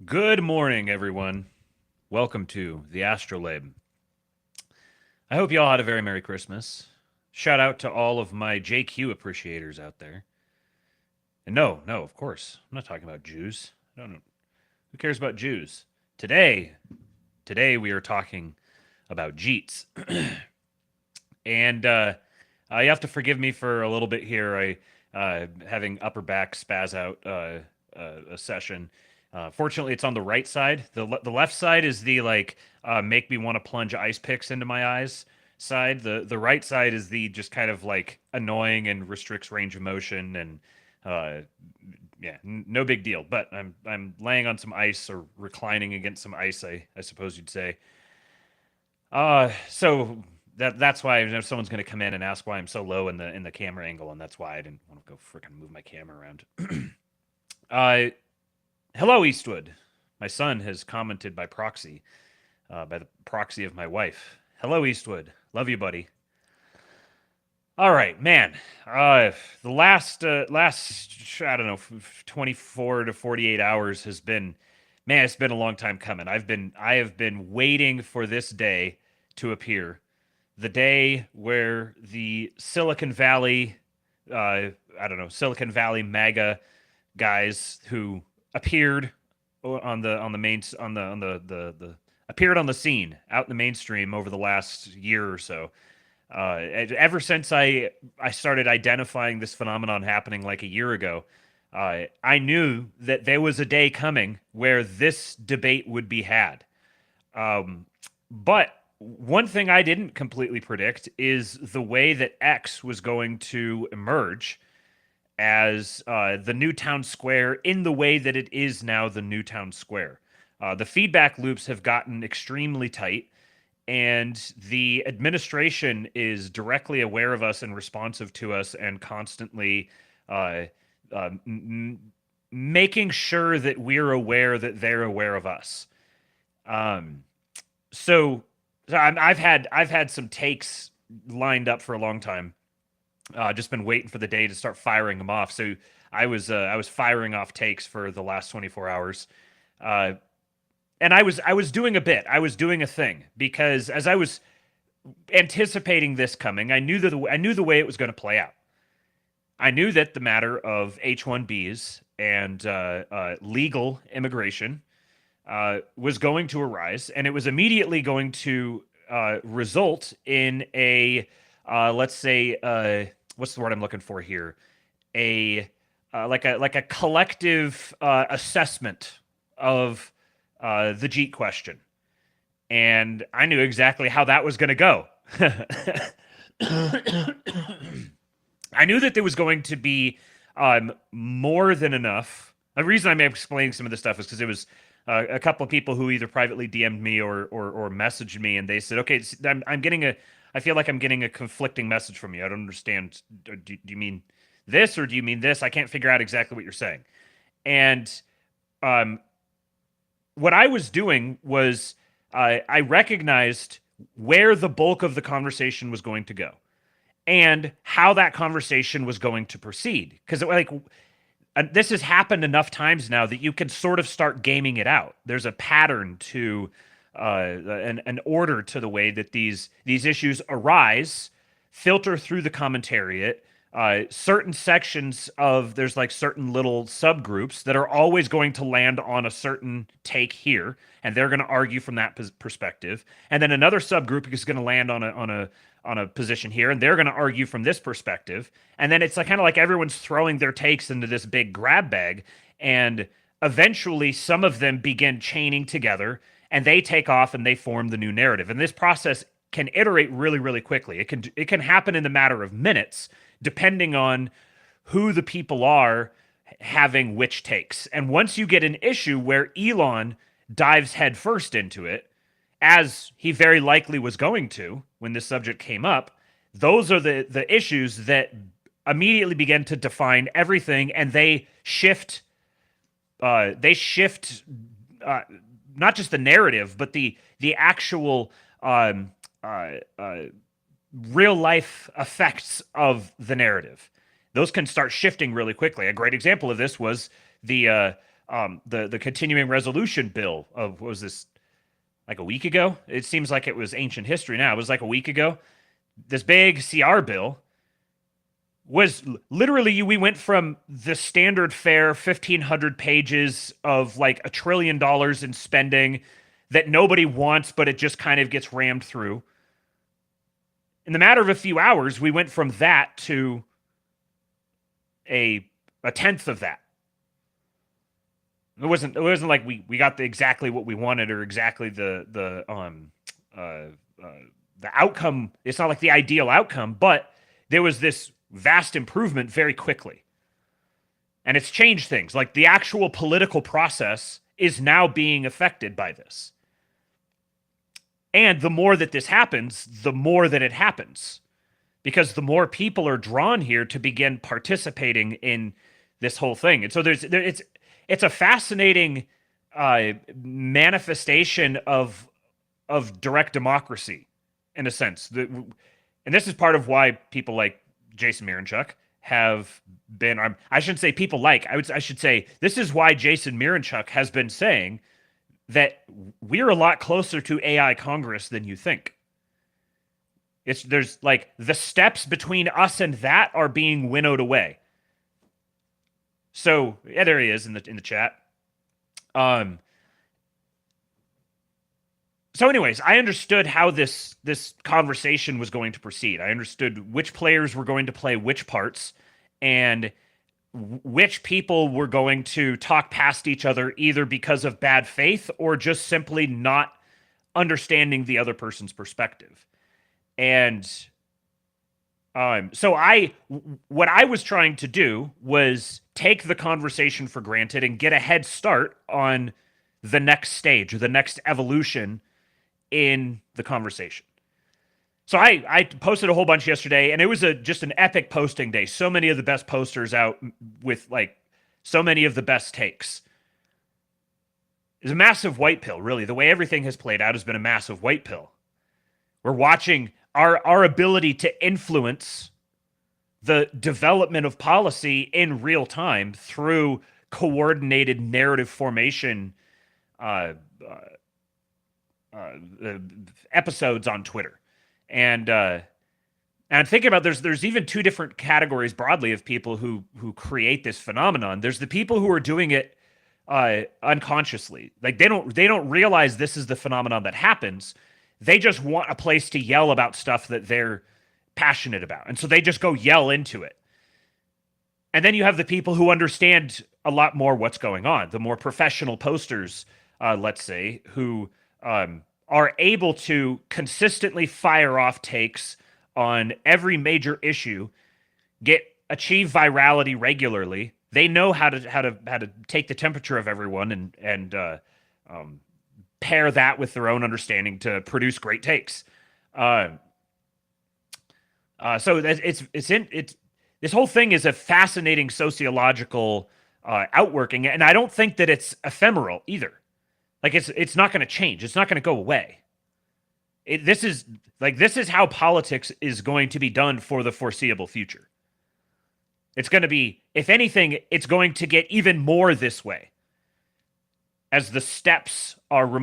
Good morning, everyone. Welcome to the ASTROLABE. I hope you all had a very Merry Christmas. Shout out to all of my JQ appreciators out there. And no, of course, I'm not talking about Jews. I don't know. Who cares about Jews? Today we are talking about Jeets. And you have to forgive me for a little bit here. Having upper back spaz out a session. Fortunately, it's on the right side. The left side is the make me want to plunge ice picks into my eyes side. The right side is the just kind of like annoying and restricts range of motion and uh, yeah, no big deal. But I'm laying on some ice or reclining against some ice. I suppose you'd say. So that's why someone's going to come in and ask why I'm so low in the camera angle, and that's why I didn't want to go freaking move my camera around. uh, Hello, Eastwood. My son has commented by the proxy of my wife. Hello, Eastwood. Love you, buddy. All right, man. The last I don't know, 24 to 48 hours has been, man, it's been a long time coming. I have been waiting for this day to appear, the day where the Silicon Valley, I don't know, Silicon Valley MAGA guys who appeared on the main on the appeared on the scene out in the mainstream over the last year or so. Ever since I started identifying this phenomenon happening like a year ago, I knew that there was a day coming where this debate would be had. But one thing I didn't completely predict is the way that X was going to emerge as the new town square in the way that it is now the new town square. The feedback loops have gotten extremely tight, and the administration is directly aware of us and responsive to us and constantly uh, making sure that we're aware that they're aware of us. Um, so I've had some takes lined up for a long time. Just been waiting for the day to start firing them off. So I was firing off takes for the last 24 hours. Uh, and I was doing a bit. I was doing a thing because as I was anticipating this coming, I knew the way it was going to play out. I knew that the matter of H-1Bs and legal immigration was going to arise, and it was immediately going to result in a let's say what's the word I'm looking for here? A like a collective assessment of the Jeet question, and I knew exactly how that was going to go. I knew that there was going to be more than enough. The reason I'm explaining some of this stuff is because it was a couple of people who either privately DM'd me or messaged me, and they said, "Okay, I'm getting a. I feel like I'm getting a conflicting message from you. I don't understand. Do you mean this or do you mean this? I can't figure out exactly what you're saying." And um, what I was doing was I recognized where the bulk of the conversation was going to go and how that conversation was going to proceed. Because this has happened enough times now that you can sort of start gaming it out. There's a pattern to an order to the way that these issues arise, filter through the commentariat. Certain sections of there's like certain little subgroups that are always going to land on a certain take here, and they're going to argue from that perspective. And then another subgroup is going to land on a position here, and they're going to argue from this perspective. And then it's like kind of like everyone's throwing their takes into this big grab bag, and eventually some of them begin chaining together, and they take off and they form the new narrative. And this process can iterate really, really quickly. It can happen in the matter of minutes, depending on who the people are having which takes. And once you get an issue where Elon dives headfirst into it, as he very likely was going to when this subject came up, those are the issues that immediately begin to define everything, and they shift not just the narrative, but the actual real life effects of the narrative. Those can start shifting really quickly. A great example of this was the the continuing resolution bill of, what was this, like a week ago? It seems like it was ancient history now. It was like a week ago. This big CR bill was literally, we went from the standard fare 1,500 pages of like $1 trillion in spending that nobody wants, but it just kind of gets rammed through. In the matter of a few hours, we went from that to a tenth of that. It wasn't like we got exactly what we wanted, or exactly the outcome. It's not like the ideal outcome, but there was this vast improvement very quickly. And it's changed things. Like, the actual political process is now being affected by this. And the more that this happens, the more that it happens. Because the more people are drawn here to begin participating in this whole thing. And so it's a fascinating manifestation of direct democracy, in a sense. And this is part of why people like Jason Miranchuk have been, I shouldn't say people like, I should say, this is why Jason Miranchuk has been saying that we're a lot closer to AI Congress than you think. There's like, the steps between us and that are being winnowed away. So yeah, there he is in the chat. So anyways, I understood how this conversation was going to proceed. I understood which players were going to play which parts, and which people were going to talk past each other, either because of bad faith or just simply not understanding the other person's perspective. And so what I was trying to do was take the conversation for granted and get a head start on the next stage, or the next evolution in the conversation. So I posted a whole bunch yesterday, and it was just an epic posting day. So many of the best posters out with like so many of the best takes. It's a massive white pill, really. The way everything has played out has been a massive white pill. We're watching our ability to influence the development of policy in real time through coordinated narrative formation episodes on Twitter. And I'm thinking about, there's even two different categories broadly of people who create this phenomenon. There's the people who are doing it unconsciously. Like, they don't realize this is the phenomenon that happens. They just want a place to yell about stuff that they're passionate about. And so they just go yell into it. And then you have the people who understand a lot more what's going on, the more professional posters, let's say, who are able to consistently fire off takes on every major issue, achieve virality regularly. They know how to take the temperature of everyone and pair that with their own understanding to produce great takes. So this whole thing is a fascinating sociological outworking, and I don't think that it's ephemeral either. Like, it's not going to change. It's not going to go away. This is how politics is going to be done for the foreseeable future. It's going to be, if anything, it's going to get even more this way. As the steps are,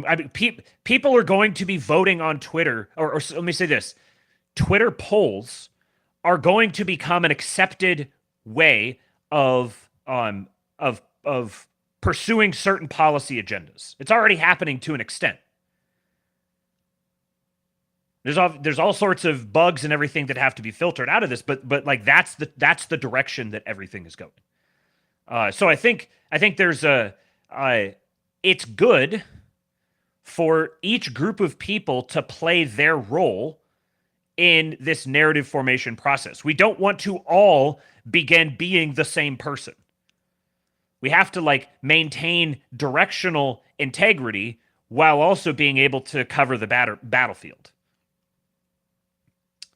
people are going to be voting on Twitter, or let me say this: Twitter polls are going to become an accepted way of pursuing certain policy agendas. It's already happening to an extent. There's all sorts of bugs and everything that have to be filtered out of this, but like that's the direction that everything is going. So I think there's it's good for each group of people to play their role in this narrative formation process. We don't want to all begin being the same person. We have to maintain directional integrity while also being able to cover the battlefield.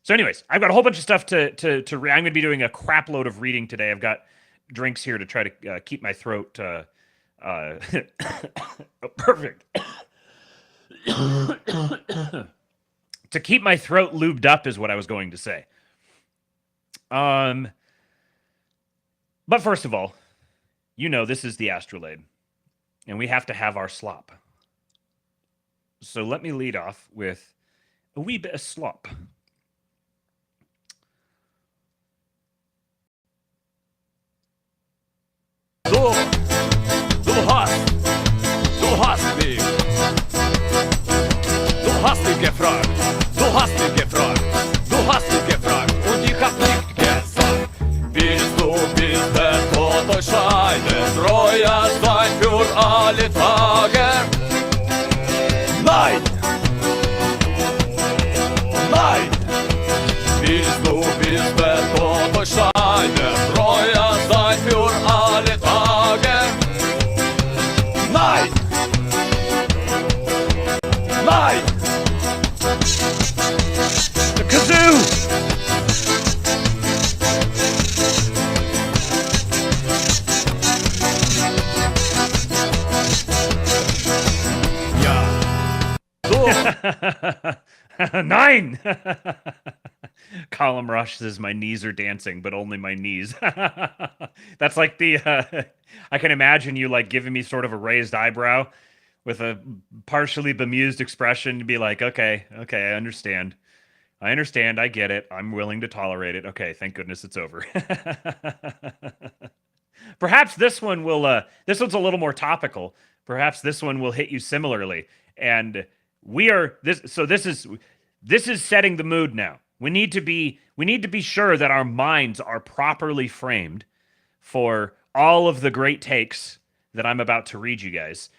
So anyways, I've got a whole bunch of stuff to read. I'm going to be doing a crap load of reading today. I've got drinks here to try to keep my throat perfect. To keep my throat lubed up is what I was going to say. But first of all, this is the ASTROLABE. and we have to have our slop. So let me lead off with a wee bit of slop. Du hast dich gefragt und ich hab nicht gesagt. Willst du bis der Tod euch scheidet, treuer sein für alle Tage? Nein! Nein! Willst du bis der Tod euch scheidet, treuer sein für alle Tage? Nein! Nein! The kazoo! Ja. So. Nine! Column Rush says my knees are dancing, but only my knees. That's like the, I can imagine you like giving me sort of a raised eyebrow with a partially bemused expression to be like, okay, I understand. I get it. I'm willing to tolerate it. Okay, thank goodness it's over. Perhaps this one will, this one's a little more topical. Perhaps this one will hit you similarly. And we are, this is setting the mood now. We need to be sure that our minds are properly framed for all of the great takes that I'm about to read you guys.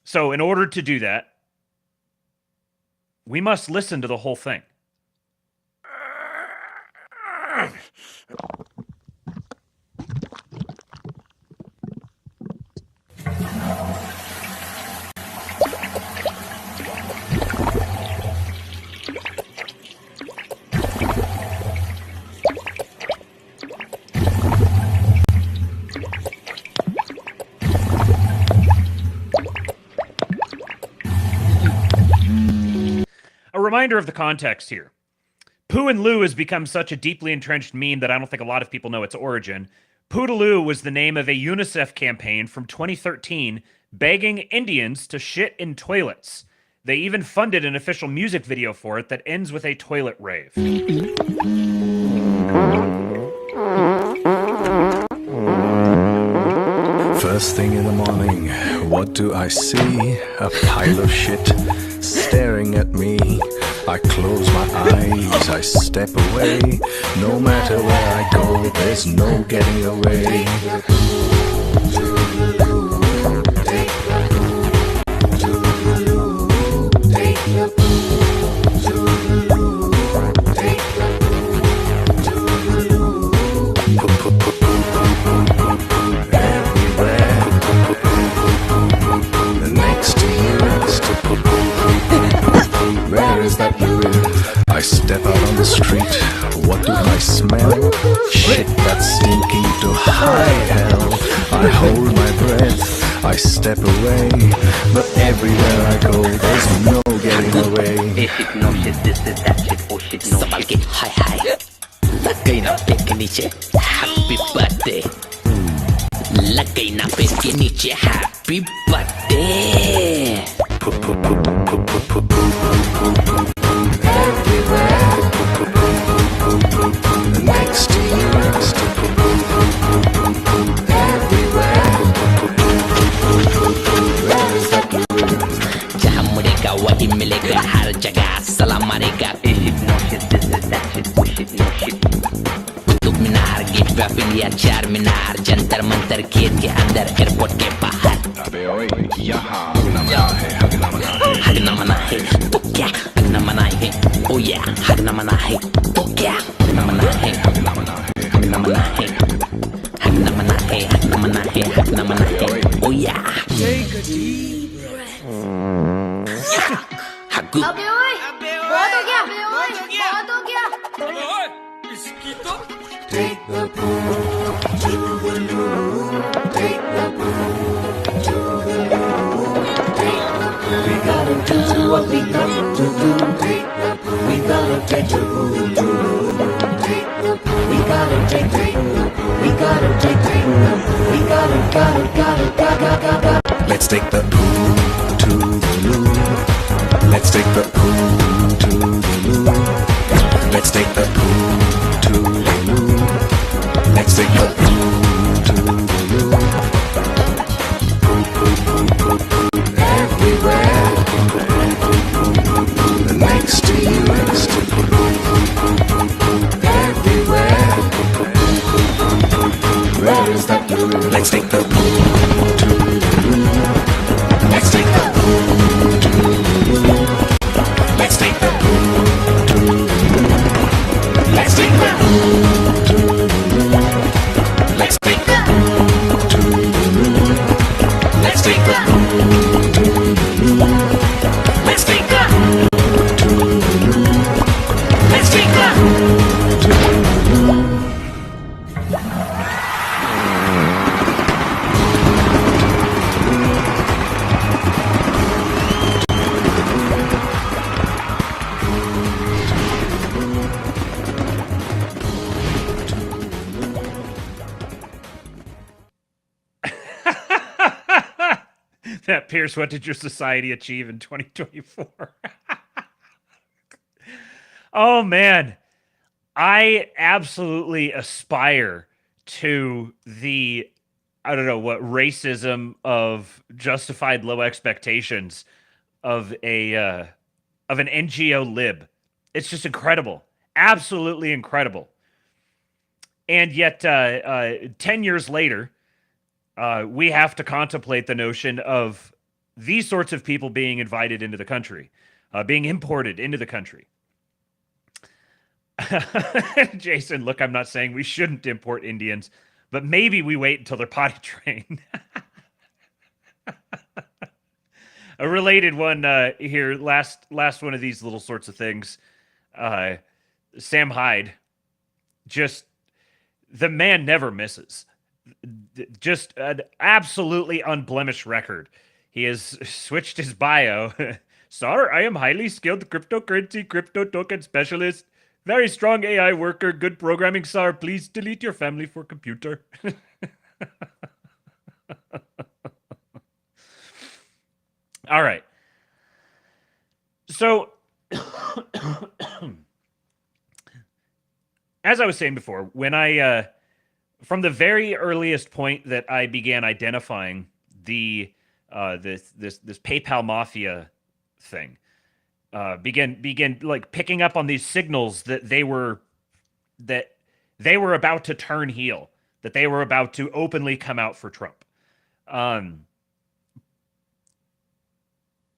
So in order to do that, we must listen to the whole thing. A reminder of the context here. Poo and Lou has become such a deeply entrenched meme that I don't think a lot of people know its origin. Poodaloo was the name of a UNICEF campaign from 2013 begging Indians to shit in toilets. They even funded an official music video for it that ends with a toilet rave. First thing in the morning, what do I see? A pile of shit staring at me. I close my eyes, I step away. No matter where I go, there's no getting away. I step out on the street, what do I smell? Shit that's stinking to high hell. I hold my breath, I step away, but everywhere I go, there's no getting away. Shit, no shit, this is that shit, oh shit, no shit. Hi, hi. Lagay na pekiniche, happy birthday. Lagay na pekiniche, happy birthday. Next to you, everywhere. Where is that blue? जहाँ मुड़ेगा वही मिलेगा हर जगह सलाम मारेगा shit no shit this is that shit oh shit no shit Qutub Minar gate पे India Char Minar Jantar Mantar gate के अंदर airport के बाहर अबे ओए यहाँ हगना मना है तो क्या हगना मना है oh yeah हगना मना है तो क्या हगना मना है हगना मना है हगना मना है हगना मना है हगना मना है हगना मना है oh yeah Take a deep breath. हगू अबे ओए बहुत हो गया बहुत हो गया Take the pool to the loo. Take the pool to the loo. Take the pool. We gotta do what we got to do. Take the pool. We gotta take the pool to the loo. Take the pool. We gotta take the pool. We gotta take the pool. We gotta Let's take the poo to the loo. Let's take the poo to the loo. Let's take the poo to the loo. Let's take the poo to the loo. Poo, poo, poo, poo, poo everywhere. Next to you, next to you. Everywhere. Where is that blue? Let's take the poo to the loo. Let's take the poo to the loo. Let's take the poo to the loo. Let's take the poo to the loo. Let's take the poo to the loo. Let's take the poo to the loo. Let's take the poo to the loo. Let's take the poo to the loo. That Pierce, what did your society achieve in 2024? Oh man, I absolutely aspire to the, I don't know what, racism of justified low expectations of an NGO lib. It's just incredible, absolutely incredible. And yet, 10 years later, we have to contemplate the notion of these sorts of people being invited into the country, being imported into the country. Jason, look, I'm not saying we shouldn't import Indians, but maybe we wait until they're potty trained. A related one here, last one of these little sorts of things. Sam Hyde, just, the man never misses. Just an absolutely unblemished record. He has switched his bio. Sir, I am highly skilled cryptocurrency, crypto token specialist, very strong AI worker, good programming, sir. Please delete your family for computer. All right. So, as I was saying before, when I... from the very earliest point that I began identifying the this PayPal mafia thing, began like picking up on these signals that they were about to turn heel, that they were about to openly come out for Trump.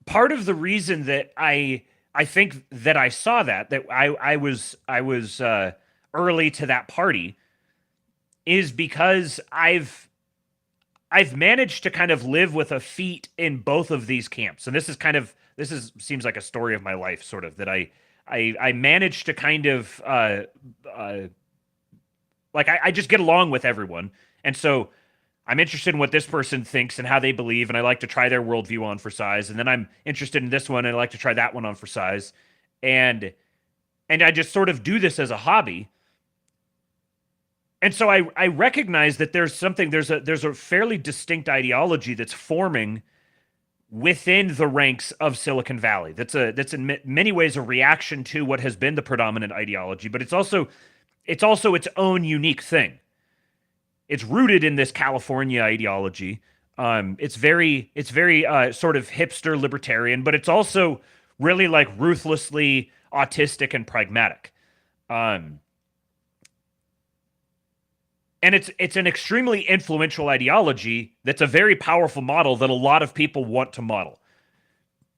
Part of the reason that I think that I saw that I was early to that party is because I've managed to kind of live with a feet in both of these camps. And seems like a story of my life, sort of, that I managed to kind of I just get along with everyone. And so I'm interested in what this person thinks and how they believe, and I like to try their worldview on for size. And then I'm interested in this one and I like to try that one on for size. And I just sort of do this as a hobby. And so I recognize that there's a fairly distinct ideology that's forming within the ranks of Silicon Valley. That's in many ways a reaction to what has been the predominant ideology, but it's also its own unique thing. It's rooted in this California ideology. It's very sort of hipster libertarian, but it's also really like ruthlessly autistic and pragmatic. And it's an extremely influential ideology that's a very powerful model that a lot of people want to model.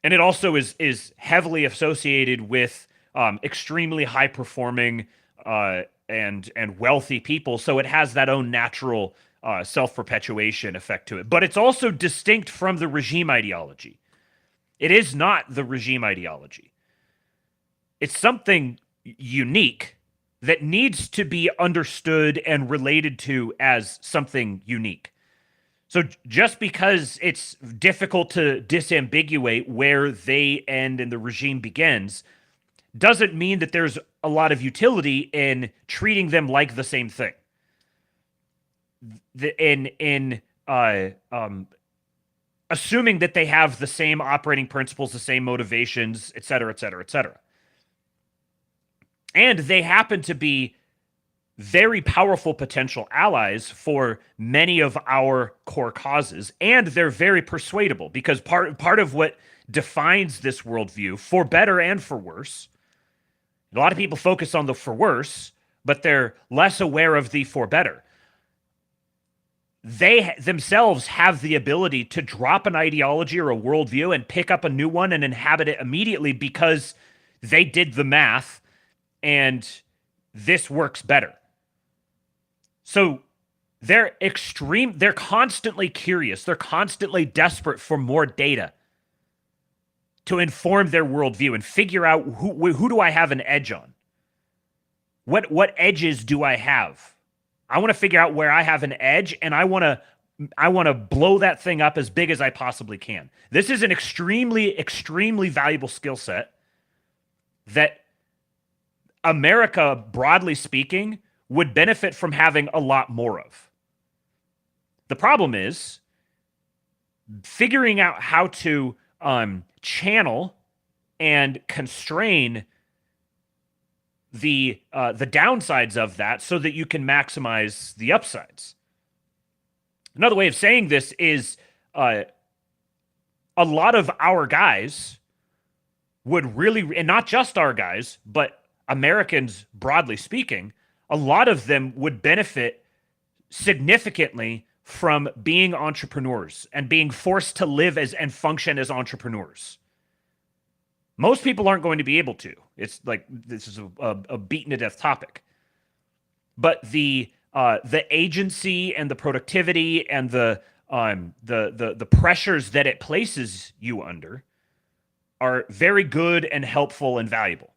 And it also is heavily associated with extremely high-performing and wealthy people, so it has that own natural self-perpetuation effect to it. But it's also distinct from the regime ideology. It is not the regime ideology. It's something unique that needs to be understood and related to as something unique. So just because it's difficult to disambiguate where they end and the regime begins, doesn't mean that there's a lot of utility in treating them like the same thing. assuming that they have the same operating principles, the same motivations, et cetera, et cetera, et cetera. And they happen to be very powerful potential allies for many of our core causes, and they're very persuadable because part of what defines this worldview, for better and for worse, a lot of people focus on the for worse, but they're less aware of the for better. They themselves have the ability to drop an ideology or a worldview and pick up a new one and inhabit it immediately because they did the math and this works better. So they're constantly curious. They're constantly desperate for more data to inform their worldview and figure out who do I have an edge on? What edges do I have? I want to figure out where I have an edge, and I want to blow that thing up as big as I possibly can. This is an extremely, extremely valuable skill set that America, broadly speaking, would benefit from having a lot more of. The problem is figuring out how to channel and constrain the downsides of that so that you can maximize the upsides. Another way of saying this is a lot of our guys would really, and not just our guys, but Americans broadly speaking, a lot of them would benefit significantly from being entrepreneurs and being forced to live as and function as entrepreneurs. Most people aren't going to be able to. It's like this is a beaten to death topic. But the agency and the productivity and the pressures that it places you under are very good and helpful and valuable.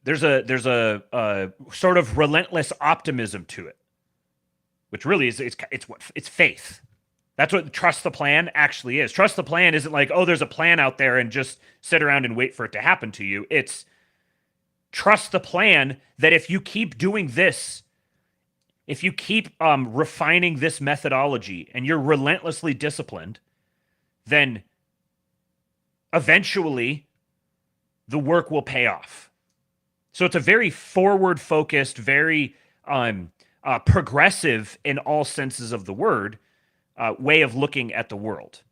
There's a sort of relentless optimism to it, which really is it's faith. That's what trust the plan actually is. Trust the plan isn't like, oh, there's a plan out there and just sit around and wait for it to happen to you. It's trust the plan that if you keep doing this, if you keep refining this methodology and you're relentlessly disciplined, then eventually the work will pay off. So it's a very forward-focused, very progressive in all senses of the word way of looking at the world.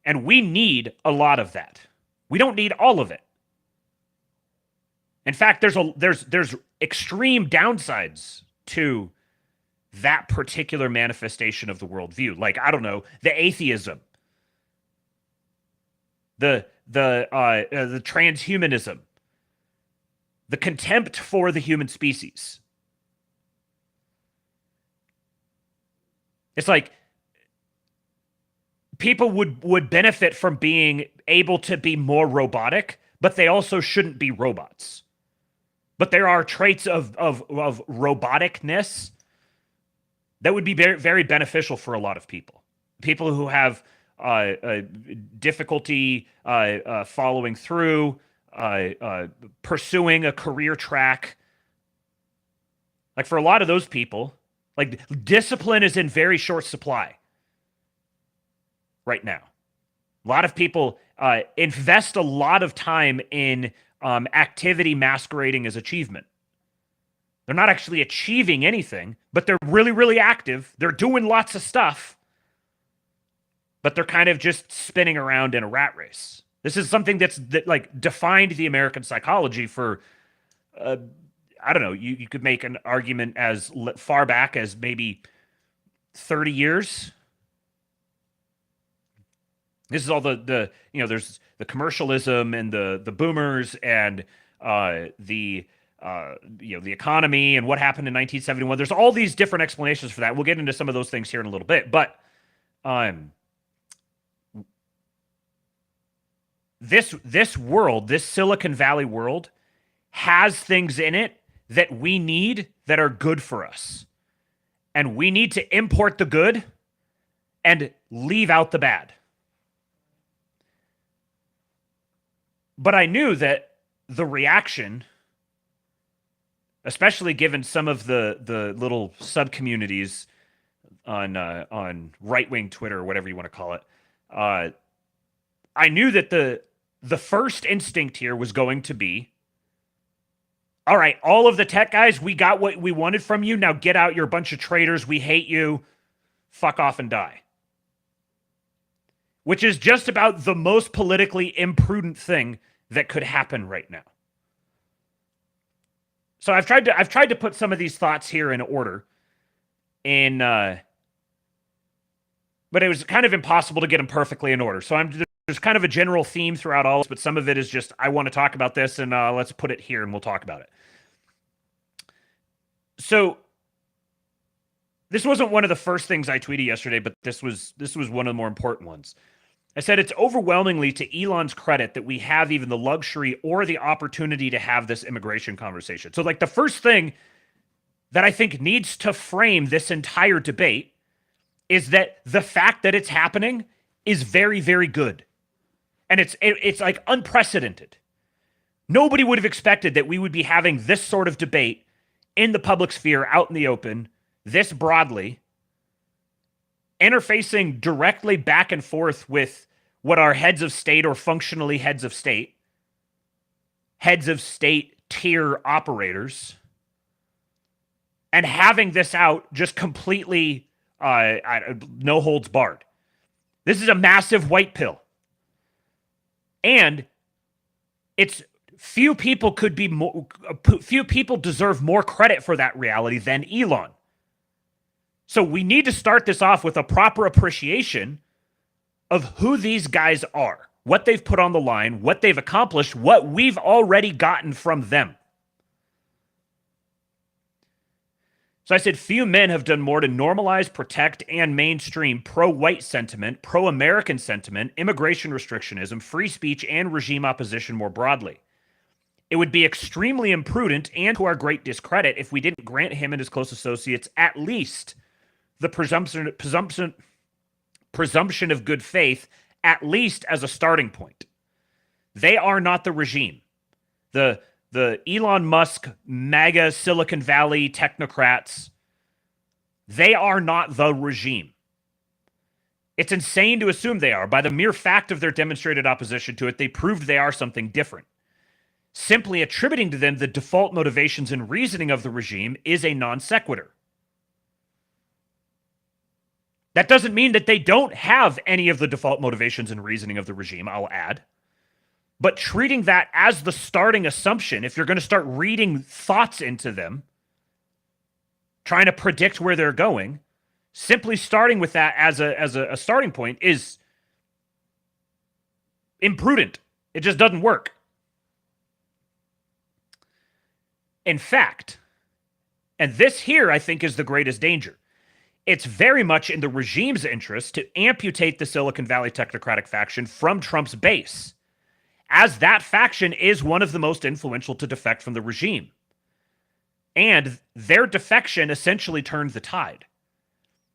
And we need a lot of that. We don't need all of it. In fact, there's extreme downsides to that particular manifestation of the worldview. Like, I don't know, the atheism, the transhumanism, the contempt for the human species. It's like people would benefit from being able to be more robotic, but they also shouldn't be robots. But there are traits of roboticness that would be very, very beneficial for a lot of people. People who have difficulty following through, pursuing a career track. Like for a lot of those people, like discipline is in very short supply right now. A lot of people invest a lot of time in activity masquerading as achievement. They're not actually achieving anything, but they're really, really active. They're doing lots of stuff, but they're kind of just spinning around in a rat race. This is something that like defined the American psychology for, I don't know, you could make an argument as far back as maybe 30 years. This is all the there's the commercialism and the boomers and the economy and what happened in 1971. There's all these different explanations for that. We'll get into some of those things here in a little bit, but this world, this Silicon Valley world, has things in it that we need that are good for us. And we need to import the good and leave out the bad. But I knew that the reaction, especially given some of the little sub-communities on right-wing Twitter or whatever you want to call it. I knew that the first instinct here was going to be, all right, all of the tech guys, we got what we wanted from you. Now get out. You're a bunch of traitors. We hate you. Fuck off and die. Which is just about the most politically imprudent thing that could happen right now. So I've tried to put some of these thoughts here in order. But it was kind of impossible to get them perfectly in order. So there's kind of a general theme throughout all this, but some of it is just, I want to talk about this, and let's put it here and we'll talk about it. So this wasn't one of the first things I tweeted yesterday, but this was one of the more important ones. I said it's overwhelmingly to Elon's credit that we have even the luxury or the opportunity to have this immigration conversation. So like the first thing that I think needs to frame this entire debate is that the fact that it's happening is very, very good. And it's like unprecedented. Nobody would have expected that we would be having this sort of debate in the public sphere, out in the open, this broadly, interfacing directly back and forth with what are heads of state or functionally heads of state tier operators, and having this out just completely no holds barred. This is a massive white pill. And it's few people deserve more credit for that reality than Elon. So we need to start this off with a proper appreciation of who these guys are, what they've put on the line, what they've accomplished, what we've already gotten from them. So I said, few men have done more to normalize, protect, and mainstream pro-white sentiment, pro-American sentiment, immigration restrictionism, free speech, and regime opposition more broadly. It would be extremely imprudent and to our great discredit if we didn't grant him and his close associates at least the presumption of good faith, at least as a starting point. They are not the regime. The Elon Musk, MAGA, Silicon Valley technocrats, they are not the regime. It's insane to assume they are. By the mere fact of their demonstrated opposition to it, they proved they are something different. Simply attributing to them the default motivations and reasoning of the regime is a non sequitur. That doesn't mean that they don't have any of the default motivations and reasoning of the regime, I'll add. But treating that as the starting assumption, if you're going to start reading thoughts into them, trying to predict where they're going, simply starting with that as a starting point is imprudent. It just doesn't work. In fact, and this here I think is the greatest danger, it's very much in the regime's interest to amputate the Silicon Valley technocratic faction from Trump's base, as that faction is one of the most influential to defect from the regime. And their defection essentially turned the tide.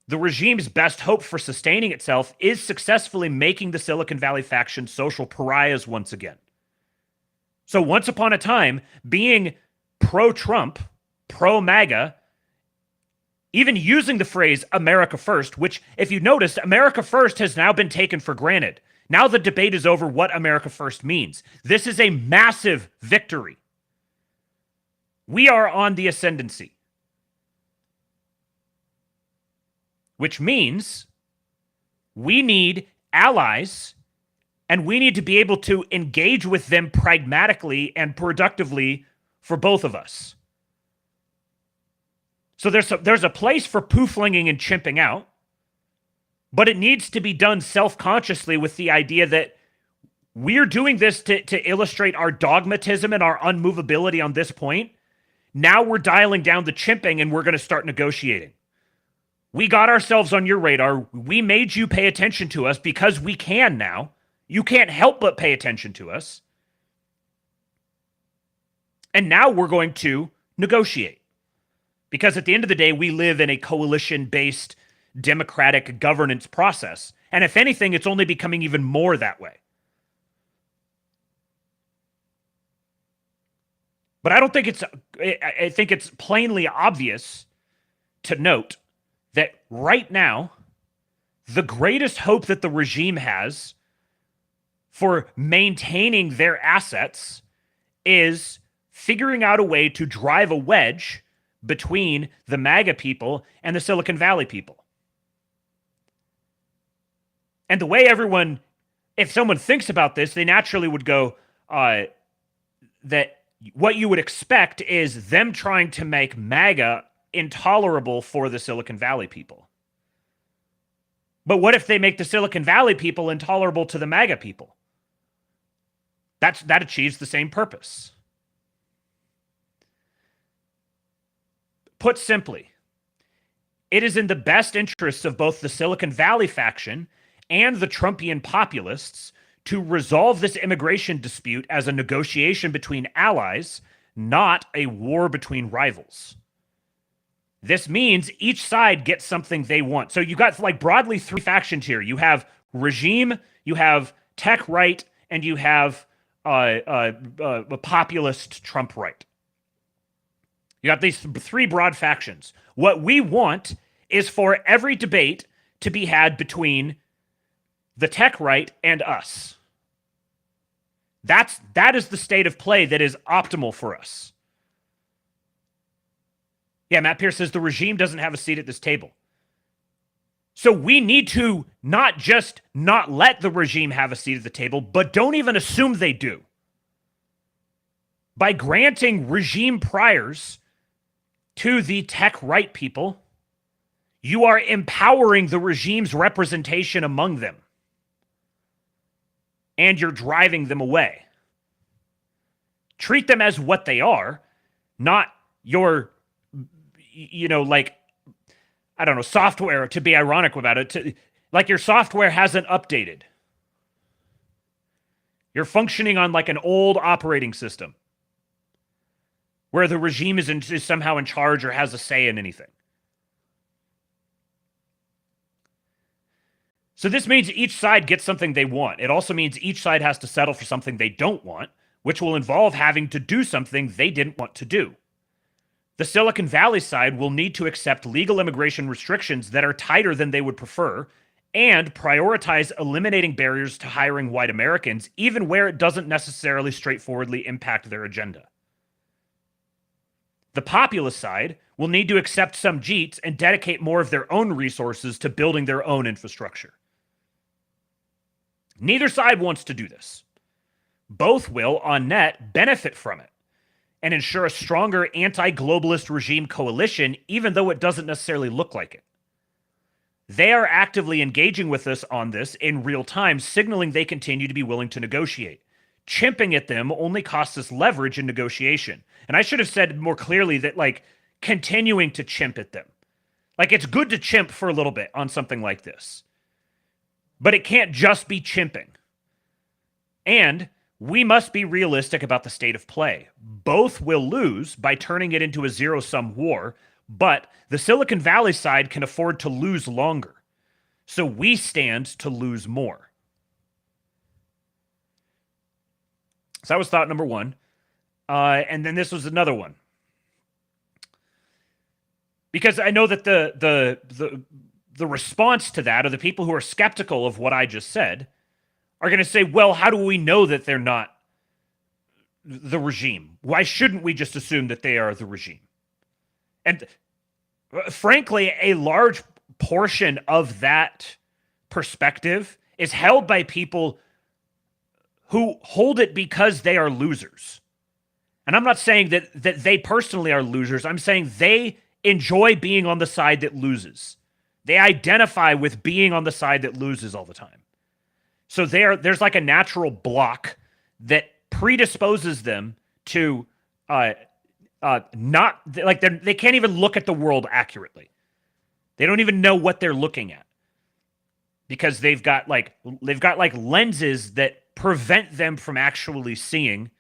The regime's best hope for sustaining itself is successfully making the Silicon Valley faction social pariahs once again. So once upon a time, being pro-Trump, pro-MAGA, even using the phrase America First, which, if you noticed, America First has now been taken for granted. Now the debate is over what America First means. This is a massive victory. We are on the ascendancy. Which means we need allies, and we need to be able to engage with them pragmatically and productively for both of us. So there's a place for pooflinging and chimping out, but it needs to be done self-consciously with the idea that we're doing this to illustrate our dogmatism and our unmovability on this point. Now we're dialing down the chimping and we're going to start negotiating. We got ourselves on your radar. We made you pay attention to us because we can now. You can't help but pay attention to us. And now we're going to negotiate. Because at the end of the day, we live in a coalition-based democratic governance process. And if anything, it's only becoming even more that way. But I think it's plainly obvious to note that right now, the greatest hope that the regime has for maintaining their assets is figuring out a way to drive a wedge between the MAGA people and the Silicon Valley people. And the way everyone, if someone thinks about this, they naturally would go that what you would expect is them trying to make MAGA intolerable for the Silicon Valley people. But what if they make the Silicon Valley people intolerable to the MAGA people? That achieves the same purpose. Put simply, it is in the best interests of both the Silicon Valley faction and the Trumpian populists to resolve this immigration dispute as a negotiation between allies, not a war between rivals. This means each side gets something they want. So you got like broadly three factions here. You have regime, you have tech right, and you have a populist Trump right. You got these three broad factions. What we want is for every debate to be had between the tech right and us. That is the state of play that is optimal for us. Yeah, Matt Pierce says the regime doesn't have a seat at this table. So we need to not just not let the regime have a seat at the table, but don't even assume they do. By granting regime priors to the tech right people, you are empowering the regime's representation among them. And you're driving them away. Treat them as what they are, not your, software, to be ironic about it, like your software hasn't updated. You're functioning on like an old operating system where the regime is somehow in charge or has a say in anything. So this means each side gets something they want. It also means each side has to settle for something they don't want, which will involve having to do something they didn't want to do. The Silicon Valley side will need to accept legal immigration restrictions that are tighter than they would prefer and prioritize eliminating barriers to hiring white Americans, even where it doesn't necessarily straightforwardly impact their agenda. The populist side will need to accept some JEETs and dedicate more of their own resources to building their own infrastructure. Neither side wants to do this. Both will, on net, benefit from it and ensure a stronger anti-globalist regime coalition, even though it doesn't necessarily look like it. They are actively engaging with us on this in real time, signaling they continue to be willing to negotiate. Chimping at them only costs us leverage in negotiation. And I should have said more clearly that, continuing to chimp at them. It's good to chimp for a little bit on something like this. But it can't just be chimping. And we must be realistic about the state of play. Both will lose by turning it into a zero-sum war, but the Silicon Valley side can afford to lose longer. So we stand to lose more. So that was thought number one. And then this was another one. Because I know that the response to that, or the people who are skeptical of what I just said, are going to say, well, how do we know that they're not the regime? Why shouldn't we just assume that they are the regime? And frankly, a large portion of that perspective is held by people who hold it because they are losers. And I'm not saying that they personally are losers. I'm saying they enjoy being on the side that loses. They identify with being on the side that loses all the time. So there's like a natural block that predisposes them to not, they can't even look at the world accurately. They don't even know what they're looking at because they've got lenses that prevent them from actually seeing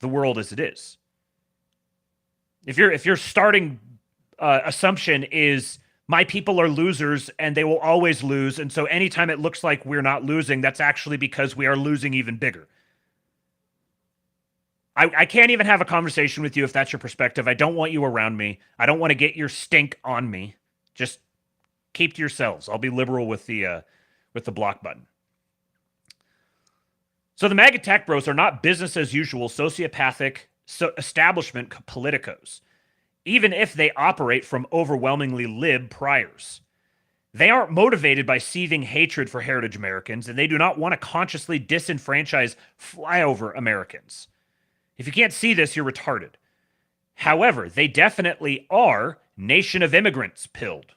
the world as it is. If your starting assumption is my people are losers and they will always lose, and so anytime it looks like we're not losing, that's actually because we are losing even bigger. I can't even have a conversation with you if that's your perspective. I don't want you around me. I don't want to get your stink on me. Just keep to yourselves. I'll be liberal with the block button. So the MAGA tech bros are not business as usual sociopathic establishment politicos, even if they operate from overwhelmingly lib priors. They aren't motivated by seething hatred for heritage Americans, and they do not want to consciously disenfranchise flyover Americans. If you can't see this, you're retarded. However, they definitely are nation of immigrants pilled.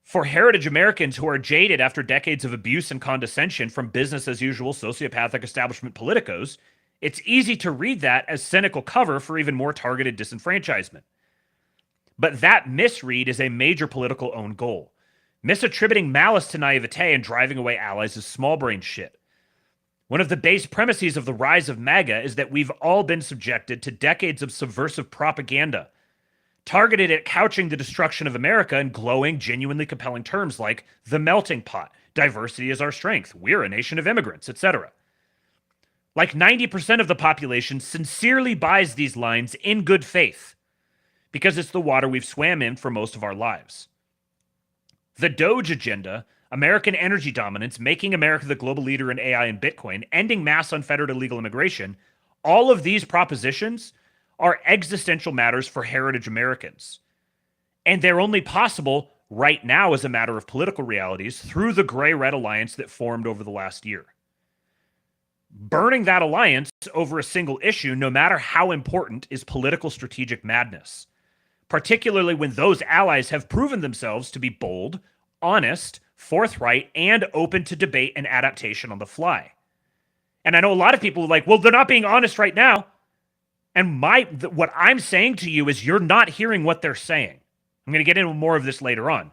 For heritage Americans who are jaded after decades of abuse and condescension from business as usual sociopathic establishment politicos, it's easy to read that as cynical cover for even more targeted disenfranchisement. But that misread is a major political own goal. Misattributing malice to naivete and driving away allies is small brain shit. One of the base premises of the rise of MAGA is that we've all been subjected to decades of subversive propaganda, targeted at couching the destruction of America in glowing, genuinely compelling terms like the melting pot, diversity is our strength, we're a nation of immigrants, etc. Like 90% of the population sincerely buys these lines in good faith, because it's the water we've swam in for most of our lives. The Doge agenda, American energy dominance, making America the global leader in AI and Bitcoin, ending mass unfettered illegal immigration, all of these propositions are existential matters for heritage Americans. And they're only possible right now as a matter of political realities through the gray-red alliance that formed over the last year. Burning that alliance over a single issue, no matter how important, is political strategic madness, particularly when those allies have proven themselves to be bold, honest, forthright, and open to debate and adaptation on the fly. And I know a lot of people are like, well, they're not being honest right now. And what I'm saying to you is you're not hearing what they're saying. I'm going to get into more of this later on.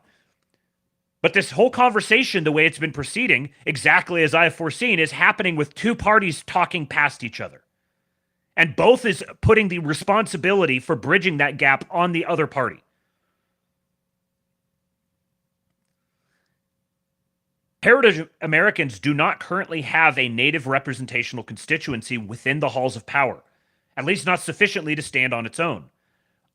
But this whole conversation, the way it's been proceeding, exactly as I've foreseen, is happening with two parties talking past each other. And both is putting the responsibility for bridging that gap on the other party. Heritage Americans do not currently have a native representational constituency within the halls of power, at least not sufficiently to stand on its own.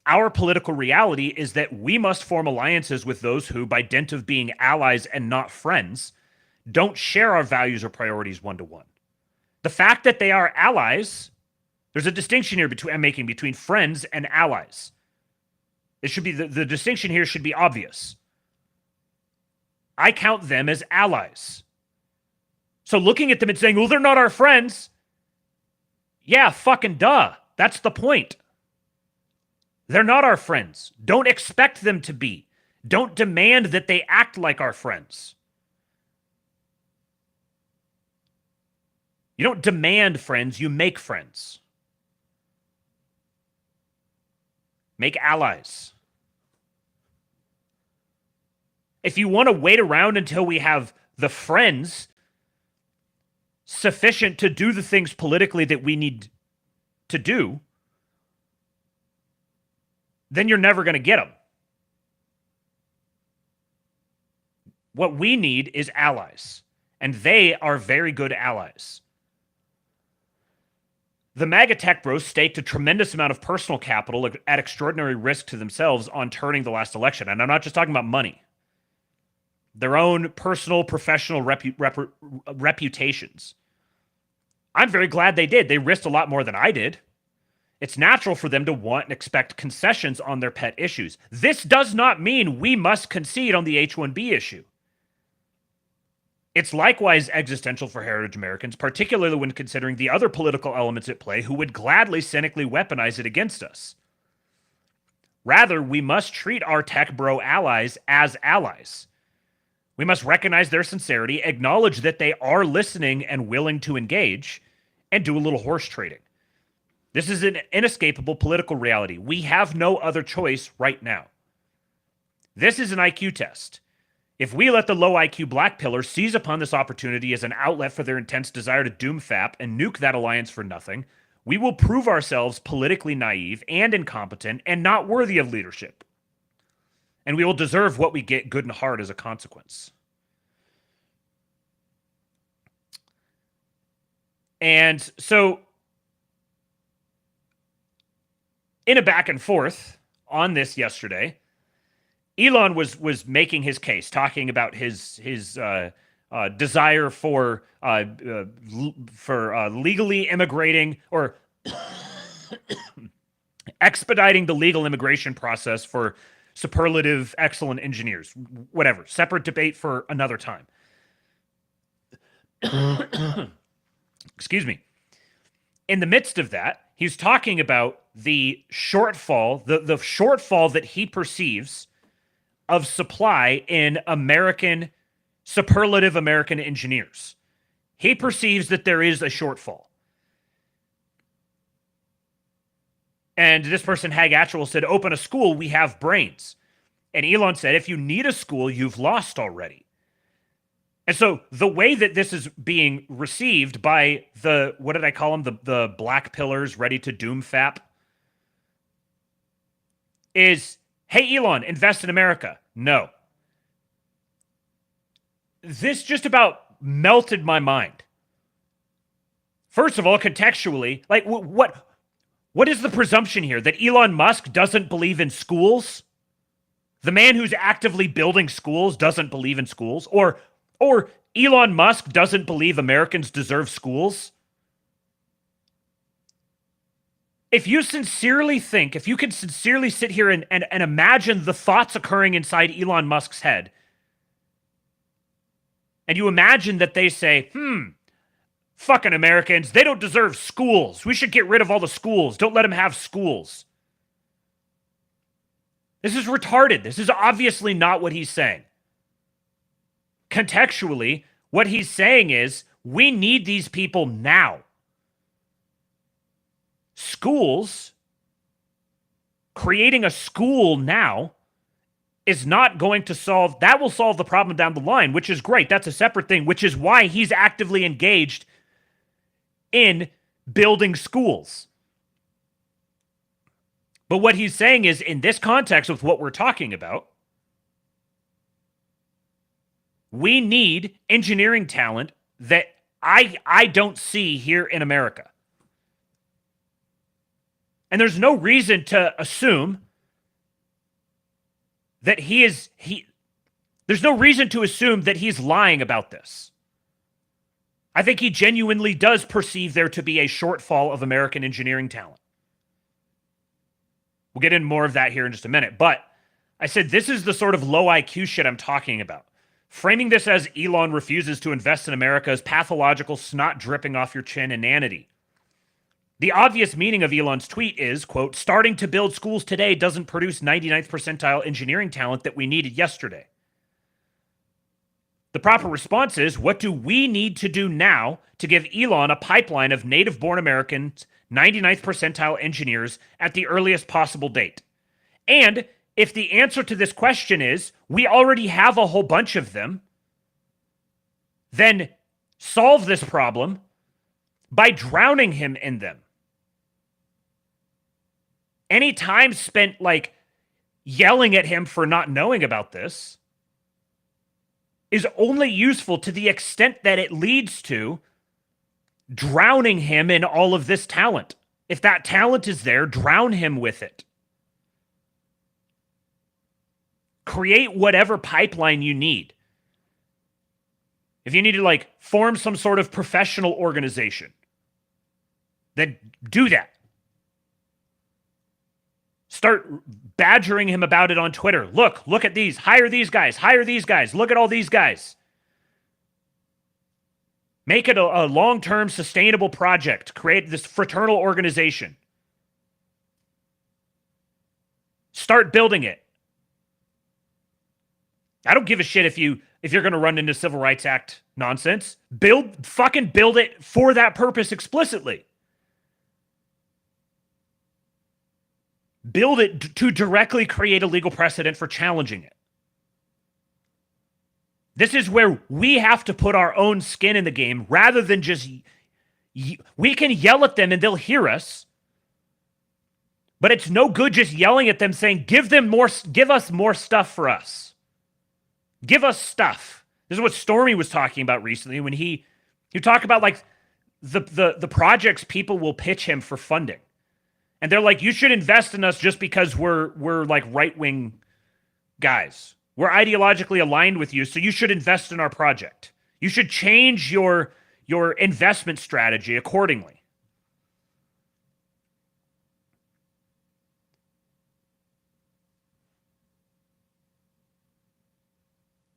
Our political reality is that we must form alliances with those who, by dint of being allies and not friends, don't share our values or priorities one-to-one. The fact that they are allies, there's a distinction here I'm making between friends and allies. It should be the distinction here should be obvious. I count them as allies. So looking at them and saying, well, they're not our friends. Yeah, fucking duh. That's the point. They're not our friends. Don't expect them to be. Don't demand that they act like our friends. You don't demand friends, you make friends. Make allies. If you want to wait around until we have the friends sufficient to do the things politically that we need to do, then you're never going to get them. What we need is allies, and they are very good allies. The MAGA tech bros staked a tremendous amount of personal capital at extraordinary risk to themselves on turning the last election. And I'm not just talking about money. Their own personal, professional reputations. I'm very glad they did. They risked a lot more than I did. It's natural for them to want and expect concessions on their pet issues. This does not mean we must concede on the H-1B issue. It's likewise existential for heritage Americans, particularly when considering the other political elements at play who would gladly cynically weaponize it against us. Rather, we must treat our tech bro allies as allies. We must recognize their sincerity, acknowledge that they are listening and willing to engage, and do a little horse trading. This is an inescapable political reality. We have no other choice right now. This is an IQ test. If we let the low IQ black pillar seize upon this opportunity as an outlet for their intense desire to doom FAP and nuke that alliance for nothing, we will prove ourselves politically naive and incompetent and not worthy of leadership. And we will deserve what we get good and hard as a consequence. And so, in a back and forth on this yesterday, Elon was making his case, talking about his desire for legally immigrating or expediting the legal immigration process for superlative excellent engineers. Whatever, separate debate for another time. Excuse me. In the midst of that, he's talking about the shortfall, the shortfall that he perceives of supply in superlative American engineers. He perceives that there is a shortfall. And this person, Hag Actual, said, open a school, we have brains. And Elon said, if you need a school, you've lost already. And so the way that this is being received by the, what did I call them? The black pillars ready to doom FAP is, hey, Elon, invest in America. No. This just about melted my mind. First of all, contextually, like what is the presumption here? That Elon Musk doesn't believe in schools? The man who's actively building schools doesn't believe in schools? Or Elon Musk doesn't believe Americans deserve schools? If you sincerely think, if you can sincerely sit here and imagine the thoughts occurring inside Elon Musk's head, and you imagine that they say, fucking Americans, they don't deserve schools. We should get rid of all the schools. Don't let them have schools. This is retarded. This is obviously not what he's saying. Contextually, what he's saying is, we need these people now. Schools, creating a school now, is not going to solve, that will solve the problem down the line, which is great. That's a separate thing, which is why he's actively engaged in building schools. But what he's saying is, in this context with what we're talking about, we need engineering talent that I don't see here in America. And there's no reason to assume that there's no reason to assume that he's lying about this. I think he genuinely does perceive there to be a shortfall of American engineering talent. We'll get into more of that here in just a minute. But I said this is the sort of low IQ shit I'm talking about. Framing this as Elon refuses to invest in America is pathological snot dripping off your chin inanity. The obvious meaning of Elon's tweet is, quote, starting to build schools today doesn't produce 99th percentile engineering talent that we needed yesterday. The proper response is, what do we need to do now to give Elon a pipeline of native-born Americans, 99th percentile engineers at the earliest possible date? And if the answer to this question is, we already have a whole bunch of them, then solve this problem by drowning him in them. Any time spent, like, yelling at him for not knowing about this is only useful to the extent that it leads to drowning him in all of this talent. If that talent is there, drown him with it. Create whatever pipeline you need. If you need to, like, form some sort of professional organization, then do that. Start badgering him about it on Twitter. Look at these. Hire these guys. Look at all these guys. Make it a long-term sustainable project. Create this fraternal organization. Start building it. I don't give a shit if you're going to run into Civil Rights Act nonsense. Fucking build it for that purpose explicitly. Build it to directly create a legal precedent for challenging it. This is where we have to put our own skin in the game rather than just... We can yell at them and they'll hear us. But it's no good just yelling at them saying, give us more stuff for us. Give us stuff. This is what Stormy was talking about recently when you talk about, like, the projects people will pitch him for funding. And they're like, you should invest in us just because we're like right-wing guys. We're ideologically aligned with you, so you should invest in our project. You should change your investment strategy accordingly.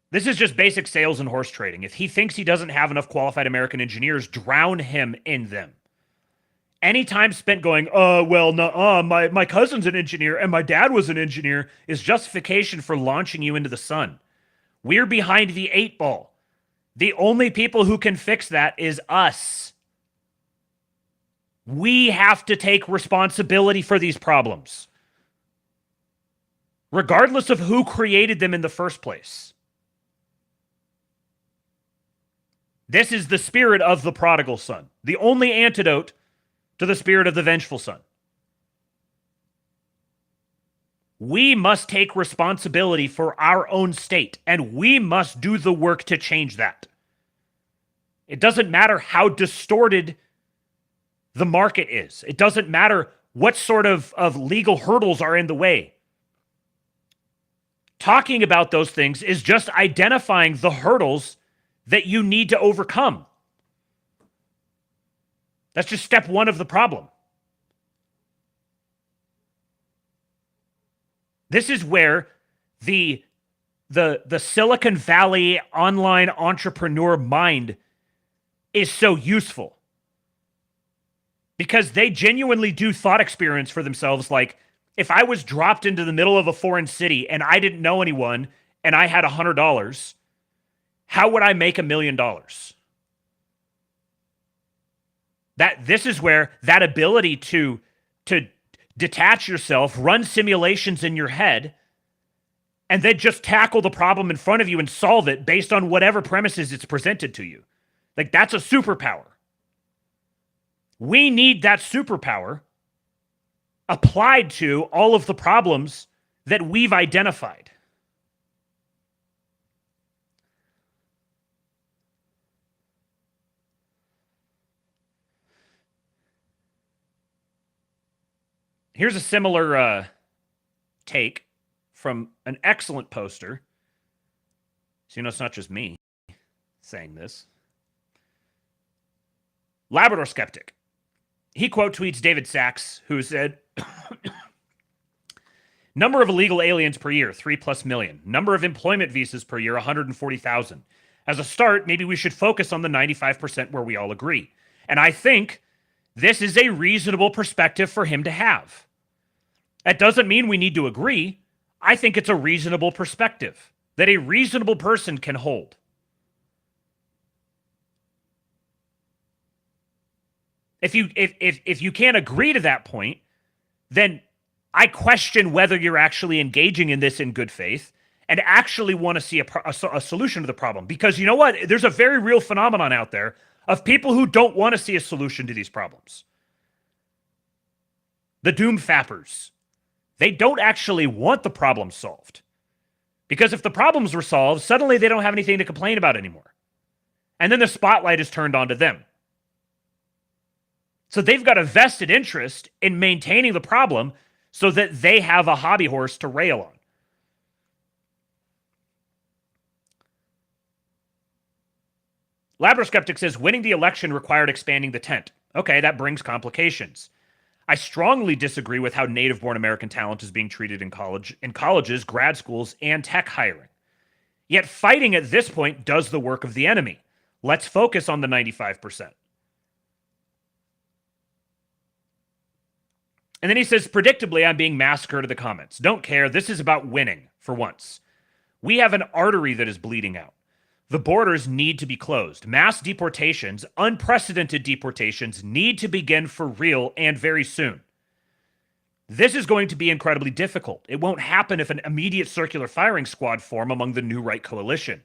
This is just basic sales and horse trading. If he thinks he doesn't have enough qualified American engineers, drown him in them. Any time spent going, my cousin's an engineer and my dad was an engineer is justification for launching you into the sun. We're behind the 8 ball. The only people who can fix that is us. We have to take responsibility for these problems, regardless of who created them in the first place. This is the spirit of the prodigal son, the only antidote to the spirit of the vengeful son. We must take responsibility for our own state, and we must do the work to change that. It doesn't matter how distorted the market is. It doesn't matter what sort of legal hurdles are in the way. Talking about those things is just identifying the hurdles that you need to overcome. That's just step one of the problem. This is where the Silicon Valley online entrepreneur mind is so useful. Because they genuinely do thought experiments for themselves, like, if I was dropped into the middle of a foreign city and I didn't know anyone and I had $100, how would I make $1 million? This is where that ability to detach yourself, run simulations in your head, and then just tackle the problem in front of you and solve it based on whatever premises it's presented to you. Like, that's a superpower. We need that superpower applied to all of the problems that we've identified. Here's a similar take from an excellent poster. So, it's not just me saying this. Labrador Skeptic. He quote tweets David Sachs, who said, number of illegal aliens per year, 3+ million. Number of employment visas per year, 140,000. As a start, maybe we should focus on the 95% where we all agree. And I think this is a reasonable perspective for him to have. That doesn't mean we need to agree. I think it's a reasonable perspective that a reasonable person can hold. If you can't agree to that point, then I question whether you're actually engaging in this in good faith and actually want to see a solution to the problem. Because you know what? There's a very real phenomenon out there of people who don't want to see a solution to these problems. The doom fappers. They don't actually want the problem solved. Because if the problems were solved, suddenly they don't have anything to complain about anymore. And then the spotlight is turned onto them. So they've got a vested interest in maintaining the problem so that they have a hobby horse to rail on. Labrador Skeptic says, winning the election required expanding the tent. Okay, that brings complications. I strongly disagree with how native-born American talent is being treated in colleges, grad schools, and tech hiring. Yet fighting at this point does the work of the enemy. Let's focus on the 95%. And then he says, predictably, I'm being massacred in the comments. Don't care. This is about winning, for once. We have an artery that is bleeding out. The borders need to be closed. Mass deportations, unprecedented deportations, need to begin for real and very soon. This is going to be incredibly difficult. It won't happen if an immediate circular firing squad form among the new right coalition.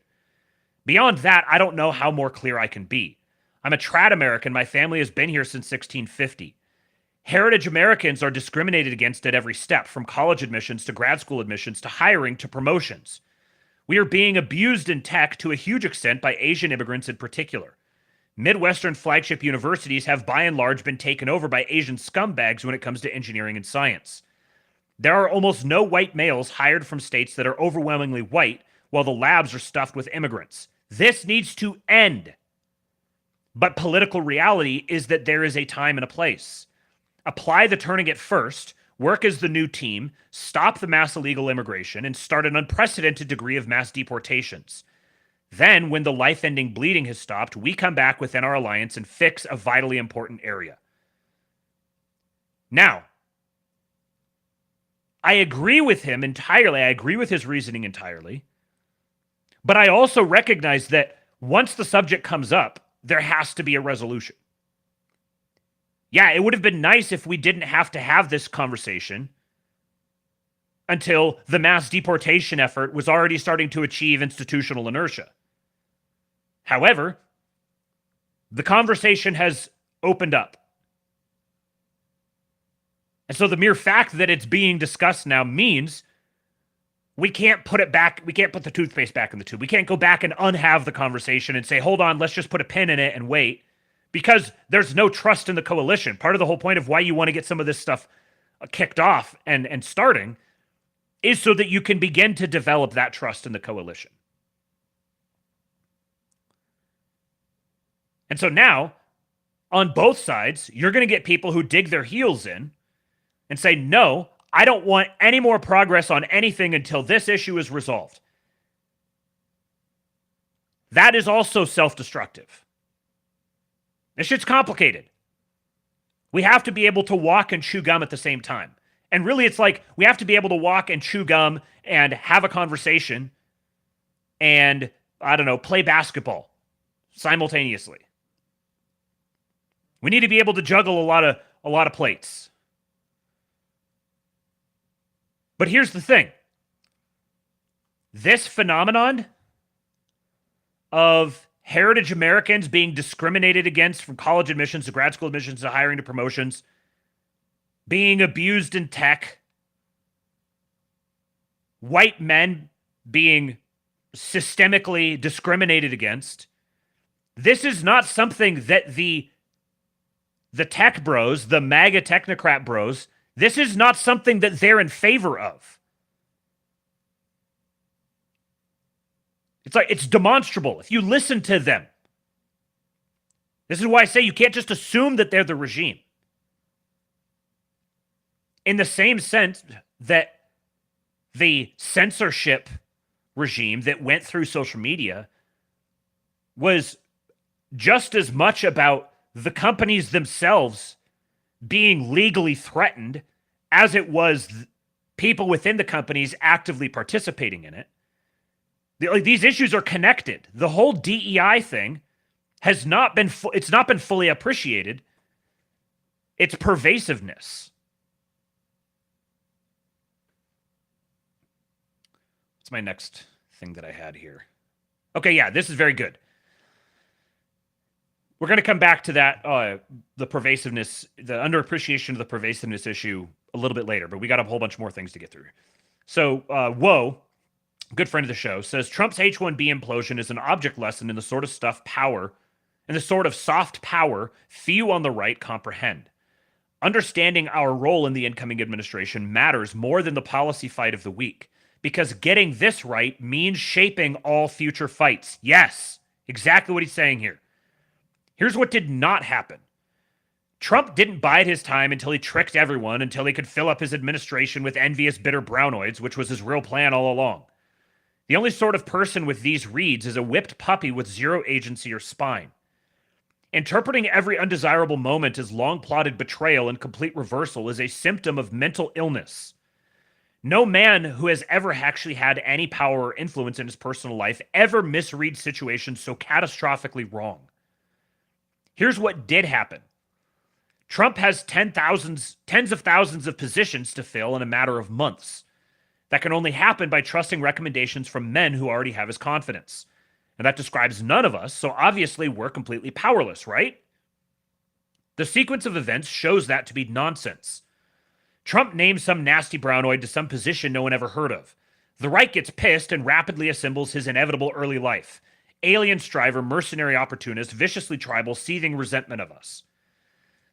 Beyond that, I don't know how more clear I can be. I'm a trad American. My family has been here since 1650. Heritage Americans are discriminated against at every step, from college admissions to grad school admissions to hiring to promotions. We are being abused in tech to a huge extent by Asian immigrants in particular. Midwestern flagship universities have by and large been taken over by Asian scumbags when it comes to engineering and science. There are almost no white males hired from states that are overwhelmingly white, while the labs are stuffed with immigrants. This needs to end. But political reality is that there is a time and a place. Apply the turning it first, work as the new team, stop the mass illegal immigration, and start an unprecedented degree of mass deportations. Then, when the life-ending bleeding has stopped, we come back within our alliance and fix a vitally important area. Now, I agree with him entirely. I agree with his reasoning entirely. But I also recognize that once the subject comes up, there has to be a resolution. Yeah, it would have been nice if we didn't have to have this conversation until the mass deportation effort was already starting to achieve institutional inertia. However, the conversation has opened up. And so the mere fact that it's being discussed now means we can't put it back. We can't put the toothpaste back in the tube. We can't go back and unhave the conversation and say, hold on, let's just put a pin in it and wait, because there's no trust in the coalition. Part of the whole point of why you want to get some of this stuff kicked off and starting is so that you can begin to develop that trust in the coalition. And so now, on both sides, you're going to get people who dig their heels in and say, no, I don't want any more progress on anything until this issue is resolved. That is also self-destructive. This shit's complicated. We have to be able to walk and chew gum at the same time. And really, it's like we have to be able to walk and chew gum and have a conversation and, I don't know, play basketball simultaneously. We need to be able to juggle a lot of plates. But here's the thing. This phenomenon of heritage Americans being discriminated against from college admissions to grad school admissions to hiring to promotions, being abused in tech, white men being systemically discriminated against, this is not something that the tech bros, the MAGA technocrat bros, this is not something that they're in favor of. It's like, it's demonstrable. If you listen to them, this is why I say you can't just assume that they're the regime. In the same sense that the censorship regime that went through social media was just as much about the companies themselves being legally threatened as it was people within the companies actively participating in it. These issues are connected. The whole DEI thing has not been it's not been fully appreciated. Its pervasiveness. What's my next thing that I had here? Okay, yeah, this is very good. We're going to come back to that, the pervasiveness, the underappreciation of the pervasiveness issue a little bit later, but we got a whole bunch more things to get through. So, Whoa, good friend of the show, says Trump's H-1B implosion is an object lesson in the sort of soft power few on the right comprehend. Understanding our role in the incoming administration matters more than the policy fight of the week, because getting this right means shaping all future fights. Yes, exactly what he's saying here. Here's what did not happen. Trump didn't bide his time until he tricked everyone, until he could fill up his administration with envious, bitter brownoids, which was his real plan all along. The only sort of person with these reads is a whipped puppy with zero agency or spine. Interpreting every undesirable moment as long-plotted betrayal and complete reversal is a symptom of mental illness. No man who has ever actually had any power or influence in his personal life ever misreads situations so catastrophically wrong. Here's what did happen. Trump has tens of thousands of positions to fill in a matter of months. That can only happen by trusting recommendations from men who already have his confidence. And that describes none of us, so obviously we're completely powerless, right? The sequence of events shows that to be nonsense. Trump names some nasty brownoid to some position no one ever heard of. The right gets pissed and rapidly assembles his inevitable early life. Alien striver, mercenary opportunist, viciously tribal, seething resentment of us.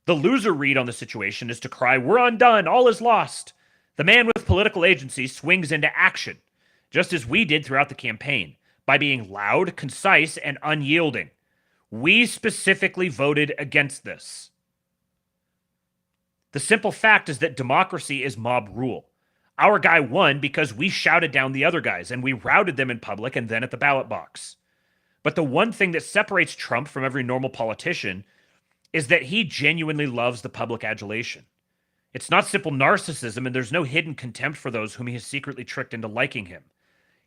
The loser read on the situation is to cry, "We're undone, all is lost." The man with political agency swings into action, just as we did throughout the campaign, by being loud, concise, and unyielding. We specifically voted against this. The simple fact is that democracy is mob rule. Our guy won because we shouted down the other guys, and we routed them in public and then at the ballot box. But the one thing that separates Trump from every normal politician is that he genuinely loves the public adulation. It's not simple narcissism, and there's no hidden contempt for those whom he has secretly tricked into liking him.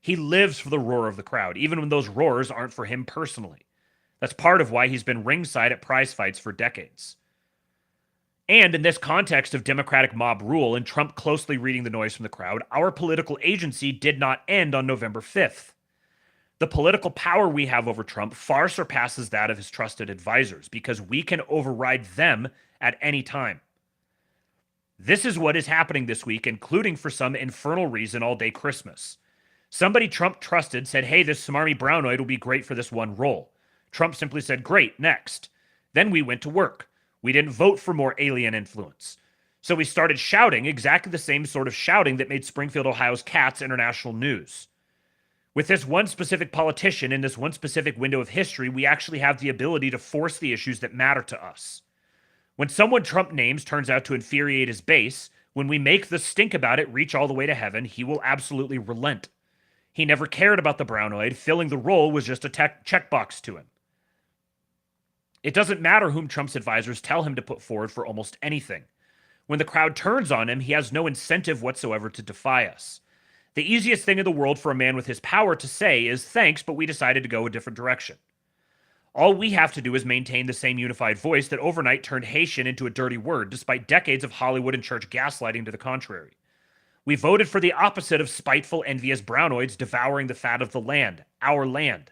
He lives for the roar of the crowd, even when those roars aren't for him personally. That's part of why he's been ringside at prize fights for decades. And in this context of democratic mob rule and Trump closely reading the noise from the crowd, our political agency did not end on November 5th. The political power we have over Trump far surpasses that of his trusted advisors because we can override them at any time. This is what is happening this week, including for some infernal reason all day Christmas. Somebody Trump trusted said, hey, this smarmy brownoid will be great for this one role. Trump simply said, great, next. Then we went to work. We didn't vote for more alien influence. So we started shouting exactly the same sort of shouting that made Springfield, Ohio's cats international news. With this one specific politician in this one specific window of history, we actually have the ability to force the issues that matter to us. When someone Trump names turns out to infuriate his base, when we make the stink about it reach all the way to heaven, he will absolutely relent. He never cared about the brownoid. Filling the role was just a checkbox to him. It doesn't matter whom Trump's advisors tell him to put forward for almost anything. When the crowd turns on him, he has no incentive whatsoever to defy us. The easiest thing in the world for a man with his power to say is, thanks, but we decided to go a different direction. All we have to do is maintain the same unified voice that overnight turned Haitian into a dirty word, despite decades of Hollywood and church gaslighting to the contrary. We voted for the opposite of spiteful, envious brownoids devouring the fat of the land, our land.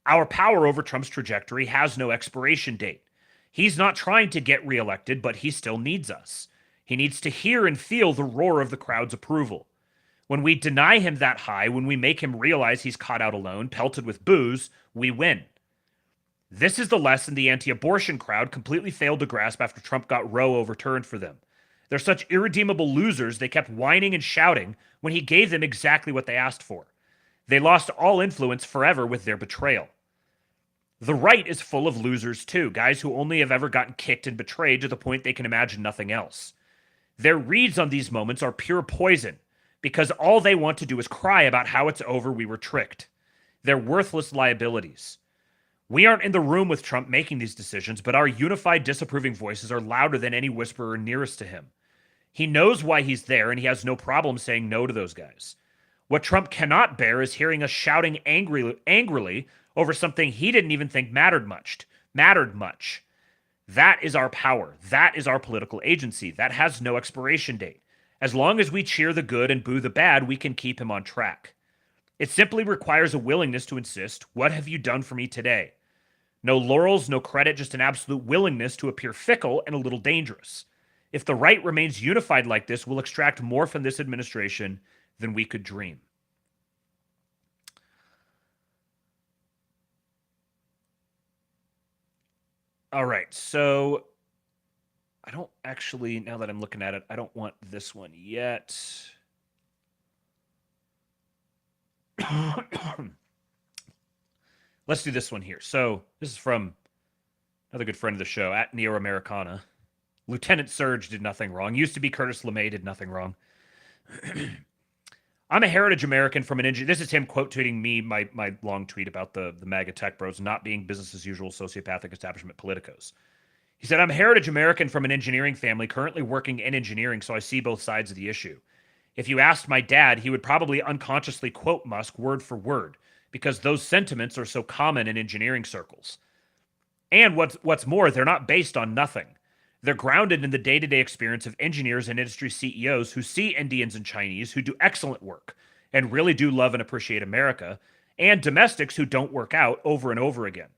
Our power over Trump's trajectory has no expiration date. He's not trying to get reelected, but he still needs us. He needs to hear and feel the roar of the crowd's approval. When we deny him that high, when we make him realize he's caught out alone, pelted with booze, we win. This is the lesson the anti-abortion crowd completely failed to grasp after Trump got Roe overturned for them. They're such irredeemable losers, they kept whining and shouting when he gave them exactly what they asked for. They lost all influence forever with their betrayal. The right is full of losers too, guys who only have ever gotten kicked and betrayed to the point they can imagine nothing else. Their reads on these moments are pure poison, because all they want to do is cry about how it's over, we were tricked. They're worthless liabilities. We aren't in the room with Trump making these decisions, but our unified disapproving voices are louder than any whisperer nearest to him. He knows why he's there, and he has no problem saying no to those guys. What Trump cannot bear is hearing us shouting angrily over something he didn't even think mattered much. That is our power. That is our political agency. That has no expiration date. As long as we cheer the good and boo the bad, we can keep him on track. It simply requires a willingness to insist, what have you done for me today? No laurels, no credit, just an absolute willingness to appear fickle and a little dangerous. If the right remains unified like this, we'll extract more from this administration than we could dream. All right, so I don't actually, now that I'm looking at it, I don't want this one yet. Let's do this one here. So this is from another good friend of the show, at Neo Americana. Lieutenant Surge did nothing wrong. Used to be Curtis LeMay, did nothing wrong. I'm a heritage American from an engineer. This is him quote tweeting me, my long tweet about the MAGA tech bros not being business as usual sociopathic establishment politicos. He said, I'm a heritage American from an engineering family currently working in engineering, so I see both sides of the issue. If you asked my dad, he would probably unconsciously quote Musk word for word, because those sentiments are so common in engineering circles. And what's more, they're not based on nothing. They're grounded in the day-to-day experience of engineers and industry CEOs who see Indians and Chinese who do excellent work and really do love and appreciate America, and domestics who don't work out over and over again.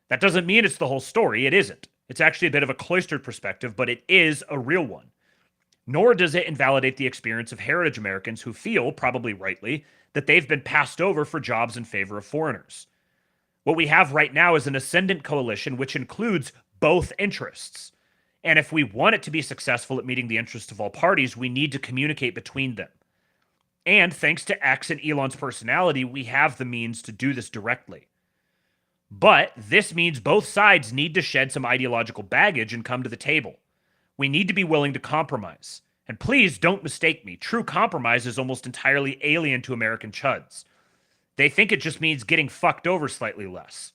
That doesn't mean it's the whole story. It isn't. It's actually a bit of a cloistered perspective, but it is a real one. Nor does it invalidate the experience of heritage Americans who feel, probably rightly, that they've been passed over for jobs in favor of foreigners. What we have right now is an ascendant coalition which includes both interests. And if we want it to be successful at meeting the interests of all parties, we need to communicate between them. And thanks to X and Elon's personality, we have the means to do this directly. But this means both sides need to shed some ideological baggage and come to the table. We need to be willing to compromise. And please don't mistake me. True compromise is almost entirely alien to American chuds. They think it just means getting fucked over slightly less.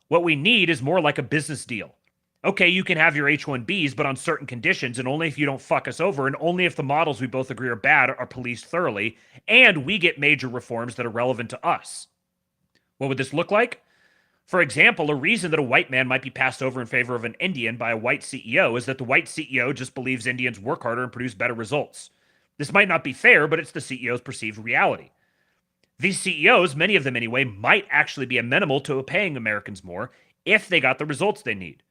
What we need is more like a business deal. Okay, you can have your H-1Bs, but on certain conditions, and only if you don't fuck us over, and only if the models we both agree are bad are policed thoroughly, and we get major reforms that are relevant to us. What would this look like? For example, a reason that a white man might be passed over in favor of an Indian by a white CEO is that the white CEO just believes Indians work harder and produce better results. This might not be fair, but it's the CEO's perceived reality. These CEOs, many of them anyway, might actually be amenable to paying Americans more if they got the results they need.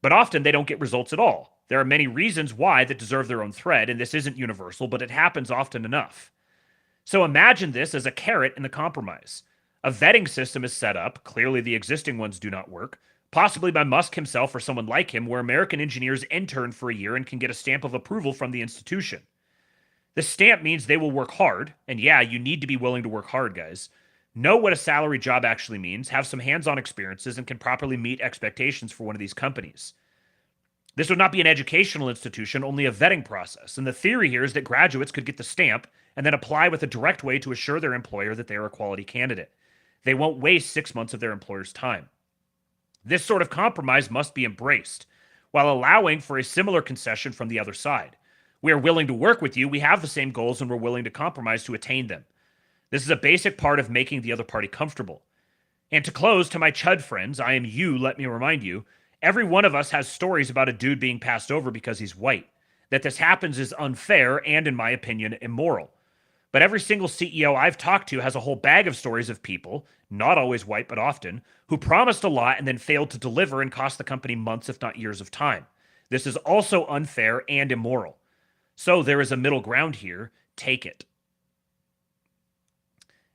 But often they don't get results at all. There are many reasons why that deserve their own thread, and this isn't universal, but it happens often enough. So imagine this as a carrot in the compromise. A vetting system is set up, clearly the existing ones do not work, possibly by Musk himself or someone like him, where American engineers intern for a year and can get a stamp of approval from the institution. This stamp means they will work hard, and yeah, you need to be willing to work hard, guys. Know what a salary job actually means, have some hands-on experiences, and can properly meet expectations for one of these companies. This would not be an educational institution, only a vetting process, and the theory here is that graduates could get the stamp and then apply with a direct way to assure their employer that they are a quality candidate. They won't waste 6 months of their employer's time. This sort of compromise must be embraced, while allowing for a similar concession from the other side. We are willing to work with you, we have the same goals, and we're willing to compromise to attain them. This is a basic part of making the other party comfortable. And to close, to my chud friends, I am you, let me remind you, every one of us has stories about a dude being passed over because he's white. That this happens is unfair and, in my opinion, immoral. But every single CEO I've talked to has a whole bag of stories of people, not always white but often, who promised a lot and then failed to deliver and cost the company months if not years of time. This is also unfair and immoral. So there is a middle ground here. Take it.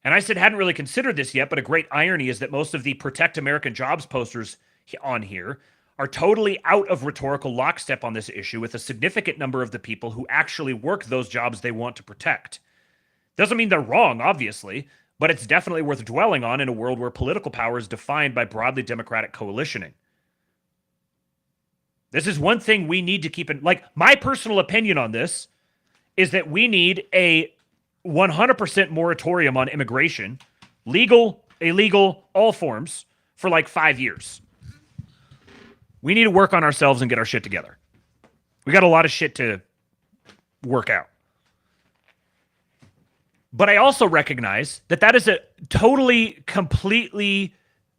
And I said, hadn't really considered this yet, but a great irony is that most of the Protect American Jobs posters on here are totally out of rhetorical lockstep on this issue with a significant number of the people who actually work those jobs they want to protect. Doesn't mean they're wrong, obviously, but it's definitely worth dwelling on in a world where political power is defined by broadly democratic coalitioning. This is one thing we need to keep in, like, my personal opinion on this is that we need a 100% moratorium on immigration, legal, illegal, all forms, for like 5 years. We need to work on ourselves and get our shit together. We got a lot of shit to work out. But I also recognize that that is a totally, completely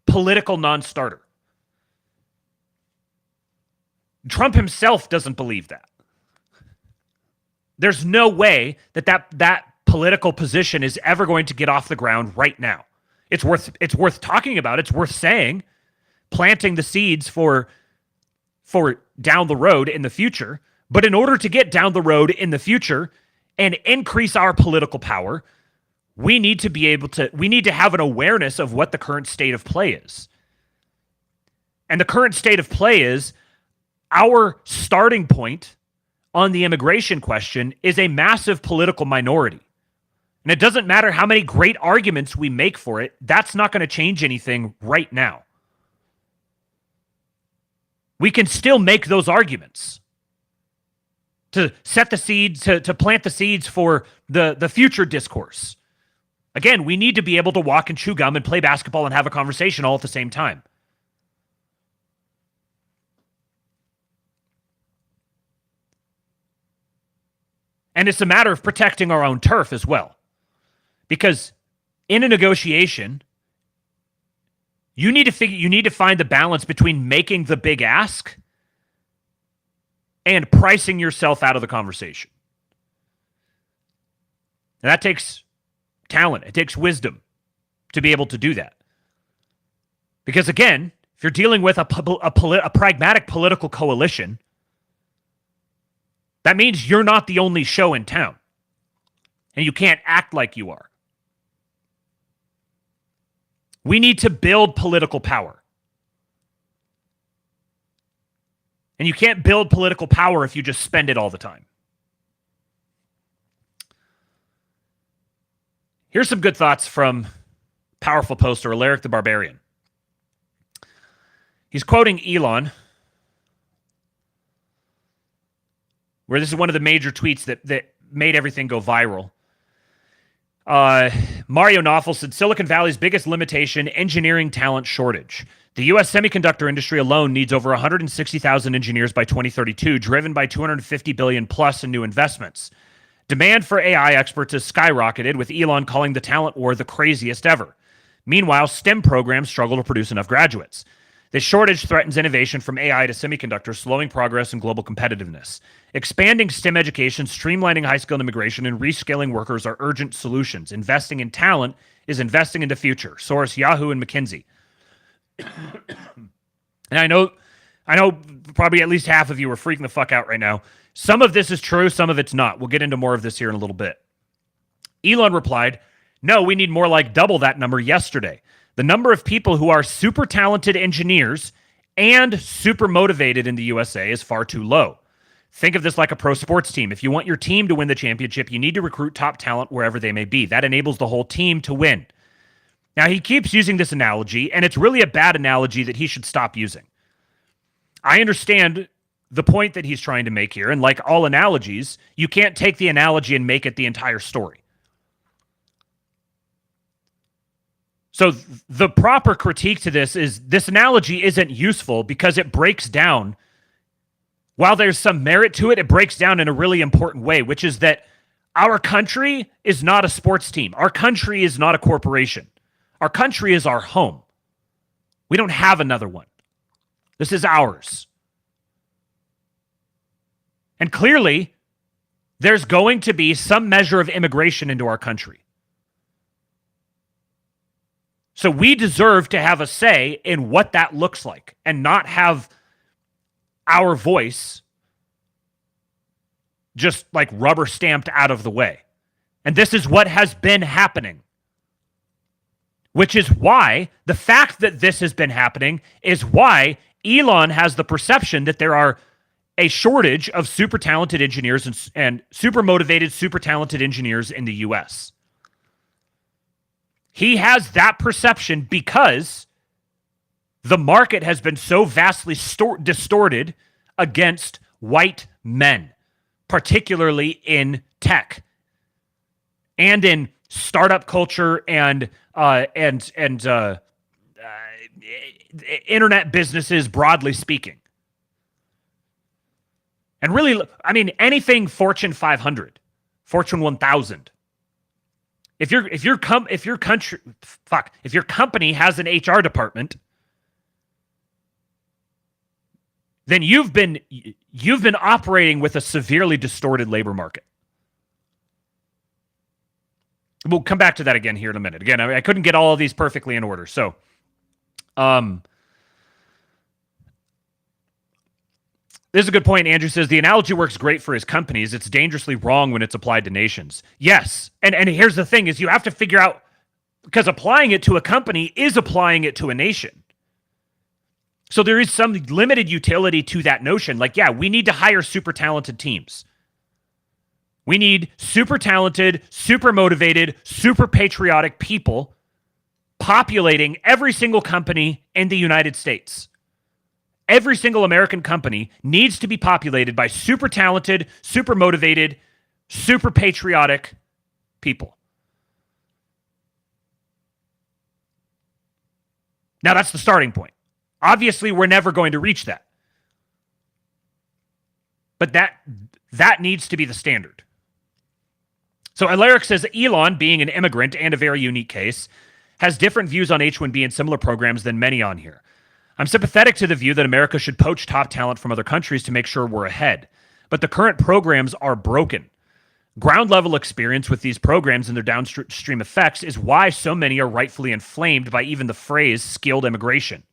political non-starter. Trump himself doesn't believe that. There's no way that political position is ever going to get off the ground right now. It's worth talking about. It's worth saying, planting the seeds for down the road in the future. But in order to get down the road in the future and increase our political power, we need to have an awareness of what the current state of play is. And the current state of play is our starting point on the immigration question is a massive political minority. And it doesn't matter how many great arguments we make for it, that's not going to change anything right now. We can still make those arguments to set the seeds, to plant the seeds for the future discourse. Again, we need to be able to walk and chew gum and play basketball and have a conversation all at the same time. And it's a matter of protecting our own turf as well. Because in a negotiation, you need to find the balance between making the big ask and pricing yourself out of the conversation. And that takes talent. It takes wisdom to be able to do that. Because again, if you're dealing with a pragmatic political coalition, that means you're not the only show in town. And you can't act like you are. We need to build political power. And you can't build political power if you just spend it all the time. Here's some good thoughts from powerful poster Alaric the Barbarian. He's quoting Elon, where this is one of the major tweets that made everything go viral. Mario Knopfel said, Silicon Valley's biggest limitation, engineering talent shortage. The U.S. semiconductor industry alone needs over 160,000 engineers by 2032, driven by $250 billion plus in new investments. Demand for AI experts has skyrocketed, with Elon calling the talent war the craziest ever. Meanwhile, STEM programs struggle to produce enough graduates. This shortage threatens innovation from AI to semiconductors, slowing progress and global competitiveness. Expanding STEM education, streamlining high-skilled immigration, and reskilling workers are urgent solutions. Investing in talent is investing in the future. Source, Yahoo and McKinsey. And I know probably at least half of you are freaking the fuck out right now. Some of this is true, some of it's not. We'll get into more of this here in a little bit. Elon replied, no, we need more like double that number yesterday. The number of people who are super talented engineers and super motivated in the USA is far too low. Think of this like a pro sports team. If you want your team to win the championship, you need to recruit top talent wherever they may be. That enables the whole team to win. Now, he keeps using this analogy, and it's really a bad analogy that he should stop using. I understand the point that he's trying to make here, and like all analogies, you can't take the analogy and make it the entire story. So the proper critique to this is this analogy isn't useful because it breaks down, while there's some merit to it, it breaks down in a really important way, which is that our country is not a sports team. Our country is not a corporation. Our country is our home. We don't have another one. This is ours. And clearly, there's going to be some measure of immigration into our country. So we deserve to have a say in what that looks like and not have our voice just like rubber stamped out of the way. And this is what has been happening. Which is why the fact that this has been happening is why Elon has the perception that there are a shortage of super talented engineers and super motivated, super talented engineers in the US. He has that perception because the market has been so vastly distorted against white men, particularly in tech and in startup culture and internet businesses, broadly speaking. And really, I mean, anything Fortune 500, Fortune 1000. If your company has an HR department, then you've been operating with a severely distorted labor market. We'll come back to that again here in a minute. Again, I couldn't get all of these perfectly in order. So, this is a good point. Andrew says, the analogy works great for his companies. It's dangerously wrong when it's applied to nations. Yes. And here's the thing is you have to figure out, because applying it to a company is applying it to a nation. So there is some limited utility to that notion. Like, yeah, we need to hire super talented teams. We need super talented, super motivated, super patriotic people populating every single company in the United States. Every single American company needs to be populated by super talented, super motivated, super patriotic people. Now, that's the starting point. Obviously, we're never going to reach that. But that needs to be the standard. So Alaric says Elon, being an immigrant and a very unique case, has different views on H-1B and similar programs than many on here. I'm sympathetic to the view that America should poach top talent from other countries to make sure we're ahead. But the current programs are broken. Ground level experience with these programs and their downstream effects is why so many are rightfully inflamed by even the phrase skilled immigration.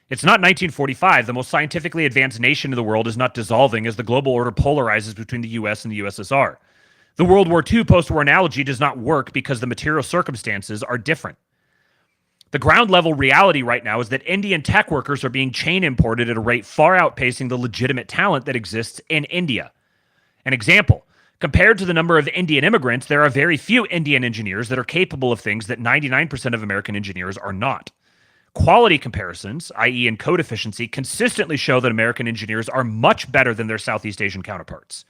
It's not 1945. The most scientifically advanced nation in the world is not dissolving as the global order polarizes between the US and the USSR. The World War II post-war analogy does not work because the material circumstances are different. The ground level reality right now is that Indian tech workers are being chain imported at a rate far outpacing the legitimate talent that exists in India. An example, compared to the number of Indian immigrants, there are very few Indian engineers that are capable of things that 99% of American engineers are not. Quality comparisons, i.e. in code efficiency, consistently show that American engineers are much better than their Southeast Asian counterparts.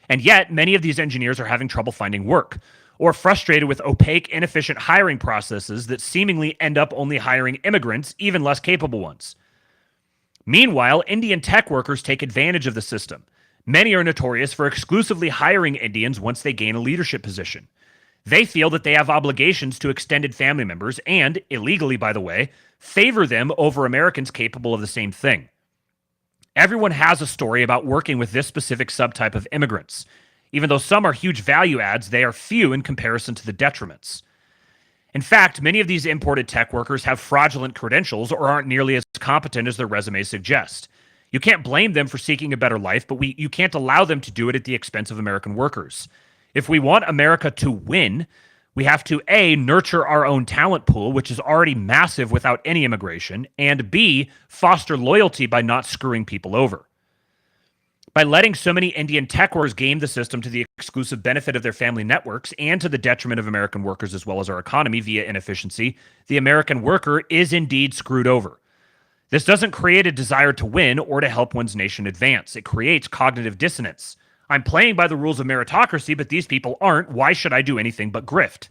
And yet, many of these engineers are having trouble finding work, or frustrated with opaque, inefficient hiring processes that seemingly end up only hiring immigrants, even less capable ones. Meanwhile, Indian tech workers take advantage of the system. Many are notorious for exclusively hiring Indians once they gain a leadership position. They feel that they have obligations to extended family members and, illegally by the way, favor them over Americans capable of the same thing. Everyone has a story about working with this specific subtype of immigrants. Even though some are huge value adds, they are few in comparison to the detriments. In fact, many of these imported tech workers have fraudulent credentials or aren't nearly as competent as their resumes suggest. You can't blame them for seeking a better life, but you can't allow them to do it at the expense of American workers. If we want America to win, we have to A, nurture our own talent pool, which is already massive without any immigration, and B, foster loyalty by not screwing people over. By letting so many Indian tech workers game the system to the exclusive benefit of their family networks and to the detriment of American workers as well as our economy via inefficiency, the American worker is indeed screwed over. This doesn't create a desire to win or to help one's nation advance. It creates cognitive dissonance. I'm playing by the rules of meritocracy, but these people aren't. Why should I do anything but grift?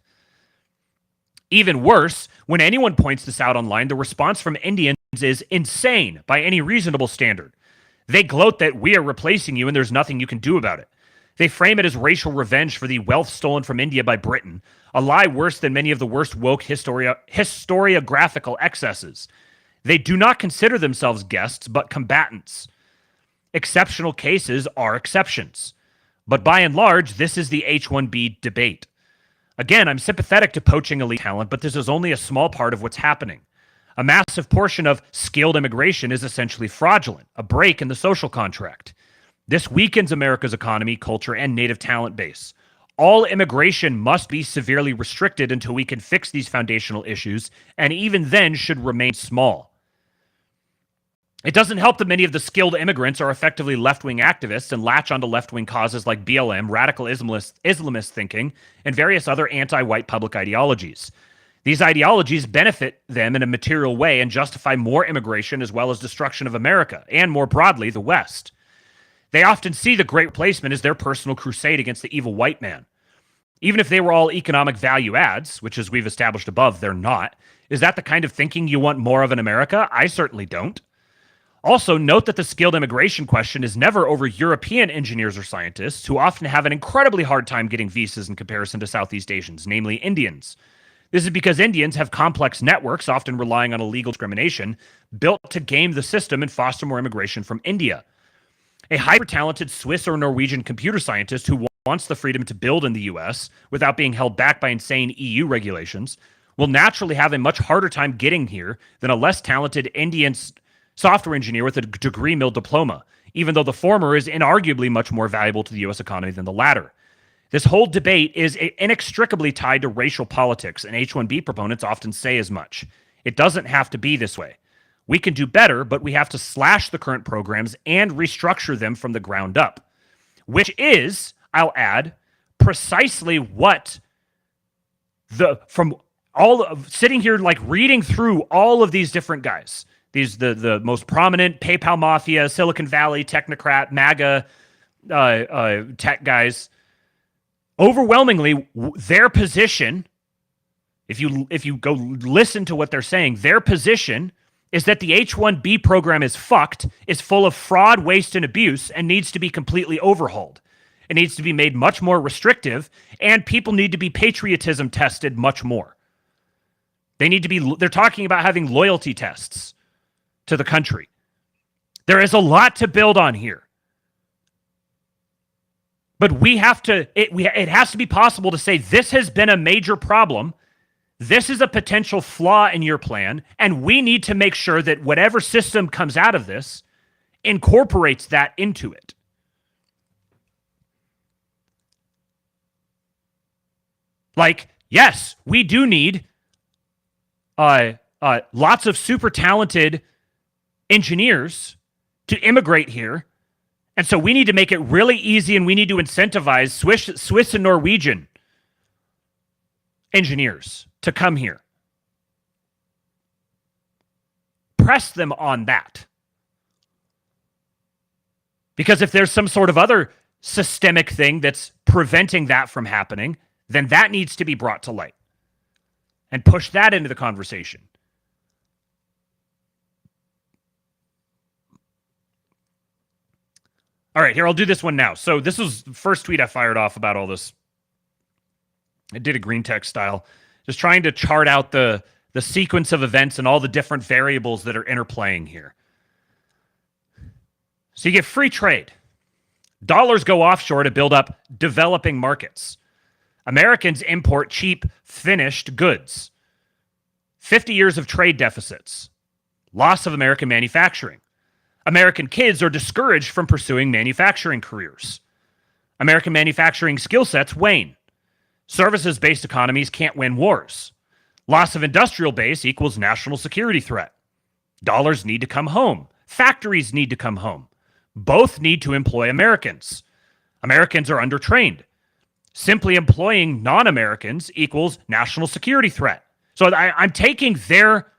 Even worse, when anyone points this out online, the response from Indians is insane by any reasonable standard. They gloat that we are replacing you and there's nothing you can do about it. They frame it as racial revenge for the wealth stolen from India by Britain, a lie worse than many of the worst woke historiographical excesses. They do not consider themselves guests, but combatants. Exceptional cases are exceptions. But by and large, this is the H-1B debate. Again, I'm sympathetic to poaching elite talent, but this is only a small part of what's happening. A massive portion of skilled immigration is essentially fraudulent, a break in the social contract. This weakens America's economy, culture, and native talent base. All immigration must be severely restricted until we can fix these foundational issues, and even then should remain small. It doesn't help that many of the skilled immigrants are effectively left-wing activists and latch onto left-wing causes like BLM, radical Islamist thinking, and various other anti-white public ideologies. These ideologies benefit them in a material way and justify more immigration as well as destruction of America, and more broadly, the West. They often see the Great Replacement as their personal crusade against the evil white man. Even if they were all economic value adds, which as we've established above, they're not, is that the kind of thinking you want more of in America? I certainly don't. Also, note that the skilled immigration question is never over European engineers or scientists, who often have an incredibly hard time getting visas in comparison to Southeast Asians, namely Indians. This is because Indians have complex networks, often relying on illegal discrimination, built to game the system and foster more immigration from India. A hyper-talented Swiss or Norwegian computer scientist who wants the freedom to build in the US without being held back by insane EU regulations will naturally have a much harder time getting here than a less talented Indian software engineer with a degree mill diploma, even though the former is inarguably much more valuable to the US economy than the latter. This whole debate is inextricably tied to racial politics, and H-1B proponents often say as much. It doesn't have to be this way. We can do better, but we have to slash the current programs and restructure them from the ground up, which is, I'll add, precisely what sitting here like reading through all of these different guys, the most prominent PayPal mafia, Silicon Valley technocrat, MAGA tech guys. Overwhelmingly, their position, if you go listen to what they're saying, their position is that the H-1B program is fucked, is full of fraud, waste, and abuse, and needs to be completely overhauled. It needs to be made much more restrictive, and people need to be patriotism tested much more. They're talking about having loyalty tests to the country. There is a lot to build on here. But we have to, it has to be possible to say this has been a major problem. This is a potential flaw in your plan. And we need to make sure that whatever system comes out of this incorporates that into it. Like, yes, we do need lots of super talented engineers to immigrate here. And so we need to make it really easy, and we need to incentivize Swiss and Norwegian engineers to come here. Press them on that. Because if there's some sort of other systemic thing that's preventing that from happening, then that needs to be brought to light. And push that into the conversation. All right, here, I'll do this one now. So this was the first tweet I fired off about all this. I did a green text style, just trying to chart out the sequence of events and all the different variables that are interplaying here. So you get free trade. Dollars go offshore to build up developing markets. Americans import cheap, finished goods. 50 years of trade deficits. Loss of American manufacturing. American kids are discouraged from pursuing manufacturing careers. American manufacturing skill sets wane. Services-based economies can't win wars. Loss of industrial base equals national security threat. Dollars need to come home. Factories need to come home. Both need to employ Americans. Americans are undertrained. Simply employing non-Americans equals national security threat. So I'm taking their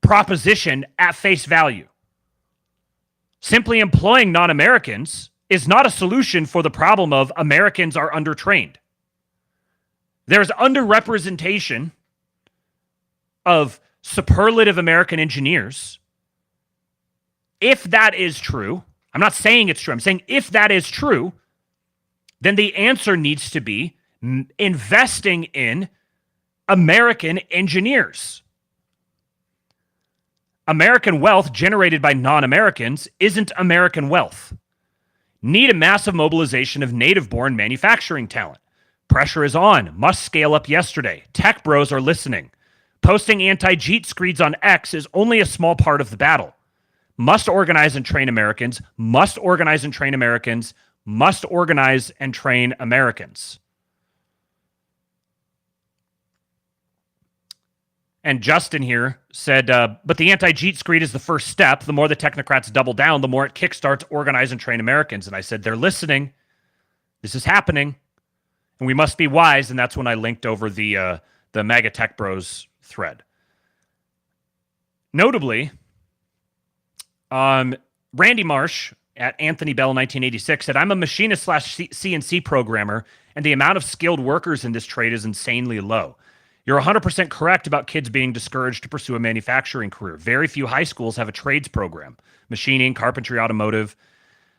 proposition at face value. Simply employing non-Americans is not a solution for the problem of Americans are undertrained. There's underrepresentation of superlative American engineers. If that is true, I'm not saying it's true, I'm saying if that is true, then the answer needs to be investing in American engineers. American wealth generated by non-Americans isn't American wealth. Need a massive mobilization of native-born manufacturing talent. Pressure is on. Must scale up yesterday. Tech bros are listening. Posting anti-Jeet screeds on X is only a small part of the battle. Must organize and train Americans. Must organize and train Americans. Must organize and train Americans. And Justin here said, but the anti-Jeet screed is the first step. The more the technocrats double down, the more it kickstarts organize and train Americans. And I said, they're listening. This is happening. And we must be wise. And that's when I linked over the MAGA Tech Bros thread. Notably, Randy Marsh at Anthony Bell 1986 said, I'm a machinist / CNC programmer, and the amount of skilled workers in this trade is insanely low. You're 100% correct about kids being discouraged to pursue a manufacturing career. Very few high schools have a trades program. Machining, carpentry, automotive.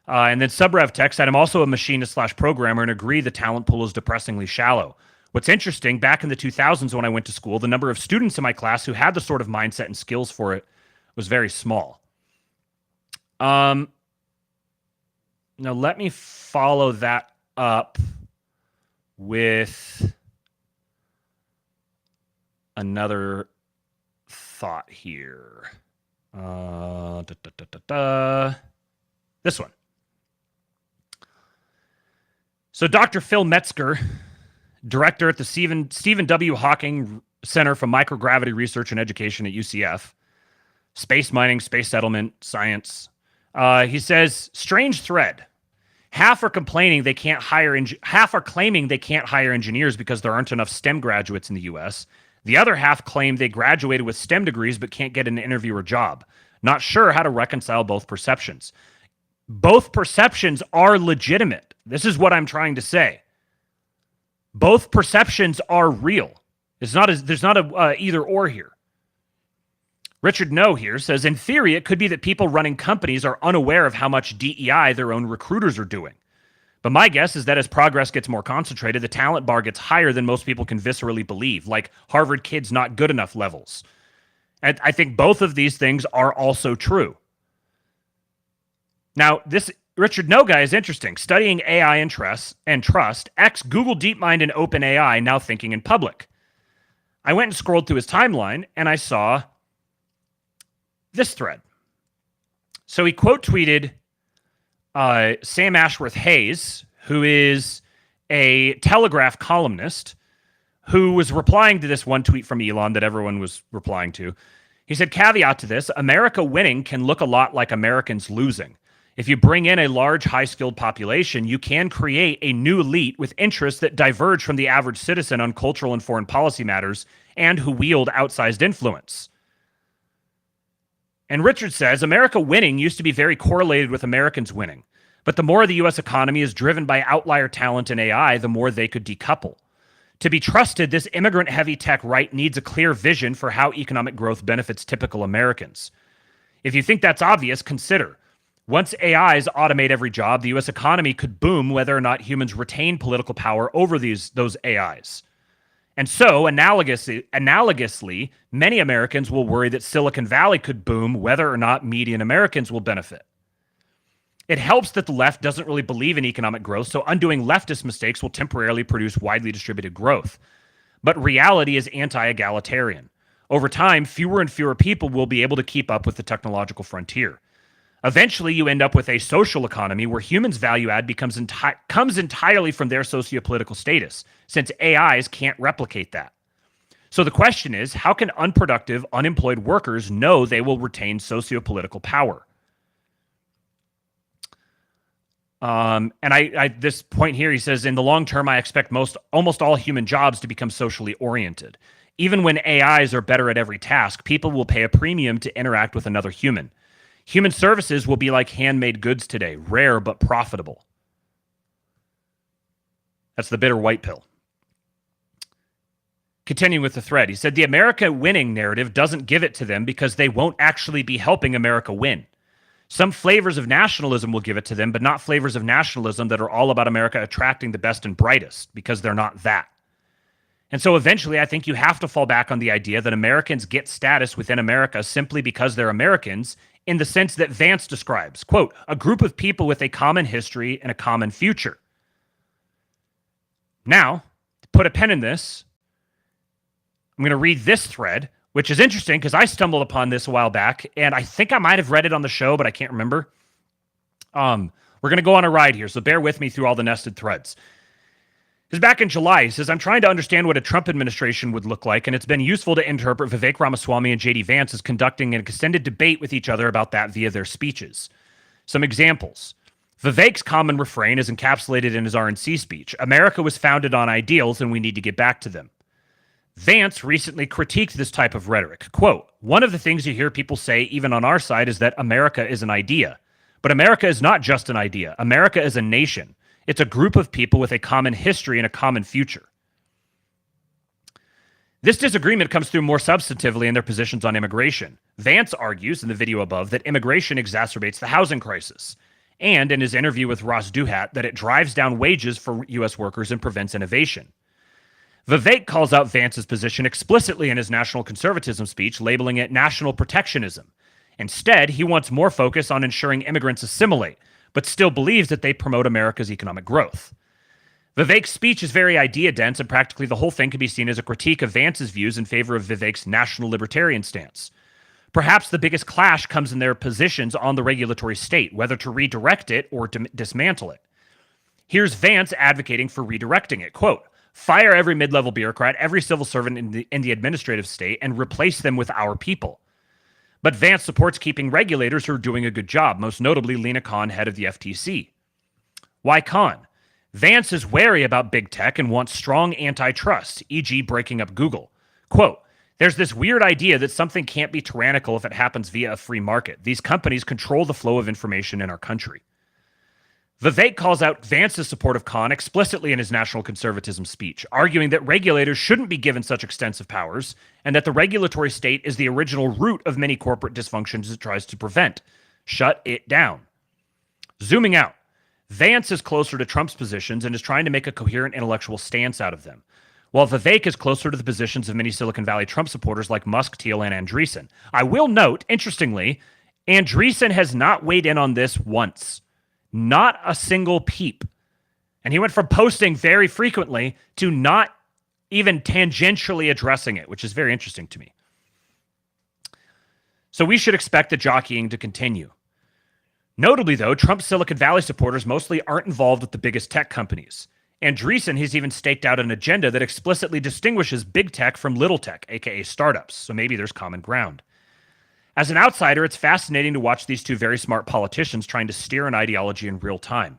And then Subrev Tech said, I'm also a machinist / programmer and agree the talent pool is depressingly shallow. What's interesting, back in the 2000s when I went to school, the number of students in my class who had the sort of mindset and skills for it was very small. Now let me follow that up with another thought here. This one. So Dr. Phil Metzger, director at the Stephen W. Hawking Center for Microgravity Research and Education at UCF, space mining, space settlement, science. He says, strange thread. Half are claiming they can't hire engineers because there aren't enough STEM graduates in the U.S. The other half claim they graduated with STEM degrees but can't get an interview or job. Not sure how to reconcile both perceptions. Both perceptions are legitimate. This is what I'm trying to say. Both perceptions are real. There's not a either or here. Richard No here says, in theory, it could be that people running companies are unaware of how much DEI their own recruiters are doing. But my guess is that as progress gets more concentrated, the talent bar gets higher than most people can viscerally believe, like Harvard kids not good enough levels. And I think both of these things are also true. Now, this Richard No guy is interesting. Studying AI and trust, ex-Google DeepMind and OpenAI, now thinking in public. I went and scrolled through his timeline, and I saw this thread. So he quote tweeted Sam Ashworth Hayes, who is a Telegraph columnist who was replying to this one tweet from Elon that everyone was replying to. He said, caveat to this, America winning can look a lot like Americans losing. If you bring in a large, high-skilled population, you can create a new elite with interests that diverge from the average citizen on cultural and foreign policy matters and who wield outsized influence. And Richard says, America winning used to be very correlated with Americans winning. But the more the U.S. economy is driven by outlier talent and AI, the more they could decouple. To be trusted, this immigrant-heavy tech right needs a clear vision for how economic growth benefits typical Americans. If you think that's obvious, consider. Once AIs automate every job, the U.S. economy could boom whether or not humans retain political power over those AIs. And so, analogously, many Americans will worry that Silicon Valley could boom whether or not median Americans will benefit. It helps that the left doesn't really believe in economic growth, so undoing leftist mistakes will temporarily produce widely distributed growth. But reality is anti-egalitarian. Over time, fewer and fewer people will be able to keep up with the technological frontier. Eventually, you end up with a social economy where humans' value add comes entirely from their sociopolitical status, since AIs can't replicate that. So the question is, how can unproductive, unemployed workers know they will retain sociopolitical power? And this point here, he says, in the long term, I expect almost all human jobs to become socially oriented. Even when AIs are better at every task, people will pay a premium to interact with another human. Human services will be like handmade goods today, rare but profitable. That's the bitter white pill. Continuing with the thread, he said, the America winning narrative doesn't give it to them because they won't actually be helping America win. Some flavors of nationalism will give it to them, but not flavors of nationalism that are all about America attracting the best and brightest, because they're not that. And so eventually, I think you have to fall back on the idea that Americans get status within America simply because they're Americans, in the sense that Vance describes, quote, a group of people with a common history and a common future. Now, to put a pen in this, I'm going to read this thread, which is interesting because I stumbled upon this a while back, and I think I might have read it on the show, but I can't remember. We're going to go on a ride here, so bear with me through all the nested threads. Because back in July, he says, I'm trying to understand what a Trump administration would look like, and it's been useful to interpret Vivek Ramaswamy and J.D. Vance as conducting an extended debate with each other about that via their speeches. Some examples. Vivek's common refrain is encapsulated in his RNC speech. America was founded on ideals, and we need to get back to them. Vance recently critiqued this type of rhetoric. Quote, one of the things you hear people say, even on our side, is that America is an idea. But America is not just an idea. America is a nation. It's a group of people with a common history and a common future. This disagreement comes through more substantively in their positions on immigration. Vance argues in the video above that immigration exacerbates the housing crisis, and in his interview with Ross Duhat that it drives down wages for U.S. workers and prevents innovation. Vivek calls out Vance's position explicitly in his national conservatism speech, labeling it national protectionism. Instead, he wants more focus on ensuring immigrants assimilate, but still believes that they promote America's economic growth. Vivek's speech is very idea-dense, and practically the whole thing can be seen as a critique of Vance's views in favor of Vivek's national libertarian stance. Perhaps the biggest clash comes in their positions on the regulatory state, whether to redirect it or to dismantle it. Here's Vance advocating for redirecting it. Quote, fire every mid-level bureaucrat, every civil servant in the administrative state, and replace them with our people. But Vance supports keeping regulators who are doing a good job, most notably Lena Khan, head of the FTC. Why Khan? Vance is wary about big tech and wants strong antitrust, e.g. breaking up Google. Quote, there's this weird idea that something can't be tyrannical if it happens via a free market. These companies control the flow of information in our country. Vivek calls out Vance's support of Khan explicitly in his national conservatism speech, arguing that regulators shouldn't be given such extensive powers and that the regulatory state is the original root of many corporate dysfunctions it tries to prevent. Shut it down. Zooming out, Vance is closer to Trump's positions and is trying to make a coherent intellectual stance out of them, while Vivek is closer to the positions of many Silicon Valley Trump supporters like Musk, Thiel, and Andreessen. I will note, interestingly, Andreessen has not weighed in on this once. Not a single peep. And he went from posting very frequently to not even tangentially addressing it, which is very interesting to me. So we should expect the jockeying to continue. Notably, though, Trump's Silicon Valley supporters mostly aren't involved with the biggest tech companies. Andreessen has even staked out an agenda that explicitly distinguishes big tech from little tech, aka startups, so maybe there's common ground. As an outsider, it's fascinating to watch these two very smart politicians trying to steer an ideology in real time.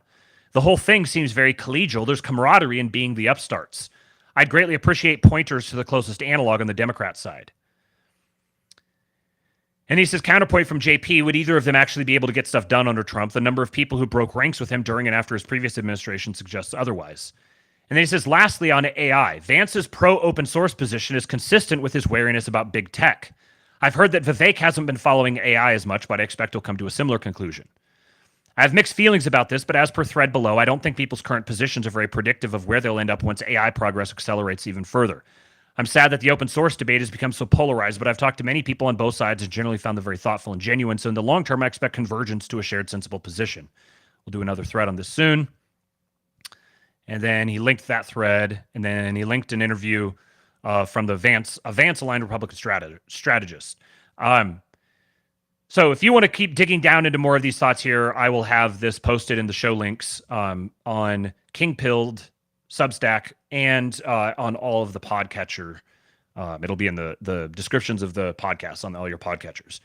The whole thing seems very collegial. There's camaraderie in being the upstarts. I'd greatly appreciate pointers to the closest analog on the Democrat side. And he says, counterpoint from JP, would either of them actually be able to get stuff done under Trump? The number of people who broke ranks with him during and after his previous administration suggests otherwise. And then he says, lastly, on AI, Vance's pro-open source position is consistent with his wariness about big tech. I've heard that Vivek hasn't been following AI as much, but I expect he'll come to a similar conclusion. I have mixed feelings about this, but as per thread below, I don't think people's current positions are very predictive of where they'll end up once AI progress accelerates even further. I'm sad that the open source debate has become so polarized, but I've talked to many people on both sides and generally found them very thoughtful and genuine. So in the long term, I expect convergence to a shared sensible position. We'll do another thread on this soon. And then he linked that thread, and then he linked an interview from the Vance-aligned Republican strategist. So if you want to keep digging down into more of these thoughts here, I will have this posted in the show links on King Pilled, Substack, and on all of the podcatcher. It'll be in the descriptions of the podcasts on all your podcatchers.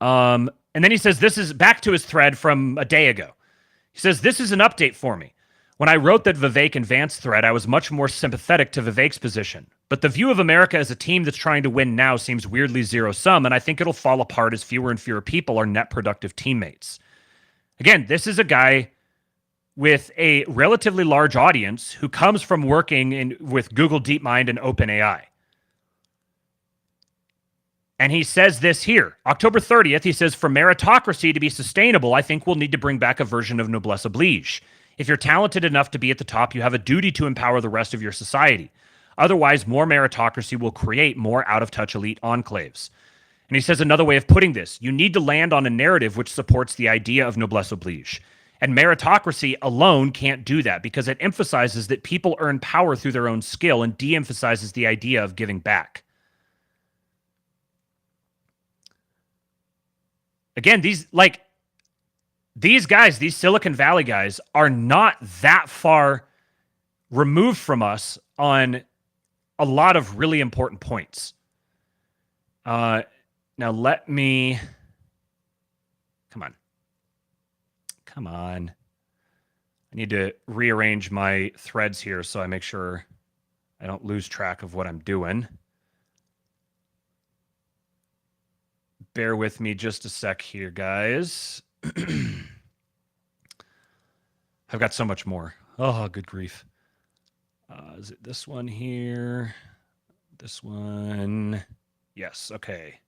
And then he says, this is back to his thread from a day ago. He says, this is an update for me. When I wrote that Vivek and Vance thread, I was much more sympathetic to Vivek's position. But the view of America as a team that's trying to win now seems weirdly zero-sum, and I think it'll fall apart as fewer and fewer people are net productive teammates. Again, this is a guy with a relatively large audience who comes from working with Google DeepMind and OpenAI. And he says this here, October 30th, he says, for meritocracy to be sustainable, I think we'll need to bring back a version of noblesse oblige. If you're talented enough to be at the top, you have a duty to empower the rest of your society. Otherwise, more meritocracy will create more out-of-touch elite enclaves. And he says another way of putting this, you need to land on a narrative which supports the idea of noblesse oblige. And meritocracy alone can't do that because it emphasizes that people earn power through their own skill and de-emphasizes the idea of giving back. Again, these guys, these Silicon Valley guys, are not that far removed from us on a lot of really important points. Now let me... Come on. I need to rearrange my threads here so I make sure I don't lose track of what I'm doing. Bear with me just a sec here, guys. I've got so much more. Oh, good grief. Is it this one here? This one? Yes, okay.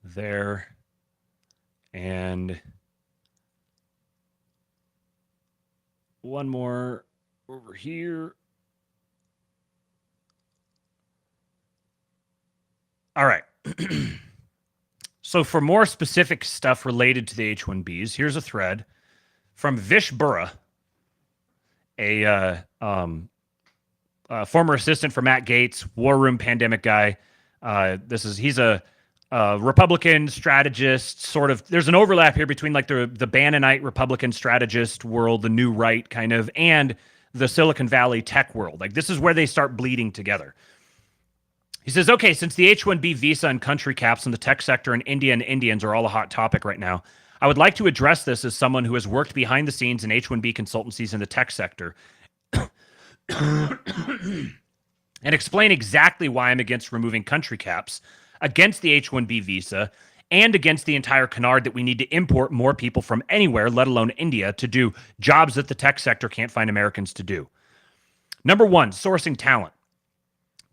There. And one more over here. All right. So for more specific stuff related to the H-1Bs, here's a thread from Vish Burra, a former assistant for Matt Gaetz, war room pandemic guy. He's a Republican strategist, sort of. There's an overlap here between like the Bannonite Republican strategist world, the new right kind of, and the Silicon Valley tech world. Like this is where they start bleeding together. He says, okay, since the H-1B visa and country caps in the tech sector and India and Indians are all a hot topic right now, I would like to address this as someone who has worked behind the scenes in H-1B consultancies in the tech sector and explain exactly why I'm against removing country caps, against the H-1B visa, and against the entire canard that we need to import more people from anywhere, let alone India, to do jobs that the tech sector can't find Americans to do. Number one, sourcing talent.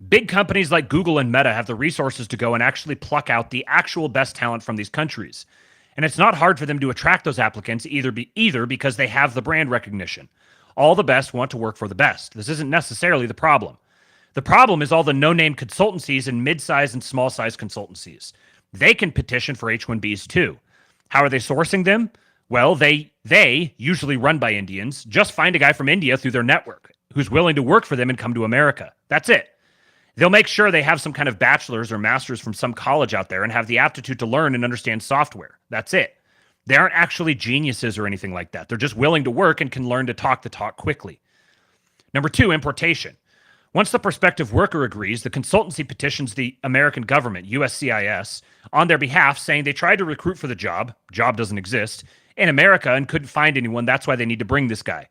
Big companies like Google and Meta have the resources to go and actually pluck out the actual best talent from these countries. And it's not hard for them to attract those applicants either because they have the brand recognition. All the best want to work for the best. This isn't necessarily the problem. The problem is all the no-name consultancies and mid-size and small-size consultancies. They can petition for H-1Bs too. How are they sourcing them? Well, they usually run by Indians, just find a guy from India through their network who's willing to work for them and come to America. That's it. They'll make sure they have some kind of bachelor's or master's from some college out there and have the aptitude to learn and understand software. That's it. They aren't actually geniuses or anything like that. They're just willing to work and can learn to talk the talk quickly. Number 2, importation. Once the prospective worker agrees, the consultancy petitions the American government, USCIS, on their behalf, saying they tried to recruit for the job doesn't exist, in America and couldn't find anyone. That's why they need to bring this guy.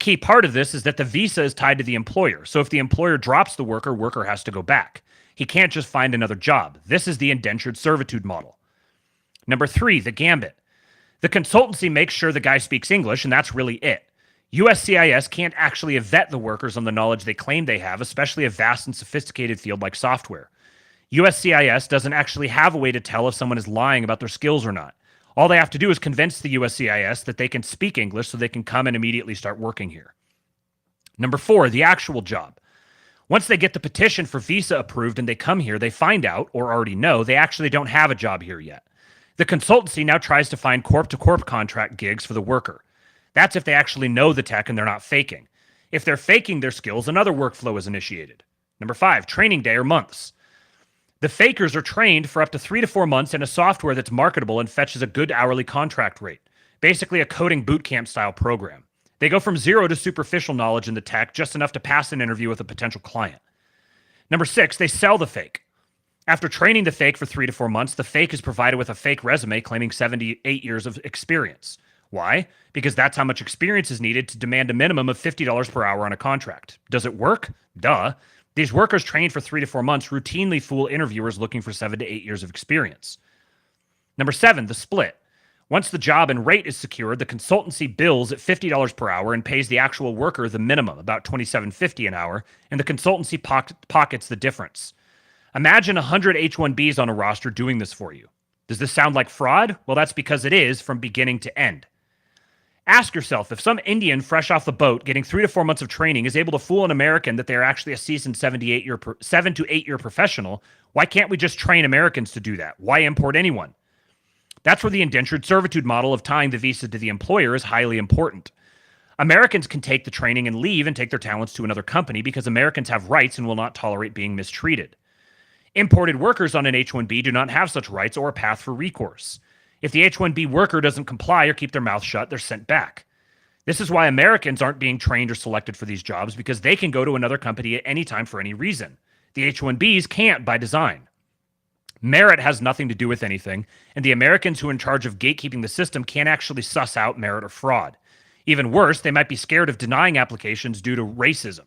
Key part of this is that the visa is tied to the employer. So if the employer drops the worker has to go back. He can't just find another job. This is the indentured servitude model. Number 3, the gambit. The consultancy makes sure the guy speaks English, and that's really it. USCIS can't actually vet the workers on the knowledge they claim they have, especially a vast and sophisticated field like software. USCIS doesn't actually have a way to tell if someone is lying about their skills or not. All they have to do is convince the USCIS that they can speak English so they can come and immediately start working here. Number 4, the actual job. Once they get the petition for visa approved and they come here, they find out, or already know, they actually don't have a job here yet. The consultancy now tries to find corp-to-corp contract gigs for the worker. That's if they actually know the tech and they're not faking. If they're faking their skills, another workflow is initiated. Number 5, training day or months. The fakers are trained for up to 3 to 4 months in a software that's marketable and fetches a good hourly contract rate. Basically a coding bootcamp style program. They go from zero to superficial knowledge in the tech, just enough to pass an interview with a potential client. Number 6, they sell the fake. After training the fake for 3 to 4 months, the fake is provided with a fake resume claiming 78 years of experience. Why? Because that's how much experience is needed to demand a minimum of $50 per hour on a contract. Does it work? Duh. These workers trained for 3 to 4 months routinely fool interviewers looking for 7 to 8 years of experience. Number 7, the split. Once the job and rate is secured, the consultancy bills at $50 per hour and pays the actual worker the minimum, about $27.50 an hour, and the consultancy pockets the difference. Imagine 100 H-1Bs on a roster doing this for you. Does this sound like fraud? Well, that's because it is from beginning to end. Ask yourself, if some Indian fresh off the boat getting 3 to 4 months of training is able to fool an American that they're actually a seasoned 7 to 8 year professional, why can't we just train Americans to do that? Why import anyone? That's where the indentured servitude model of tying the visa to the employer is highly important. Americans can take the training and leave and take their talents to another company because Americans have rights and will not tolerate being mistreated. Imported workers on an H-1B do not have such rights or a path for recourse. If the H-1B worker doesn't comply or keep their mouth shut, they're sent back. This is why Americans aren't being trained or selected for these jobs, because they can go to another company at any time for any reason. The H-1Bs can't by design. Merit has nothing to do with anything, and the Americans who are in charge of gatekeeping the system can't actually suss out merit or fraud. Even worse, they might be scared of denying applications due to racism.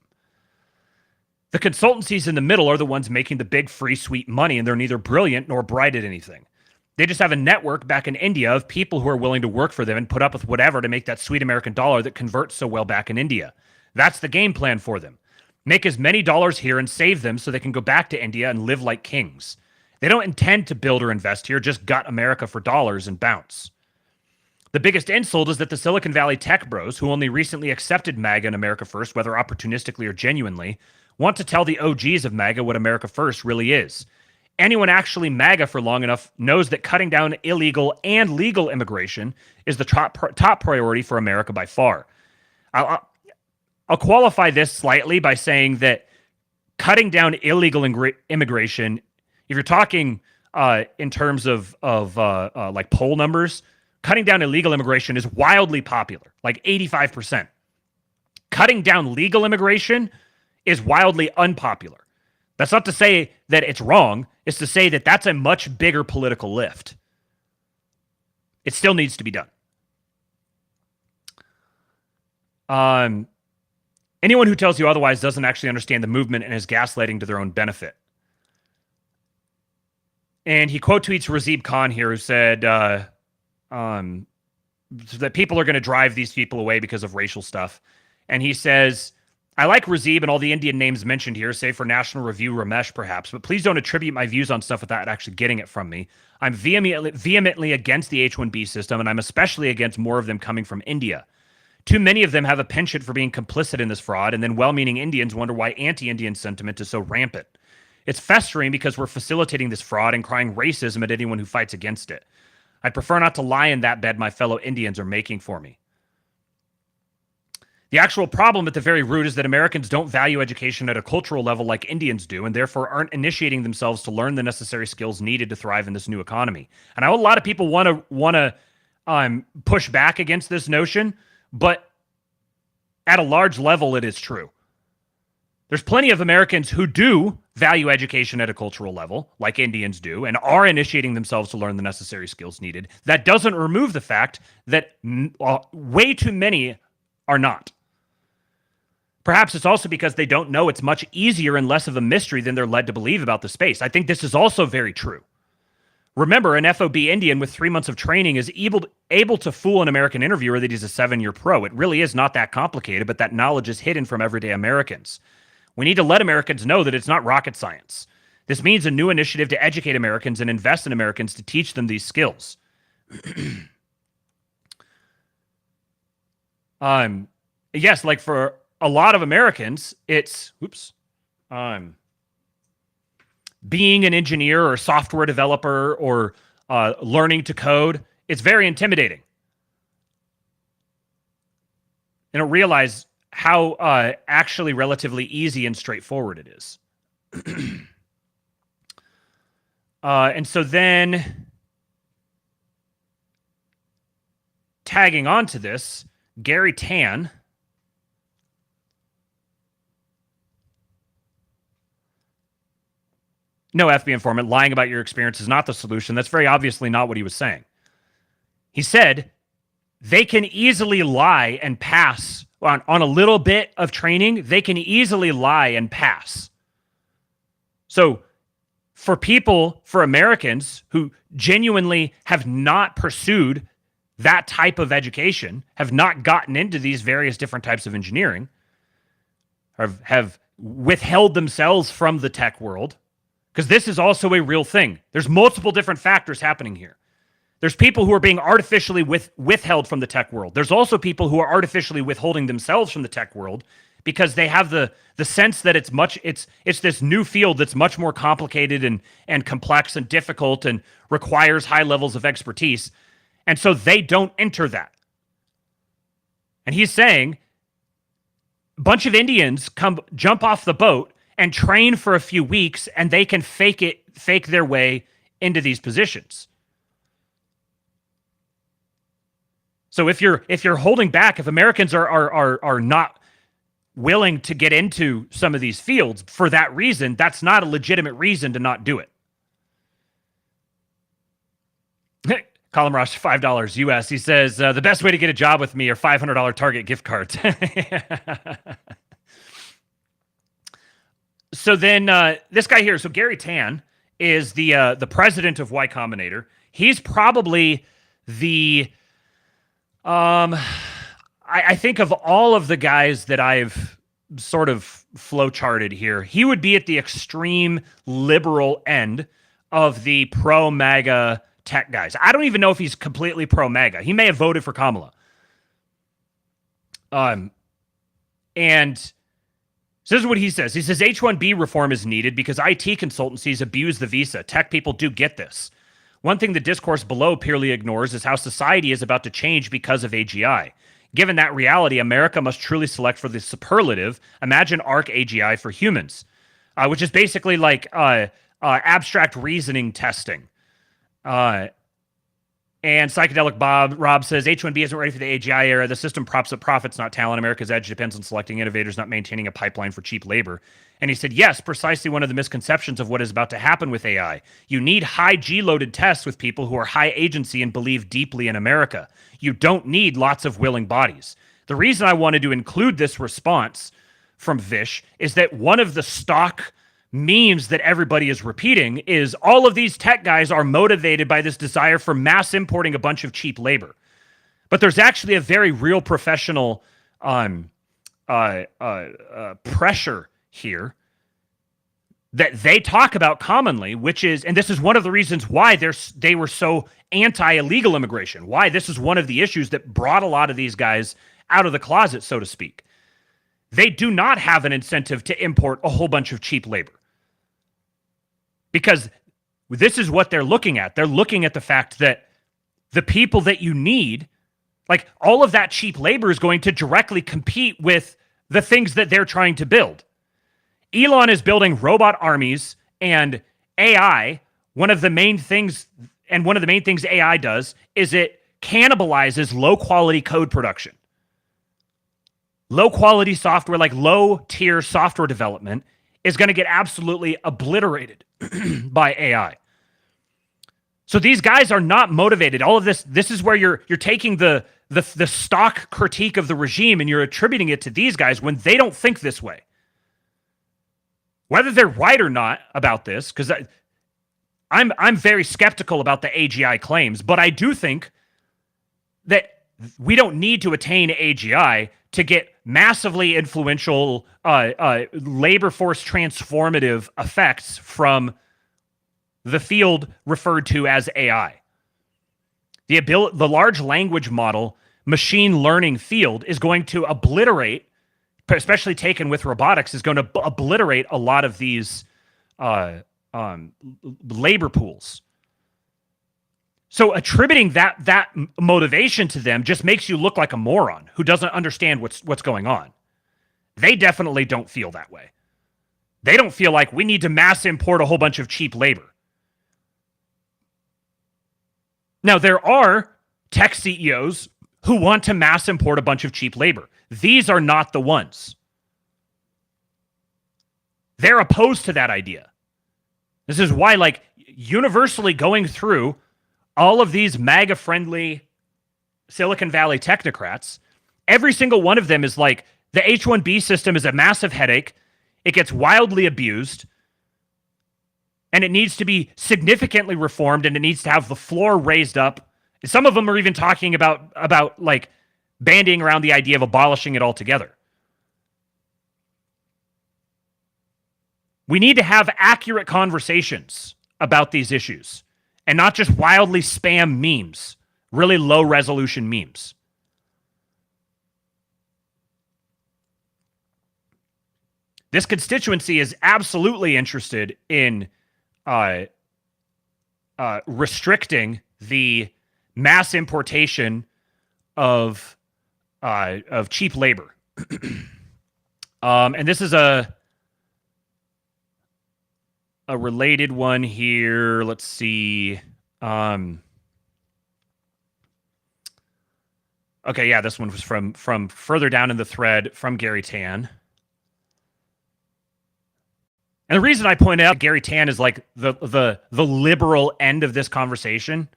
The consultancies in the middle are the ones making the big, free, sweet money, and they're neither brilliant nor bright at anything. They just have a network back in India of people who are willing to work for them and put up with whatever to make that sweet American dollar that converts so well back in India. That's the game plan for them. Make as many dollars here and save them so they can go back to India and live like kings. They don't intend to build or invest here, just gut America for dollars and bounce. The biggest insult is that the Silicon Valley tech bros, who only recently accepted MAGA and America First, whether opportunistically or genuinely, want to tell the OGs of MAGA what America First really is. Anyone actually MAGA for long enough knows that cutting down illegal and legal immigration is the top priority for America by far. I'll qualify this slightly by saying that cutting down illegal immigration, if you're talking in terms of like poll numbers, cutting down illegal immigration is wildly popular, like 85%. Cutting down legal immigration is wildly unpopular. That's not to say that it's wrong. It's to say that that's a much bigger political lift. It still needs to be done. Anyone who tells you otherwise doesn't actually understand the movement and is gaslighting to their own benefit. And he quote tweets Razib Khan here, who said that people are going to drive these people away because of racial stuff. And he says, I like Razib and all the Indian names mentioned here, save for National Review Ramesh perhaps, but please don't attribute my views on stuff without actually getting it from me. I'm vehemently against the H-1B system, and I'm especially against more of them coming from India. Too many of them have a penchant for being complicit in this fraud, and then well-meaning Indians wonder why anti-Indian sentiment is so rampant. It's festering because we're facilitating this fraud and crying racism at anyone who fights against it. I'd prefer not to lie in that bed my fellow Indians are making for me. The actual problem at the very root is that Americans don't value education at a cultural level like Indians do, and therefore aren't initiating themselves to learn the necessary skills needed to thrive in this new economy. And I know a lot of people want to push back against this notion, but at a large level, it is true. There's plenty of Americans who do value education at a cultural level, like Indians do, and are initiating themselves to learn the necessary skills needed. That doesn't remove the fact that way too many are not. Perhaps it's also because they don't know it's much easier and less of a mystery than they're led to believe about the space. I think this is also very true. Remember, an FOB Indian with 3 months of training is able to fool an American interviewer that he's a 7-year pro. It really is not that complicated, but that knowledge is hidden from everyday Americans. We need to let Americans know that it's not rocket science. This means a new initiative to educate Americans and invest in Americans to teach them these skills. Yes, like for a lot of Americans, it's being an engineer or software developer or learning to code. It's very intimidating. They don't realize how actually relatively easy and straightforward it is. And so then tagging on to this, Gary Tan no, FB informant, lying about your experience is not the solution. That's very obviously not what he was saying. He said they can easily lie and pass on a little bit of training. They can easily lie and pass. So for people, for Americans who genuinely have not pursued that type of education, have not gotten into these various different types of engineering, have withheld themselves from the tech world, because this is also a real thing. There's multiple different factors happening here. There's people who are being artificially withheld from the tech world. There's also people who are artificially withholding themselves from the tech world because they have the sense that it's this new field that's much more complicated and complex and difficult and requires high levels of expertise. And so they don't enter that. And he's saying a bunch of Indians jump off the boat and train for a few weeks, and they can fake their way into these positions. So if you're holding back, if Americans are not willing to get into some of these fields for that reason, that's not a legitimate reason to not do it. Colin Ross, $5 US. He says, the best way to get a job with me are $500 Target gift cards. So then this guy here, so Gary Tan is the president of Y Combinator. He's probably the, I think of all of the guys that I've sort of flowcharted here, he would be at the extreme liberal end of the pro-MAGA tech guys. I don't even know if he's completely pro-MAGA. He may have voted for Kamala. And so this is what he says. He says H-1B reform is needed because IT consultancies abuse the visa. Tech people do get this. One thing the discourse below purely ignores is how society is about to change because of AGI. Given that reality, America must truly select for the superlative. Imagine ARC AGI for humans, which is basically like abstract reasoning testing. And Psychedelic Rob says, H-1B isn't ready for the AGI era. The system props up profits, not talent. America's edge depends on selecting innovators, not maintaining a pipeline for cheap labor. And he said, yes, precisely one of the misconceptions of what is about to happen with AI. You need high G-loaded tests with people who are high agency and believe deeply in America. You don't need lots of willing bodies. The reason I wanted to include this response from Vish is that one of the stock memes that everybody is repeating is all of these tech guys are motivated by this desire for mass importing a bunch of cheap labor. But there's actually a very real professional pressure here that they talk about commonly, which is, and this is one of the reasons why they were so anti-illegal immigration, why this is one of the issues that brought a lot of these guys out of the closet, so to speak. They do not have an incentive to import a whole bunch of cheap labor. Because this is what they're looking at. They're looking at the fact that the people that you need, like all of that cheap labor is going to directly compete with the things that they're trying to build. Elon is building robot armies and AI. One of the main things AI does is it cannibalizes low-quality code production. Low-quality software, like low-tier software development, is going to get absolutely obliterated by AI. So these guys are not motivated. All of this is where you're taking the stock critique of the regime and you're attributing it to these guys when they don't think this way. Whether they're right or not about this, because I'm very skeptical about the AGI claims, but I do think that we don't need to attain AGI to get massively influential labor force transformative effects from the field referred to as AI. The large language model machine learning field is going to obliterate, especially taken with robotics, is going to obliterate a lot of these labor pools. So attributing that motivation to them just makes you look like a moron who doesn't understand what's going on. They definitely don't feel that way. They don't feel like we need to mass import a whole bunch of cheap labor. Now, there are tech CEOs who want to mass import a bunch of cheap labor. These are not the ones. They're opposed to that idea. This is why, like, universally going through all of these MAGA-friendly Silicon Valley technocrats, every single one of them is like, the H-1B system is a massive headache. It gets wildly abused. And it needs to be significantly reformed, and it needs to have the floor raised up. Some of them are even talking about like bandying around the idea of abolishing it altogether. We need to have accurate conversations about these issues and not just wildly spam memes, really low resolution memes. This constituency is absolutely interested in restricting the mass importation of cheap labor. And this is a related one here. Let's see. Okay, yeah, this one was from further down in the thread from Gary Tan. And the reason I point out Gary Tan is like the liberal end of this conversation.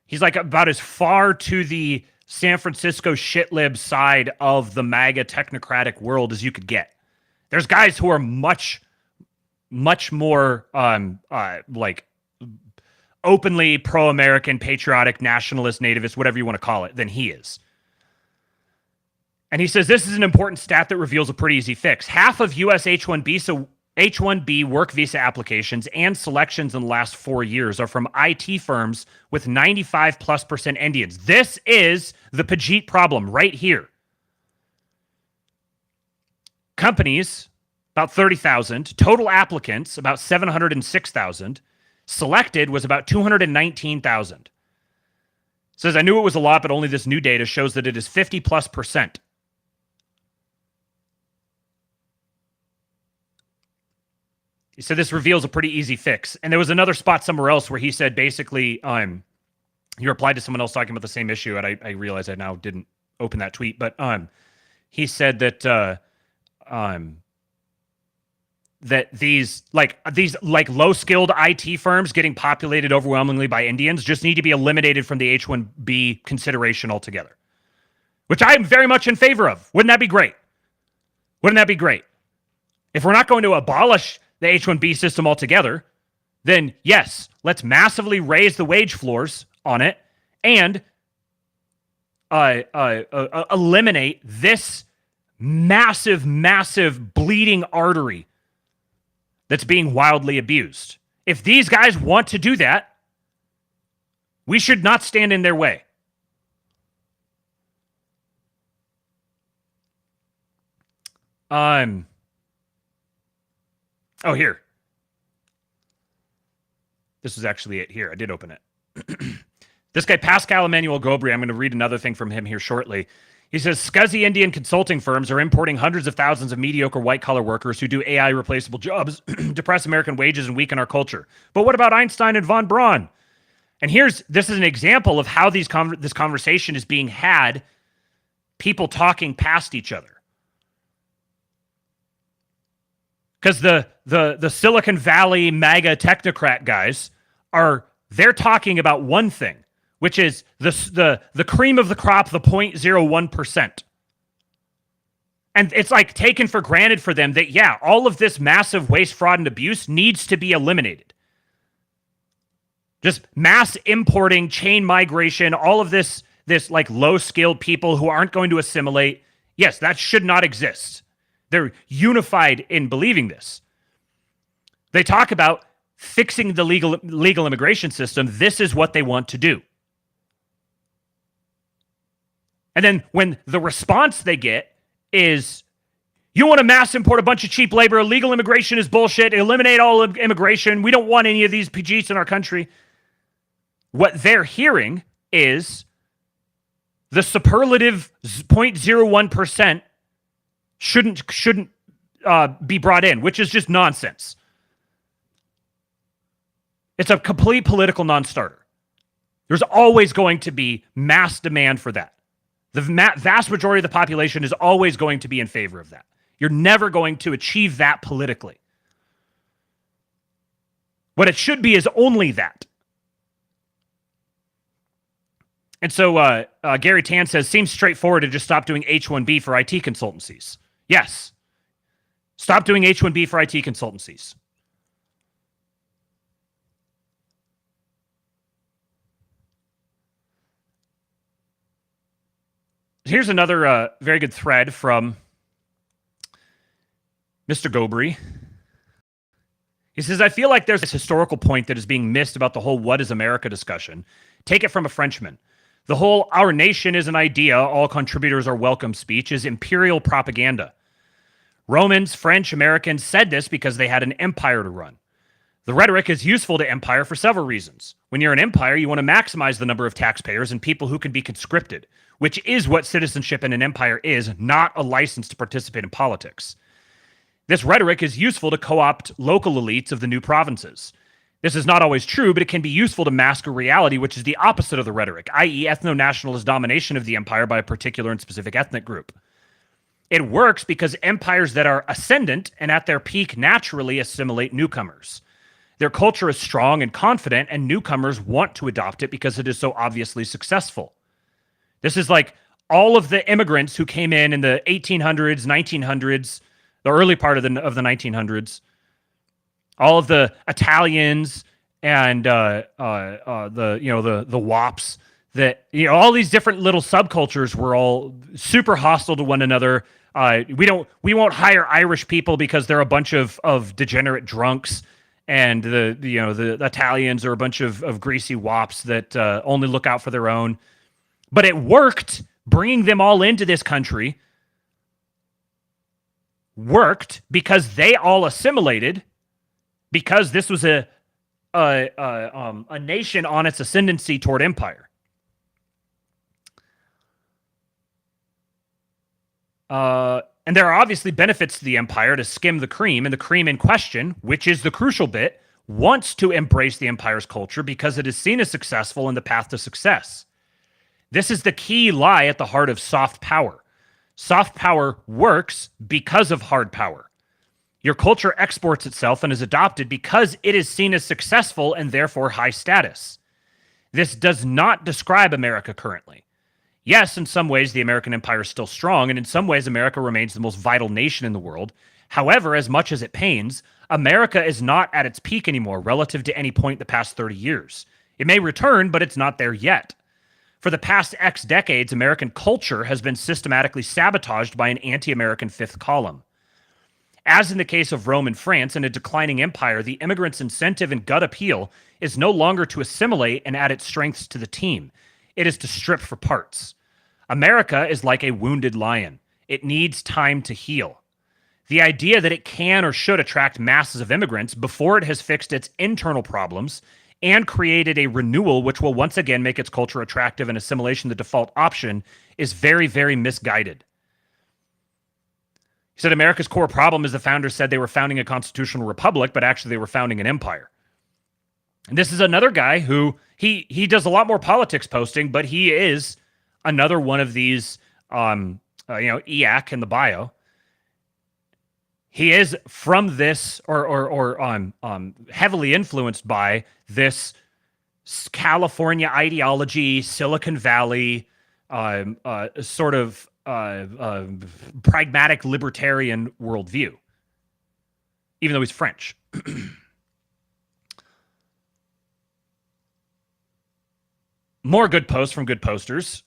He's like about as far to the San Francisco shitlib side of the MAGA technocratic world as you could get. There's guys who are much more like openly pro-American, patriotic, nationalist, nativist, whatever you want to call it, than he is. And he says this is an important stat that reveals a pretty easy fix. Half of U.S. H-1B work visa applications and selections in the last 4 years are from IT firms with 95+% Indians. This is the Pajit problem right here. Companies, about 30,000. Total applicants, about 706,000. Selected was about 219,000. Says, I knew it was a lot, but only this new data shows that it is 50+%. He said this reveals a pretty easy fix. And there was another spot somewhere else where he said basically, he replied to someone else talking about the same issue, and I realized I now didn't open that tweet, but he said that that these low-skilled IT firms getting populated overwhelmingly by Indians just need to be eliminated from the H-1B consideration altogether, which I am very much in favor of. Wouldn't that be great? Wouldn't that be great? If we're not going to abolish the H-1B system altogether, then yes, let's massively raise the wage floors on it and eliminate this massive bleeding artery that's being wildly abused. If these guys want to do that, we should not stand in their way. Oh, here. This is actually it here. I did open it. This guy, Pascal Emmanuel Gobri, I'm going to read another thing from him here shortly. He says, scuzzy Indian consulting firms are importing hundreds of thousands of mediocre white-collar workers who do AI-replaceable jobs, depress American wages, and weaken our culture. But what about Einstein and von Braun? And this is an example of how this conversation is being had, people talking past each other. Because the Silicon Valley MAGA technocrat guys they're talking about one thing, which is the cream of the crop, the 0.01%. And it's like taken for granted for them that, yeah, all of this massive waste, fraud, and abuse needs to be eliminated. Just mass importing, chain migration, all of this like low-skilled people who aren't going to assimilate. Yes, that should not exist. They're unified in believing this. They talk about fixing the legal immigration system. This is what they want to do. And then when the response they get is, you want to mass import a bunch of cheap labor, illegal immigration is bullshit, eliminate all immigration, we don't want any of these PGs in our country. What they're hearing is the superlative 0.01% shouldn't be brought in, which is just nonsense. It's a complete political non-starter. There's always going to be mass demand for that. The vast majority of the population is always going to be in favor of that. You're never going to achieve that politically. What it should be is only that. And so Gary Tan says, seems straightforward to just stop doing H-1B for IT consultancies. Yes. Stop doing H-1B for IT consultancies. Here's another very good thread from Mr. Gobry. He says, I feel like there's this historical point that is being missed about the whole what is America discussion. Take it from a Frenchman. The whole our nation is an idea, all contributors are welcome speech is imperial propaganda. Romans, French, Americans said this because they had an empire to run. The rhetoric is useful to empire for several reasons. When you're an empire, you want to maximize the number of taxpayers and people who can be conscripted, which is what citizenship in an empire is, not a license to participate in politics. This rhetoric is useful to co-opt local elites of the new provinces. This is not always true, but it can be useful to mask a reality which is the opposite of the rhetoric, i.e. ethno-nationalist domination of the empire by a particular and specific ethnic group. It works because empires that are ascendant and at their peak naturally assimilate newcomers. Their culture is strong and confident, and newcomers want to adopt it because it is so obviously successful. This is like all of the immigrants who came in the 1800s, 1900s, the early part of the 1900s, all of the Italians and the WAPs, that all these different little subcultures were all super hostile to one another. We won't hire Irish people because they're a bunch of degenerate drunks, and the Italians are a bunch of greasy WAPs that only look out for their own. But it worked. Bringing them all into this country worked because they all assimilated, because this was a nation on its ascendancy toward empire. And there are obviously benefits to the empire to skim the cream, and the cream in question, which is the crucial bit, wants to embrace the empire's culture because it is seen as successful in the path to success. This is the key lie at the heart of soft power. Soft power works because of hard power. Your culture exports itself and is adopted because it is seen as successful and therefore high status. This does not describe America currently. Yes, in some ways, the American empire is still strong, and in some ways, America remains the most vital nation in the world. However, as much as it pains, America is not at its peak anymore relative to any point in the past 30 years. It may return, but it's not there yet. For the past X decades, American culture has been systematically sabotaged by an anti-American fifth column. As in the case of Rome and France in a declining empire, the immigrant's incentive and gut appeal is no longer to assimilate and add its strengths to the team. It is to strip for parts. America is like a wounded lion. It needs time to heal. The idea that it can or should attract masses of immigrants before it has fixed its internal problems and created a renewal which will once again make its culture attractive and assimilation the default option is very, very misguided. He said America's core problem is the founders said they were founding a constitutional republic, but actually they were founding an empire. And this is another guy who he does a lot more politics posting, but he is another one of these, EAC in the bio. He is from this or heavily influenced by this California ideology, Silicon Valley, sort of pragmatic libertarian worldview, even though he's French. More good posts from good posters.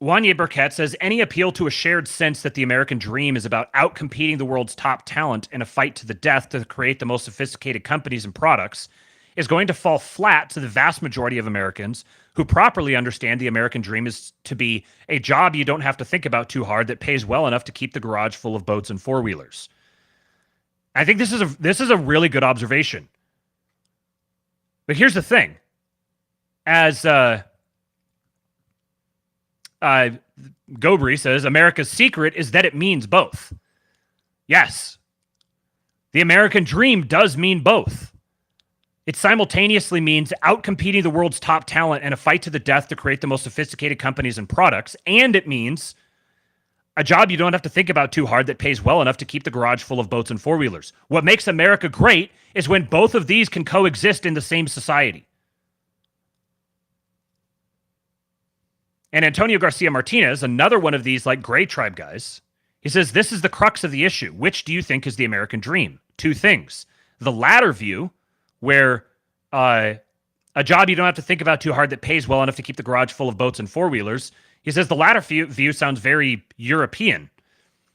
Wanye Burkett says, any appeal to a shared sense that the American dream is about outcompeting the world's top talent in a fight to the death to create the most sophisticated companies and products is going to fall flat to the vast majority of Americans who properly understand the American dream is to be a job you don't have to think about too hard that pays well enough to keep the garage full of boats and four-wheelers. I think this is a really good observation. But here's the thing. As Gobri says, America's secret is that it means both. Yes. The American dream does mean both. It simultaneously means outcompeting the world's top talent in a fight to the death to create the most sophisticated companies and products, and it means a job you don't have to think about too hard that pays well enough to keep the garage full of boats and four-wheelers. What makes America great is when both of these can coexist in the same society. And Antonio Garcia Martinez, another one of these like gray tribe guys, he says, this is the crux of the issue. Which do you think is the American dream? Two things. The latter view, where a job you don't have to think about too hard that pays well enough to keep the garage full of boats and four-wheelers. He says the latter view sounds very European.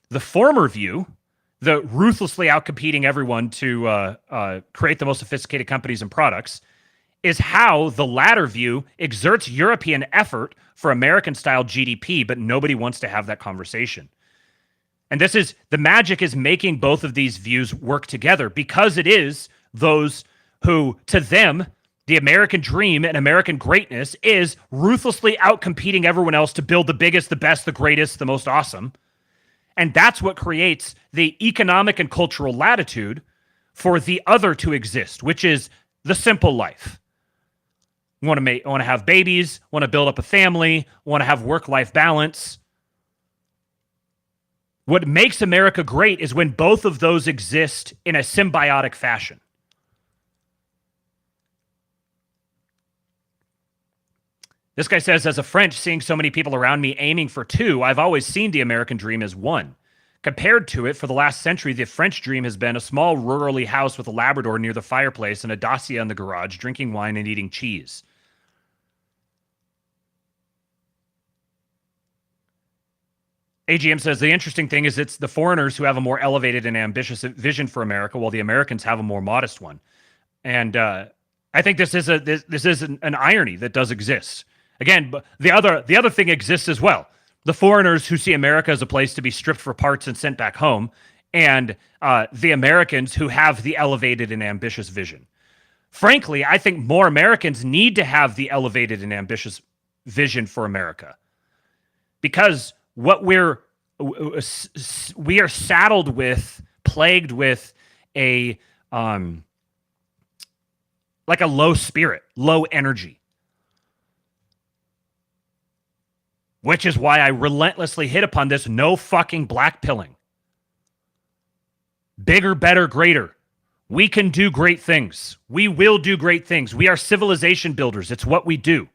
The former view, the ruthlessly outcompeting everyone to create the most sophisticated companies and products, is how the latter view exerts European effort for American-style GDP, but nobody wants to have that conversation. And this is, the magic is making both of these views work together, because it is those who, to them, the American dream and American greatness is ruthlessly outcompeting everyone else to build the biggest, the best, the greatest, the most awesome. And that's what creates the economic and cultural latitude for the other to exist, which is the simple life. Want to have babies, want to build up a family, want to have work-life balance. What makes America great is when both of those exist in a symbiotic fashion. This guy says, as a French, seeing so many people around me aiming for two, I've always seen the American dream as one. Compared to it, for the last century, the French dream has been a small rurally house with a Labrador near the fireplace and a Dacia in the garage, drinking wine and eating cheese. AGM says, the interesting thing is it's the foreigners who have a more elevated and ambitious vision for America, while the Americans have a more modest one. And I think this is an irony that does exist. Again, the other thing exists as well. The foreigners who see America as a place to be stripped for parts and sent back home, and the Americans who have the elevated and ambitious vision. Frankly, I think more Americans need to have the elevated and ambitious vision for America, because what we are saddled with, plagued with a like a low spirit, low energy. Which is why I relentlessly hit upon this no fucking blackpilling. Bigger, better, greater. We can do great things. We will do great things. We are civilization builders. It's what we do.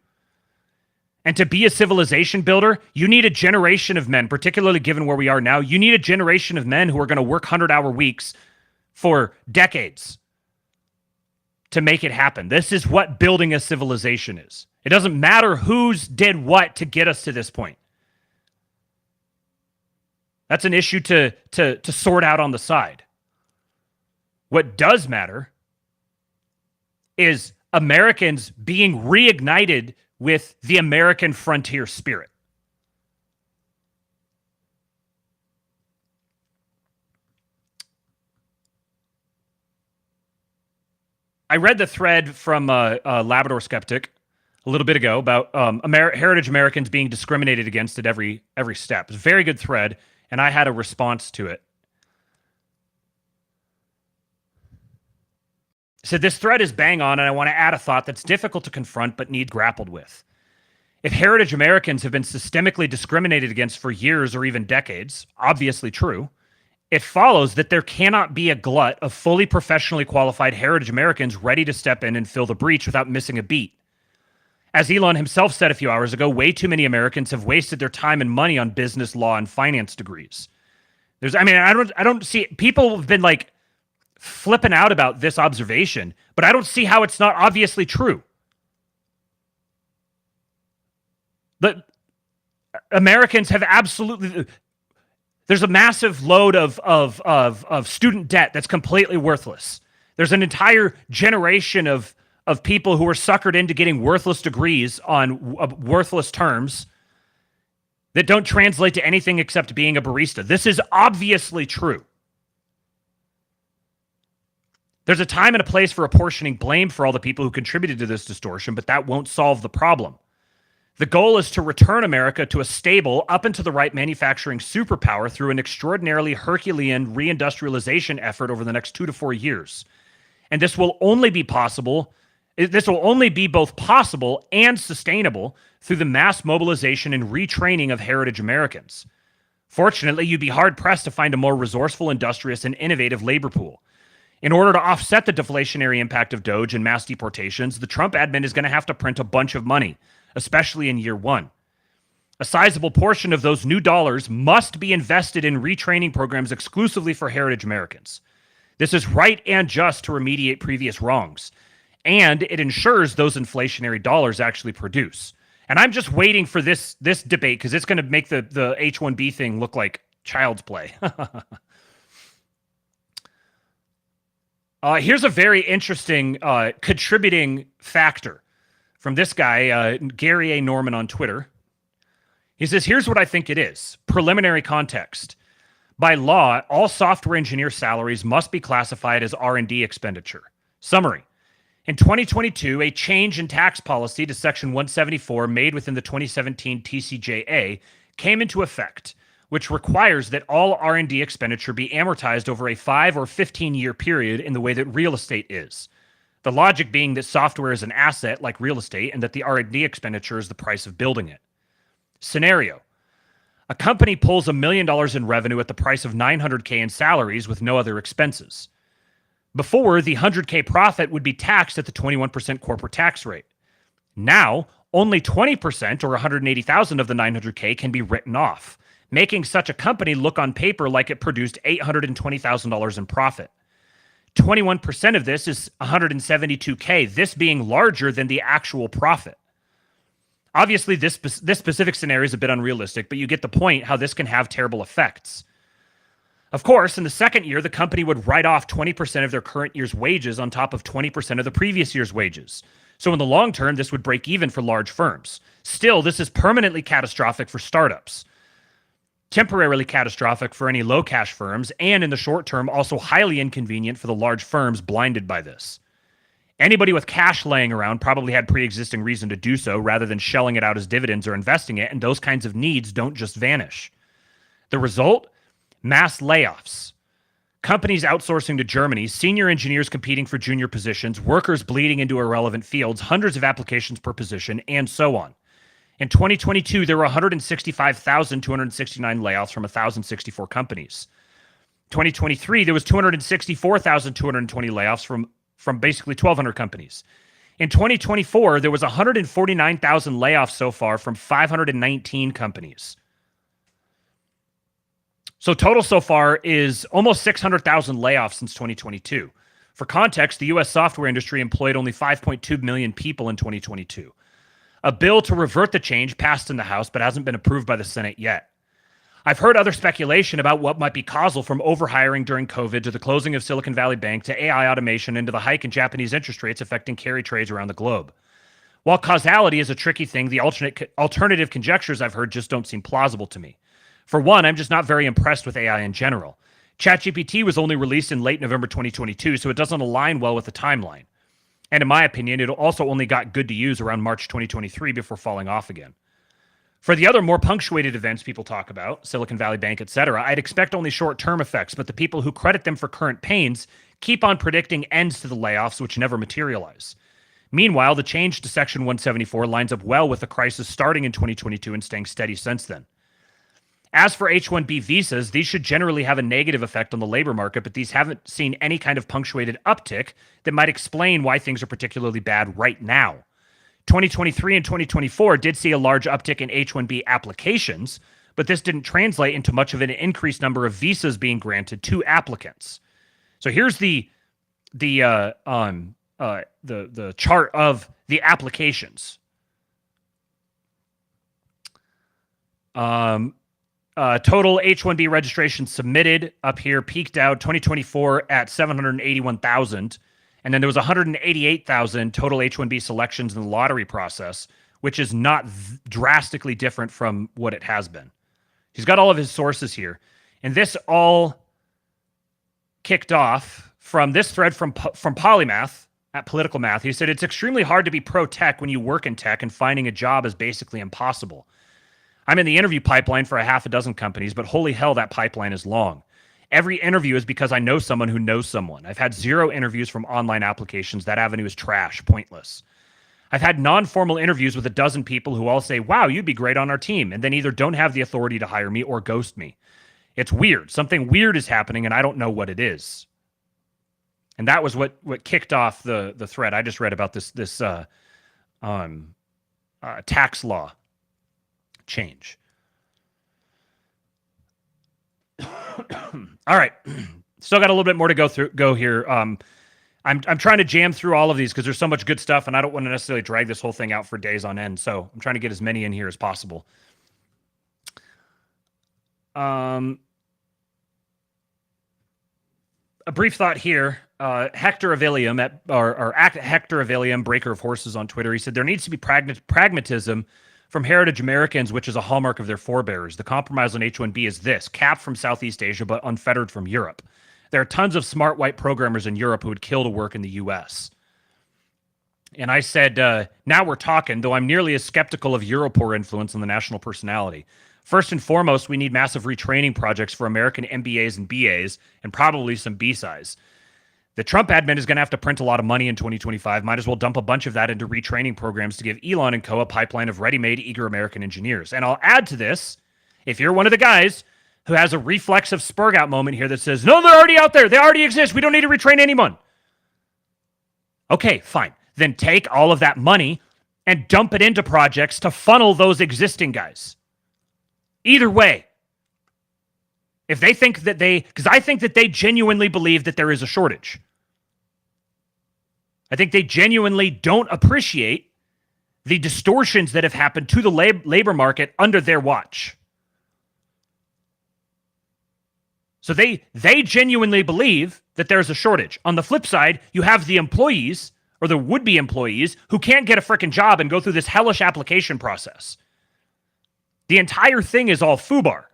And to be a civilization builder, you need a generation of men, particularly given where we are now. You need a generation of men who are going to work 100-hour weeks for decades to make it happen. This is what building a civilization is. It doesn't matter who's did what to get us to this point. That's an issue to sort out on the side. What does matter is Americans being reignited with the American frontier spirit. I read the thread from Labrador Skeptic a little bit ago about heritage Americans being discriminated against at every step. It's a very good thread, and I had a response to it. said, this thread is bang on, and I want to add a thought that's difficult to confront but need grappled with. If heritage Americans have been systemically discriminated against for years or even decades, obviously true, it follows that there cannot be a glut of fully professionally qualified heritage Americans ready to step in and fill the breach without missing a beat. As Elon himself said a few hours ago, way too many Americans have wasted their time and money on business, law, and finance degrees. I don't see, people have been like flipping out about this observation, but I don't see how it's not obviously true. But Americans have absolutely, there's a massive load of student debt that's completely worthless. There's an entire generation of people who are suckered into getting worthless degrees on worthless terms that don't translate to anything except being a barista. This is obviously true. There's a time and a place for apportioning blame for all the people who contributed to this distortion, but that won't solve the problem. The goal is to return America to a stable, up and to the right manufacturing superpower through an extraordinarily Herculean reindustrialization effort over the next 2 to 4 years. And this will only be both possible and sustainable through the mass mobilization and retraining of heritage Americans. Fortunately, you'd be hard-pressed to find a more resourceful, industrious, and innovative labor pool. In order to offset the deflationary impact of Doge and mass deportations, the Trump admin is going to have to print a bunch of money, especially in year one. A sizable portion of those new dollars must be invested in retraining programs exclusively for heritage Americans. This is right and just to remediate previous wrongs, and it ensures those inflationary dollars actually produce. And I'm just waiting for this debate because it's going to make the H-1B thing look like child's play. Here's a very interesting contributing factor from this guy, Gary A. Norman on Twitter. He says, here's what I think it is. Preliminary context. By law, all software engineer salaries must be classified as R&D expenditure. Summary. In 2022, a change in tax policy to Section 174 made within the 2017 TCJA came into effect, which requires that all R&D expenditure be amortized over a 5 or 15-year period in the way that real estate is. The logic being that software is an asset like real estate and that the R&D expenditure is the price of building it. Scenario. A company pulls $1 million in revenue at the price of $900K in salaries with no other expenses. Before, the $100K profit would be taxed at the 21% corporate tax rate. Now, only 20% or $180,000 of the $900K can be written off, making such a company look on paper like it produced $820,000 in profit. 21% of this is $172K, this being larger than the actual profit. Obviously, this specific scenario is a bit unrealistic, but you get the point how this can have terrible effects. Of course, in the second year, the company would write off 20% of their current year's wages on top of 20% of the previous year's wages. So in the long term, this would break even for large firms. Still, this is permanently catastrophic for startups, temporarily catastrophic for any low-cash firms, and in the short term, also highly inconvenient for the large firms blinded by this. Anybody with cash laying around probably had pre-existing reason to do so rather than shelling it out as dividends or investing it, and those kinds of needs don't just vanish. The result? Mass layoffs. Companies outsourcing to Germany, senior engineers competing for junior positions, workers bleeding into irrelevant fields, hundreds of applications per position, and so on. In 2022, there were 165,269 layoffs from 1,064 companies. 2023, there was 264,220 layoffs from basically 1,200 companies. In 2024, there was 149,000 layoffs so far from 519 companies. So total so far is almost 600,000 layoffs since 2022. For context, the U.S. software industry employed only 5.2 million people in 2022. A bill to revert the change passed in the House but hasn't been approved by the Senate yet. I've heard other speculation about what might be causal from overhiring during COVID to the closing of Silicon Valley Bank to AI automation and to the hike in Japanese interest rates affecting carry trades around the globe. While causality is a tricky thing, the alternative conjectures I've heard just don't seem plausible to me. For one, I'm just not very impressed with AI in general. ChatGPT was only released in late November 2022, so it doesn't align well with the timeline. And in my opinion, it also only got good to use around March 2023 before falling off again. For the other more punctuated events people talk about, Silicon Valley Bank, etc., I'd expect only short-term effects, but the people who credit them for current pains keep on predicting ends to the layoffs, which never materialize. Meanwhile, the change to Section 174 lines up well with the crisis starting in 2022 and staying steady since then. As for H-1B visas, these should generally have a negative effect on the labor market, but these haven't seen any kind of punctuated uptick that might explain why things are particularly bad right now. 2023 and 2024 did see a large uptick in H-1B applications, but this didn't translate into much of an increased number of visas being granted to applicants. So here's the chart of the applications. Total H-1B registrations submitted up here peaked out 2024 at 781,000. And then there was 188,000 total H-1B selections in the lottery process, which is not drastically different from what it has been. He's got all of his sources here. And this all kicked off from this thread from Polymath at Political Math. He said, it's extremely hard to be pro-tech when you work in tech, and finding a job is basically impossible. I'm in the interview pipeline for a half a dozen companies, but holy hell, that pipeline is long. Every interview is because I know someone who knows someone. I've had 0 interviews from online applications. That avenue is trash, pointless. I've had non-formal interviews with a dozen people who all say, wow, you'd be great on our team, and then either don't have the authority to hire me or ghost me. It's weird. Something weird is happening, and I don't know what it is. And that was what kicked off the thread. I just read about this tax law change. All right, still got a little bit more to go here. I'm trying to jam through all of these because there's so much good stuff, and I don't want to necessarily drag this whole thing out for days on end. So I'm trying to get as many in here as possible. A brief thought here. Hector Avilium at Hector Avilium, Breaker of Horses on Twitter. He said there needs to be pragmatism from heritage Americans, which is a hallmark of their forebears. The compromise on H-1B is this: capped from Southeast Asia, but unfettered from Europe. There are tons of smart white programmers in Europe who would kill to work in the U.S. And I said, now we're talking, though I'm nearly as skeptical of Europor influence on the national personality. First and foremost, we need massive retraining projects for American MBAs and BAs, and probably some B-size. The Trump admin is going to have to print a lot of money in 2025. Might as well dump a bunch of that into retraining programs to give Elon and co. a pipeline of ready-made, eager American engineers. And I'll add to this, if you're one of the guys who has a reflexive spurgout moment here that says, no, they're already out there. They already exist. We don't need to retrain anyone. Okay, fine. Then take all of that money and dump it into projects to funnel those existing guys. Either way. If they think that because I think that they genuinely believe that there is a shortage. I think they genuinely don't appreciate the distortions that have happened to the labor market under their watch. So they genuinely believe that there's a shortage. On the flip side, you have the employees or the would-be employees who can't get a freaking job and go through this hellish application process. The entire thing is all FUBAR.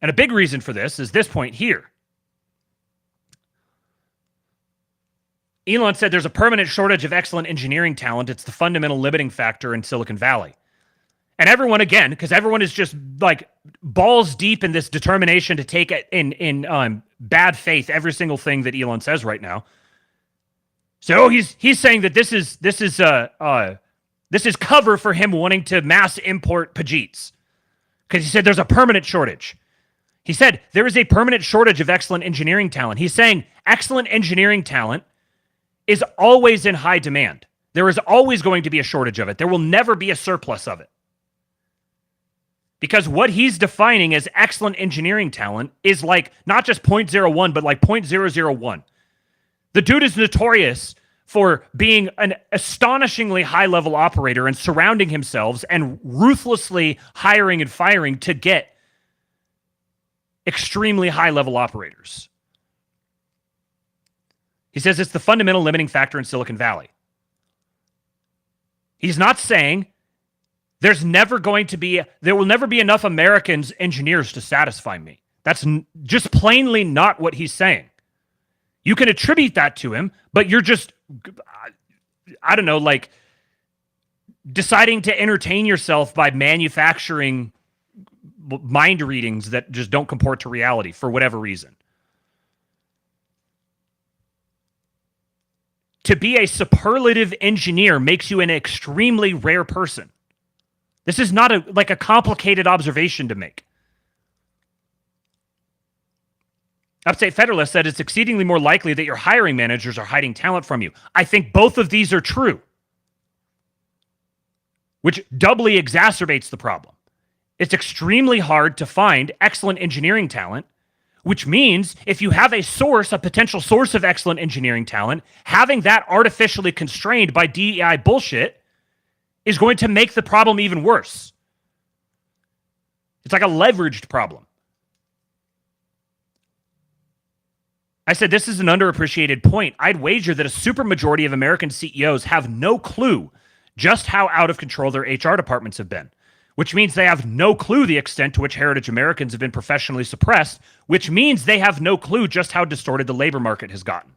And a big reason for this is this point here. Elon said there's a permanent shortage of excellent engineering talent. It's the fundamental limiting factor in Silicon Valley. And everyone, again, because everyone is just like balls deep in this determination to take it in bad faith every single thing that Elon says right now. So he's saying that this is cover for him wanting to mass import Pajeets, because he said there's a permanent shortage. He said there is a permanent shortage of excellent engineering talent. He's saying excellent engineering talent is always in high demand. There is always going to be a shortage of it. There will never be a surplus of it. Because what he's defining as excellent engineering talent is like not just 0.01, but like 0.001. The dude is notorious for being an astonishingly high-level operator and surrounding himself and ruthlessly hiring and firing to get extremely high-level operators. He says it's the fundamental limiting factor in Silicon Valley. He's not saying there will never be enough Americans engineers to satisfy me. That's just plainly not what he's saying. You can attribute that to him, but you're just, I don't know, like deciding to entertain yourself by manufacturing mind readings that just don't comport to reality for whatever reason. To be a superlative engineer makes you an extremely rare person. This is not a complicated observation to make. Upstate Federalist said it's exceedingly more likely that your hiring managers are hiding talent from you. I think both of these are true, which doubly exacerbates the problem. It's extremely hard to find excellent engineering talent, which means if you have a potential source of excellent engineering talent, having that artificially constrained by DEI bullshit is going to make the problem even worse. It's like a leveraged problem. I said this is an underappreciated point. I'd wager that a supermajority of American CEOs have no clue just how out of control their HR departments have been, which means they have no clue the extent to which heritage Americans have been professionally suppressed, which means they have no clue just how distorted the labor market has gotten.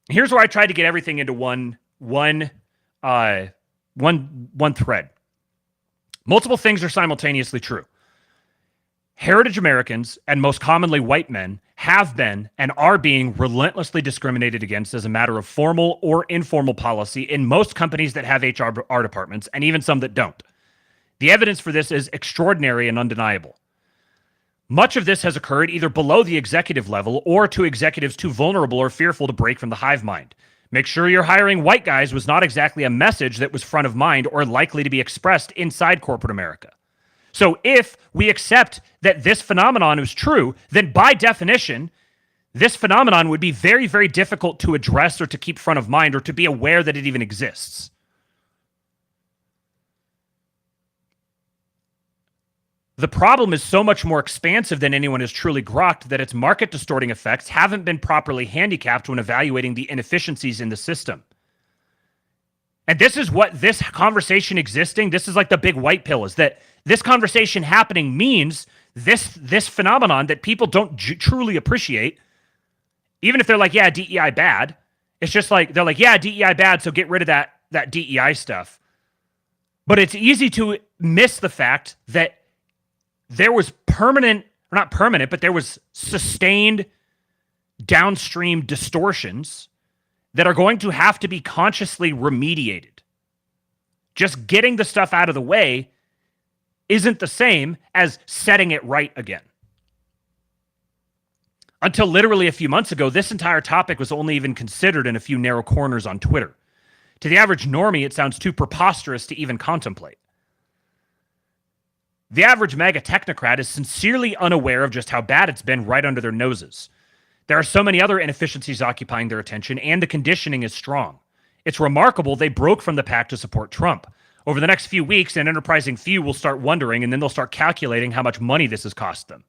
Here's where I tried to get everything into one thread. Multiple things are simultaneously true. Heritage Americans, and most commonly white men, have been and are being relentlessly discriminated against as a matter of formal or informal policy in most companies that have HR departments, and even some that don't. The evidence for this is extraordinary and undeniable. Much of this has occurred either below the executive level or to executives too vulnerable or fearful to break from the hive mind. Make sure you're hiring white guys was not exactly a message that was front of mind or likely to be expressed inside corporate America. So if we accept that this phenomenon is true, then by definition, this phenomenon would be very, very difficult to address or to keep front of mind or to be aware that it even exists. The problem is so much more expansive than anyone has truly grokked that its market distorting effects haven't been properly handicapped when evaluating the inefficiencies in the system. And this is what this conversation existing, this is like the big white pill, is that this conversation happening means this phenomenon that people don't truly appreciate, even if they're like, yeah, DEI bad. It's just like, they're like, yeah, DEI bad, so get rid of that DEI stuff. But it's easy to miss the fact that there was there was sustained downstream distortions that are going to have to be consciously remediated. Just getting the stuff out of the way isn't the same as setting it right again. Until literally a few months ago, this entire topic was only even considered in a few narrow corners on Twitter. To the average normie, it sounds too preposterous to even contemplate. The average MAGA technocrat is sincerely unaware of just how bad it's been right under their noses. There are so many other inefficiencies occupying their attention, and the conditioning is strong. It's remarkable they broke from the pack to support Trump. Over the next few weeks, an enterprising few will start wondering, and then they'll start calculating how much money this has cost them.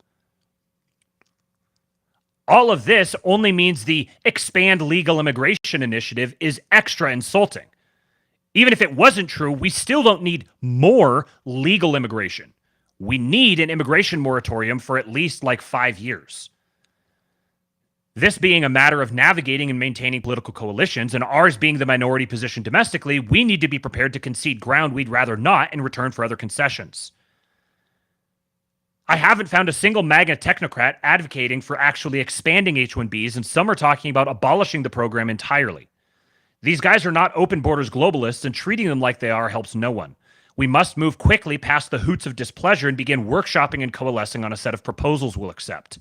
All of this only means the expand legal immigration initiative is extra insulting. Even if it wasn't true, we still don't need more legal immigration. We need an immigration moratorium for at least 5 years. This being a matter of navigating and maintaining political coalitions, and ours being the minority position domestically, we need to be prepared to concede ground we'd rather not in return for other concessions. I haven't found a single MAGA technocrat advocating for actually expanding H-1Bs, and some are talking about abolishing the program entirely. These guys are not open borders globalists, and treating them like they are helps no one. We must move quickly past the hoots of displeasure and begin workshopping and coalescing on a set of proposals we'll accept.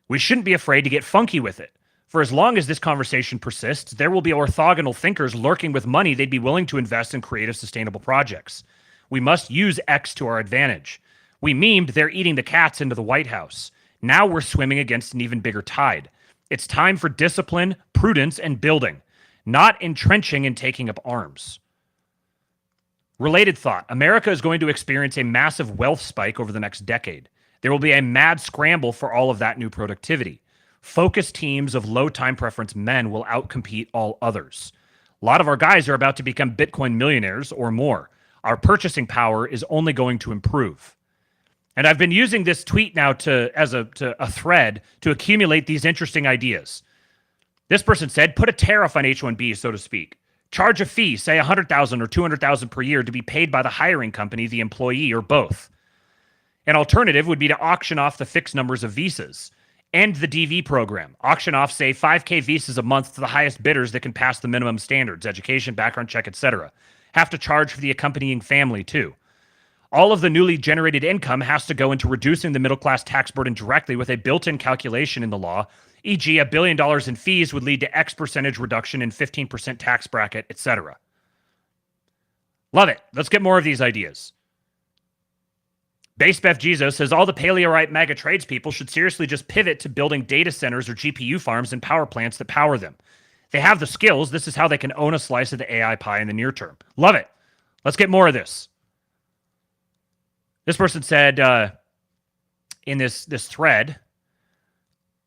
We shouldn't be afraid to get funky with it. For as long as this conversation persists, there will be orthogonal thinkers lurking with money they'd be willing to invest in creative, sustainable projects. We must use X to our advantage. We memed they're eating the cats into the White House. Now we're swimming against an even bigger tide. It's time for discipline, prudence, and building, not entrenching and taking up arms. Related thought, America is going to experience a massive wealth spike over the next decade. There will be a mad scramble for all of that new productivity. Focused teams of low time preference men will outcompete all others. A lot of our guys are about to become Bitcoin millionaires or more. Our purchasing power is only going to improve. And I've been using this tweet now as a thread to accumulate these interesting ideas. This person said, put a tariff on H-1Bs, so to speak. Charge a fee, say $100,000 or $200,000 per year, to be paid by the hiring company, the employee, or both. An alternative would be to auction off the fixed numbers of visas. End the DV program. Auction off, say, 5K visas a month to the highest bidders that can pass the minimum standards, education, background check, etc. Have to charge for the accompanying family, too. All of the newly generated income has to go into reducing the middle-class tax burden directly with a built-in calculation in the law, e.g. $1 billion in fees would lead to X percentage reduction in 15% tax bracket, etc. Love it. Let's get more of these ideas. Base Beth Jesus says all the paleo-right MAGA tradespeople should seriously just pivot to building data centers or GPU farms and power plants that power them. They have the skills. This is how they can own a slice of the AI pie in the near term. Love it. Let's get more of this. This person said in this thread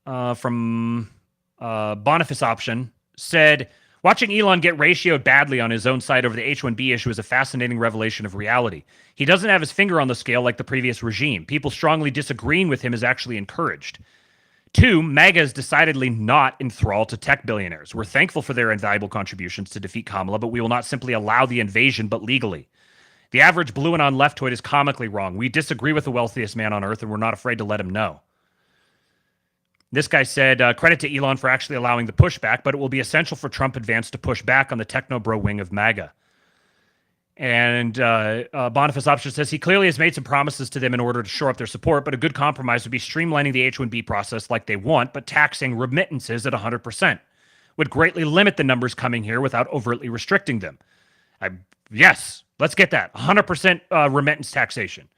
from Boniface Option, said, watching Elon get ratioed badly on his own side over the H-1B issue is a fascinating revelation of reality. He doesn't have his finger on the scale like the previous regime. People strongly disagreeing with him is actually encouraged. 2, MAGA is decidedly not enthralled to tech billionaires. We're thankful for their invaluable contributions to defeat Kamala, but we will not simply allow the invasion, but legally. The average blue and on leftoid is comically wrong. We disagree with the wealthiest man on earth, and we're not afraid to let him know. This guy said, credit to Elon for actually allowing the pushback, but it will be essential for Trump advance to push back on the techno-bro wing of MAGA. And Boniface Option says he clearly has made some promises to them in order to shore up their support, but a good compromise would be streamlining the H-1B process like they want, but taxing remittances at 100%. Would greatly limit the numbers coming here without overtly restricting them. Yes, let's get that. 100% remittance taxation.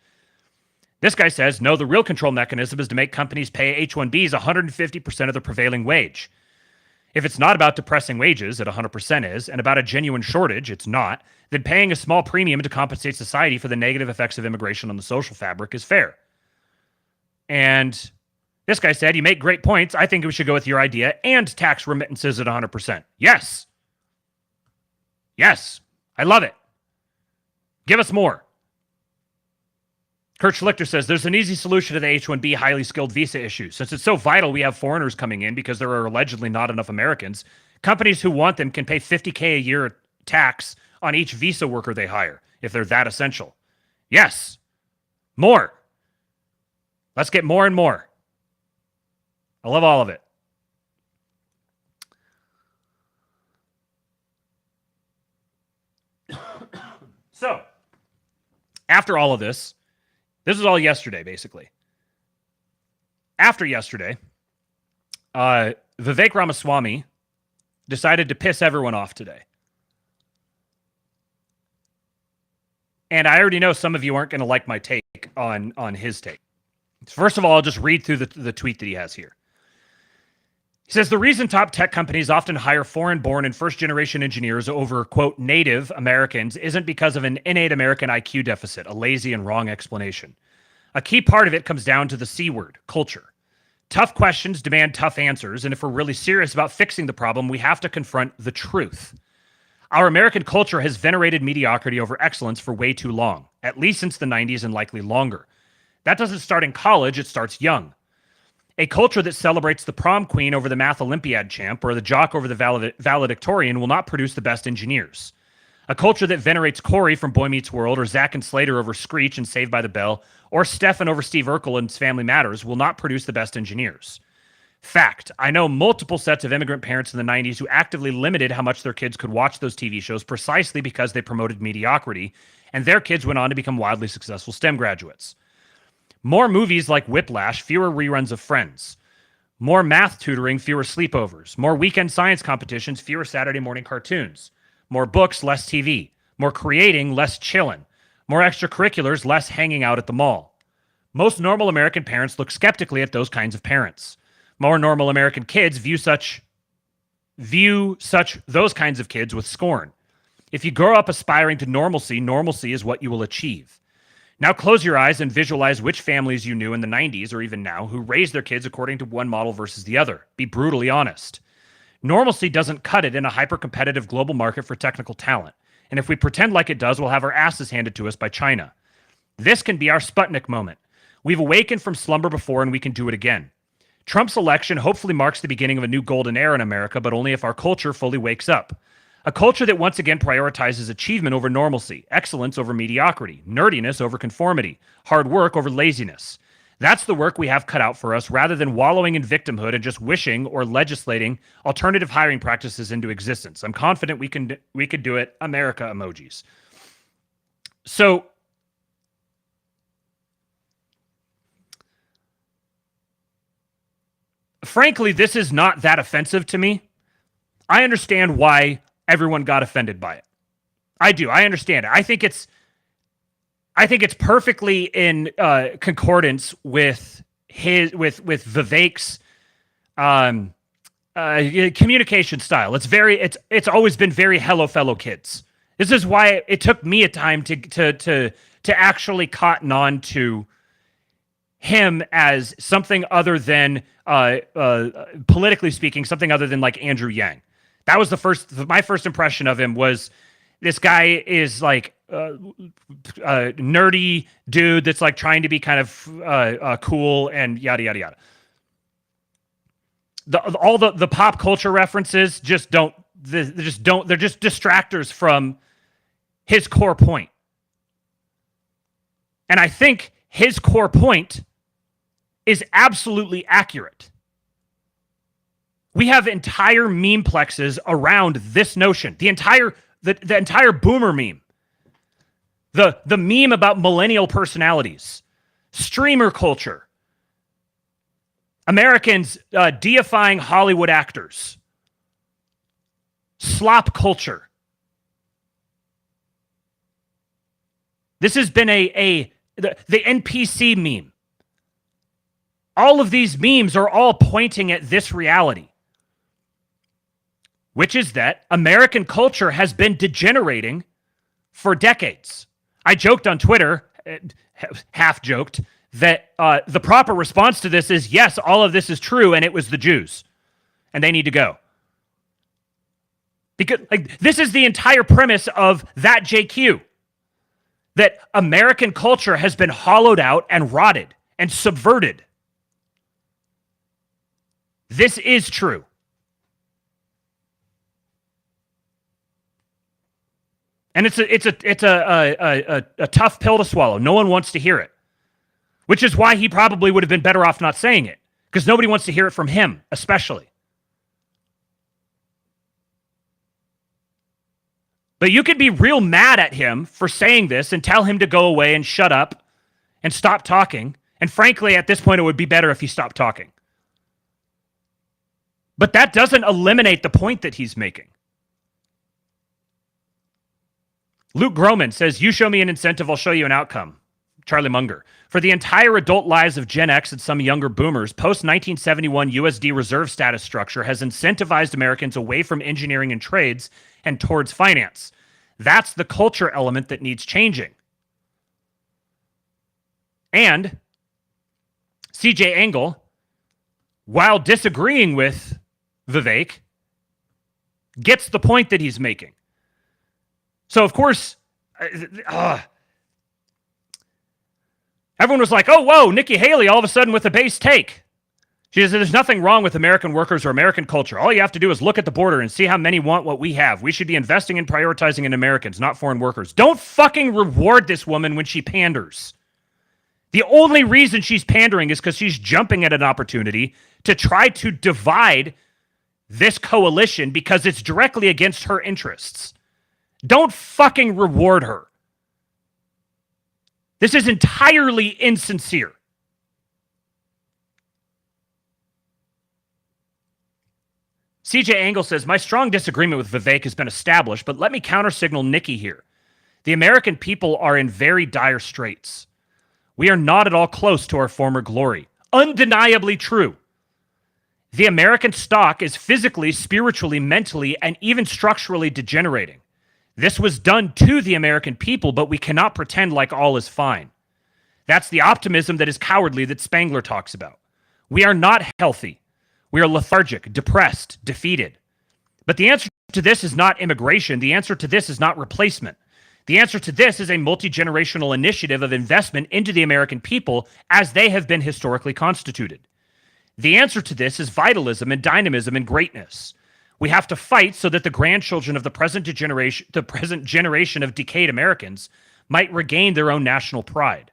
This guy says, no, the real control mechanism is to make companies pay H-1Bs 150% of the prevailing wage. If it's not about depressing wages, at 100% is, and about a genuine shortage, it's not, then paying a small premium to compensate society for the negative effects of immigration on the social fabric is fair. And this guy said, you make great points. I think we should go with your idea and tax remittances at 100%. Yes. Yes. I love it. Give us more. Kurt Schlichter says, there's an easy solution to the H-1B highly skilled visa issue. Since it's so vital we have foreigners coming in because there are allegedly not enough Americans, companies who want them can pay $50K a year tax on each visa worker they hire if they're that essential. Yes. More. Let's get more and more. I love all of it. So, after all of this was all yesterday, basically. After yesterday, Vivek Ramaswamy decided to piss everyone off today. And I already know some of you aren't going to like my take on his take. First of all, I'll just read through the tweet that he has here. He says, the reason top tech companies often hire foreign-born and first-generation engineers over, quote, native Americans isn't because of an innate American IQ deficit, a lazy and wrong explanation. A key part of it comes down to the C word, culture. Tough questions demand tough answers, and if we're really serious about fixing the problem, we have to confront the truth. Our American culture has venerated mediocrity over excellence for way too long, at least since the 90s and likely longer. That doesn't start in college, it starts young. A culture that celebrates the prom queen over the math Olympiad champ or the jock over the valedictorian will not produce the best engineers. A culture that venerates Corey from Boy Meets World or Zack and Slater over Screech and Saved by the Bell or Stefan over Steve Urkel and Family Matters will not produce the best engineers. Fact, I know multiple sets of immigrant parents in the 90s who actively limited how much their kids could watch those TV shows precisely because they promoted mediocrity, and their kids went on to become wildly successful STEM graduates. More movies like Whiplash, fewer reruns of Friends. More math tutoring, fewer sleepovers. More weekend science competitions, fewer Saturday morning cartoons. More books, less TV. More creating, less chillin'. More extracurriculars, less hanging out at the mall. Most normal American parents look skeptically at those kinds of parents. More normal American kids view those kinds of kids with scorn. If you grow up aspiring to normalcy, normalcy is what you will achieve. Now close your eyes and visualize which families you knew in the 90s or even now who raised their kids according to one model versus the other. Be brutally honest. Normalcy doesn't cut it in a hyper-competitive global market for technical talent. And if we pretend like it does, we'll have our asses handed to us by China. This can be our Sputnik moment. We've awakened from slumber before and we can do it again. Trump's election hopefully marks the beginning of a new golden era in America, but only if our culture fully wakes up. A culture that once again prioritizes achievement over normalcy, excellence over mediocrity, nerdiness over conformity, hard work over laziness. That's the work we have cut out for us rather than wallowing in victimhood and just wishing or legislating alternative hiring practices into existence. I'm confident we could do it. America emojis. So frankly, this is not that offensive to me. I understand why everyone got offended by it. I do. I understand it. I think it's perfectly in concordance with Vivek's communication style. It's always been very hello fellow kids. This is why it took me a time to actually cotton on to him as something other than politically speaking, something other than like Andrew Yang. That was my first impression of him was this guy is like a nerdy dude that's like trying to be kind of cool and yada, yada, yada. All the pop culture references they're just distractors from his core point. And I think his core point is absolutely accurate. We have entire memeplexes around this notion. The entire boomer meme. The meme about millennial personalities. Streamer culture. Americans deifying Hollywood actors. Slop culture. This has been the NPC meme. All of these memes are all pointing at this reality, which is that American culture has been degenerating for decades. I joked on Twitter, half joked, that the proper response to this is, yes, all of this is true, and it was the Jews, and they need to go. Because this is the entire premise of that JQ, that American culture has been hollowed out and rotted and subverted. This is true. And it's a tough pill to swallow. No one wants to hear it. Which is why he probably would have been better off not saying it. Because nobody wants to hear it from him, especially. But you could be real mad at him for saying this and tell him to go away and shut up and stop talking. And frankly, at this point, it would be better if he stopped talking. But that doesn't eliminate the point that he's making. Luke Groman says, you show me an incentive, I'll show you an outcome. Charlie Munger. For the entire adult lives of Gen X and some younger boomers, post-1971 USD reserve status structure has incentivized Americans away from engineering and trades and towards finance. That's the culture element that needs changing. And CJ Engel, while disagreeing with Vivek, gets the point that he's making. So, of course, everyone was like, oh, whoa, Nikki Haley all of a sudden with a base take. She says, there's nothing wrong with American workers or American culture. All you have to do is look at the border and see how many want what we have. We should be investing and prioritizing in Americans, not foreign workers. Don't fucking reward this woman when she panders. The only reason she's pandering is because she's jumping at an opportunity to try to divide this coalition because it's directly against her interests. Don't fucking reward her. This is entirely insincere. CJ Engel says, my strong disagreement with Vivek has been established, but let me counter-signal Nikki here. The American people are in very dire straits. We are not at all close to our former glory. Undeniably true. The American stock is physically, spiritually, mentally, and even structurally degenerating. This was done to the American people, but we cannot pretend like all is fine. That's the optimism that is cowardly that Spangler talks about. We are not healthy. We are lethargic, depressed, defeated. But the answer to this is not immigration. The answer to this is not replacement. The answer to this is a multi-generational initiative of investment into the American people as they have been historically constituted. The answer to this is vitalism and dynamism and greatness. We have to fight so that the grandchildren of the present generation of decayed Americans might regain their own national pride.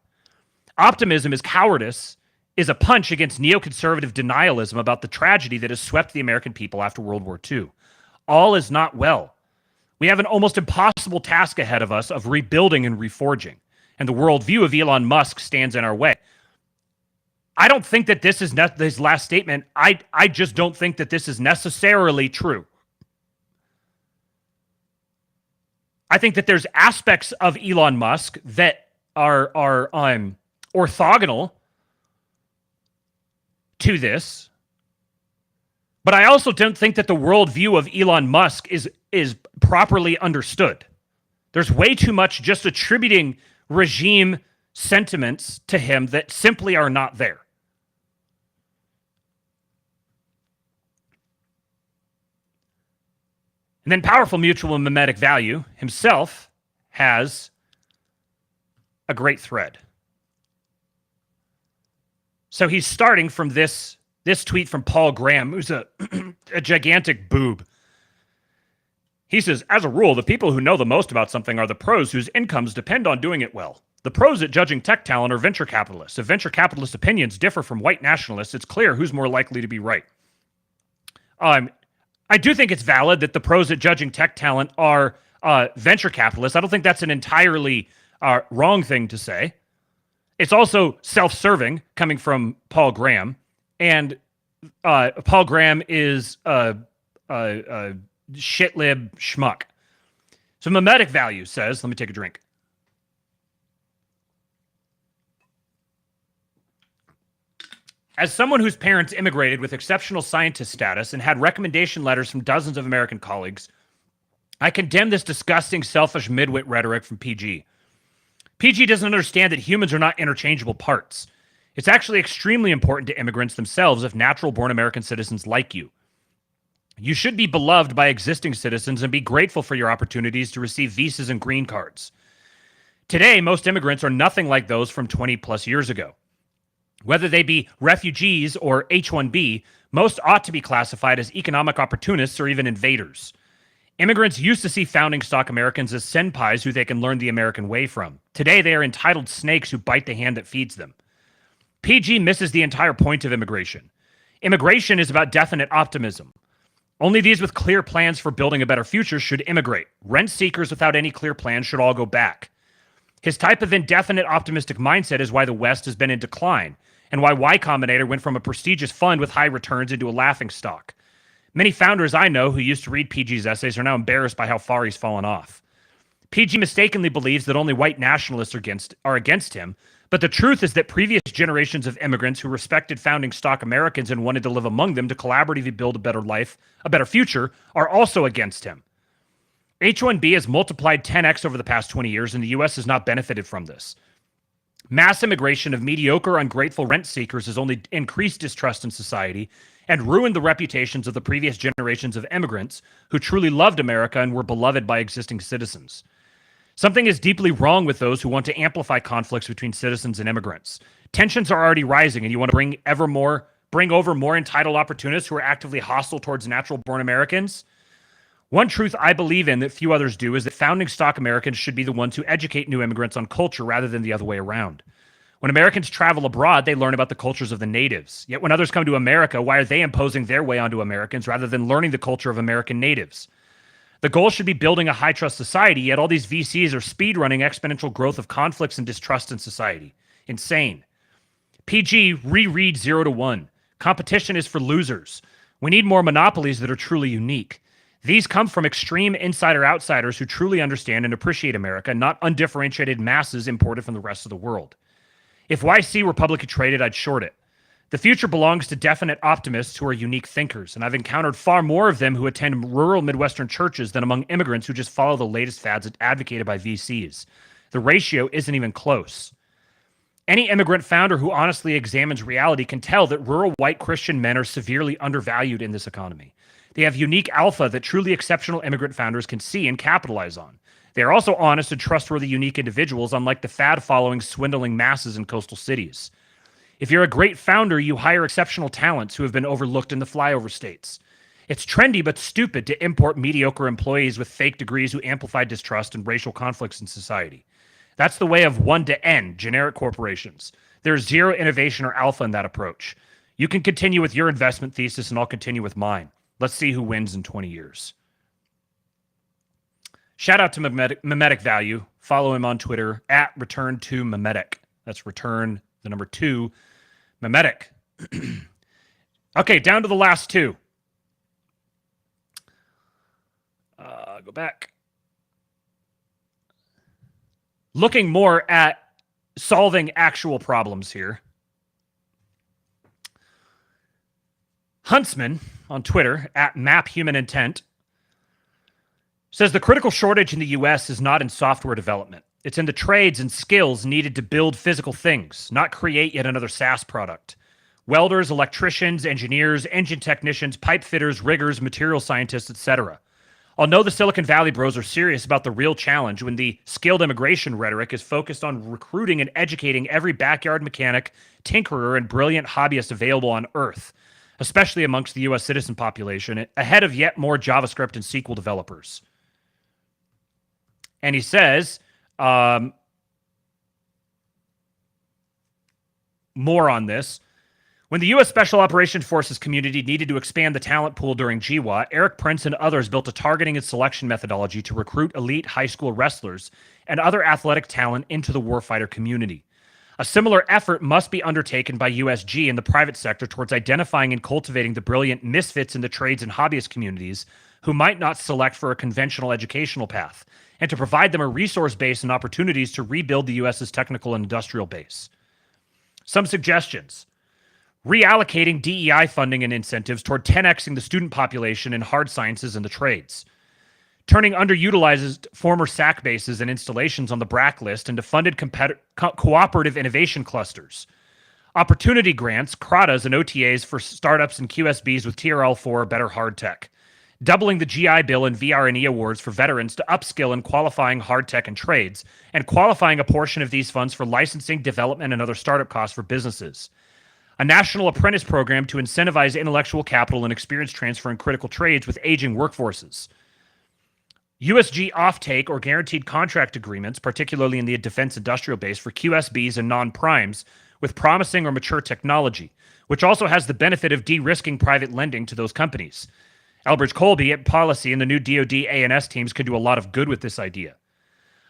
Optimism is cowardice, is a punch against neoconservative denialism about the tragedy that has swept the American people after World War II. All is not well. We have an almost impossible task ahead of us of rebuilding and reforging, and the worldview of Elon Musk stands in our way. I don't think that this is his last statement. I just don't think that this is necessarily true. I think that there's aspects of Elon Musk that are orthogonal to this, but I also don't think that the worldview of Elon Musk is properly understood. There's way too much just attributing regime sentiments to him that simply are not there. And then powerful mutual and mimetic value himself has a great thread. So he's starting from this tweet from Paul Graham, who's a gigantic boob. He says, as a rule, the people who know the most about something are the pros whose incomes depend on doing it well. The pros at judging tech talent are venture capitalists. If venture capitalist opinions differ from white nationalists, it's clear who's more likely to be right. I do think it's valid that the pros at judging tech talent are venture capitalists. I don't think that's an entirely wrong thing to say. It's also self-serving coming from Paul Graham. And Paul Graham is a shitlib schmuck. So mimetic value says, let me take a drink. As someone whose parents immigrated with exceptional scientist status and had recommendation letters from dozens of American colleagues, I condemn this disgusting, selfish midwit rhetoric from PG. PG doesn't understand that humans are not interchangeable parts. It's actually extremely important to immigrants themselves if natural-born American citizens like you. You should be beloved by existing citizens and be grateful for your opportunities to receive visas and green cards. Today, most immigrants are nothing like those from 20-plus years ago. Whether they be refugees or H-1B, most ought to be classified as economic opportunists or even invaders. Immigrants used to see founding stock Americans as senpais who they can learn the American way from. Today, they are entitled snakes who bite the hand that feeds them. PG misses the entire point of immigration. Immigration is about definite optimism. Only these with clear plans for building a better future should immigrate. Rent seekers without any clear plans should all go back. His type of indefinite optimistic mindset is why the West has been in decline, and why Y Combinator went from a prestigious fund with high returns into a laughingstock. Many founders I know who used to read PG's essays are now embarrassed by how far he's fallen off. PG mistakenly believes that only white nationalists are against him, but the truth is that previous generations of immigrants who respected founding stock Americans and wanted to live among them to collaboratively build a better life, a better future, are also against him. H-1B has multiplied 10x over the past 20 years, and the U.S. has not benefited from this. Mass immigration of mediocre, ungrateful rent seekers has only increased distrust in society and ruined the reputations of the previous generations of immigrants who truly loved America and were beloved by existing citizens. Something is deeply wrong with those who want to amplify conflicts between citizens and immigrants. Tensions are already rising, and you want to bring over more entitled opportunists who are actively hostile towards natural-born Americans? One truth I believe in that few others do is that founding stock Americans should be the ones who educate new immigrants on culture rather than the other way around. When Americans travel abroad, they learn about the cultures of the natives. Yet when others come to America, why are they imposing their way onto Americans rather than learning the culture of American natives? The goal should be building a high-trust society, yet all these VCs are speedrunning exponential growth of conflicts and distrust in society. Insane. PG, reread 0 to 1. Competition is for losers. We need more monopolies that are truly unique. These come from extreme insider-outsiders who truly understand and appreciate America, not undifferentiated masses imported from the rest of the world. If YC were publicly traded, I'd short it. The future belongs to definite optimists who are unique thinkers, and I've encountered far more of them who attend rural Midwestern churches than among immigrants who just follow the latest fads advocated by VCs. The ratio isn't even close. Any immigrant founder who honestly examines reality can tell that rural white Christian men are severely undervalued in this economy. They have unique alpha that truly exceptional immigrant founders can see and capitalize on. They are also honest and trustworthy unique individuals, unlike the fad-following, swindling masses in coastal cities. If you're a great founder, you hire exceptional talents who have been overlooked in the flyover states. It's trendy but stupid to import mediocre employees with fake degrees who amplify distrust and racial conflicts in society. That's the way of one to N, generic corporations. There's zero innovation or alpha in that approach. You can continue with your investment thesis and I'll continue with mine. Let's see who wins in 20 years. Shout out to Memetic Value. Follow him on Twitter at return2memetic. That's return the number 2 Memetic. Okay, down to the last two. Go back. Looking more at solving actual problems here. Huntsman on Twitter at MapHumanIntent says the critical shortage in the US is not in software development. It's in the trades and skills needed to build physical things, not create yet another SaaS product. Welders, electricians, engineers, engine technicians, pipe fitters, riggers, material scientists, etc. I'll know the Silicon Valley bros are serious about the real challenge when the skilled immigration rhetoric is focused on recruiting and educating every backyard mechanic, tinkerer, and brilliant hobbyist available on Earth, especially amongst the US citizen population, ahead of yet more JavaScript and SQL developers. And he says, more on this. When the U.S. Special Operations Forces community needed to expand the talent pool during GWA, Eric Prince and others built a targeting and selection methodology to recruit elite high school wrestlers and other athletic talent into the warfighter community. A similar effort must be undertaken by USG in the private sector towards identifying and cultivating the brilliant misfits in the trades and hobbyist communities who might not select for a conventional educational path, and to provide them a resource base and opportunities to rebuild the U.S.'s technical and industrial base. Some suggestions. Reallocating DEI funding and incentives toward 10xing the student population in hard sciences and the trades. Turning underutilized former SAC bases and installations on the BRAC list into funded cooperative innovation clusters. Opportunity grants, CRADAs, and OTAs for startups and QSBs with TRL4 or better hard tech. Doubling the GI Bill and VR&E awards for veterans to upskill in qualifying hard tech and trades, and qualifying a portion of these funds for licensing, development, and other startup costs for businesses. A national apprentice program to incentivize intellectual capital and experience transfer in critical trades with aging workforces. USG offtake or guaranteed contract agreements, particularly in the defense industrial base for QSBs and non-primes with promising or mature technology, which also has the benefit of de-risking private lending to those companies. Elbridge Colby at Policy and the new DoD A&S teams could do a lot of good with this idea.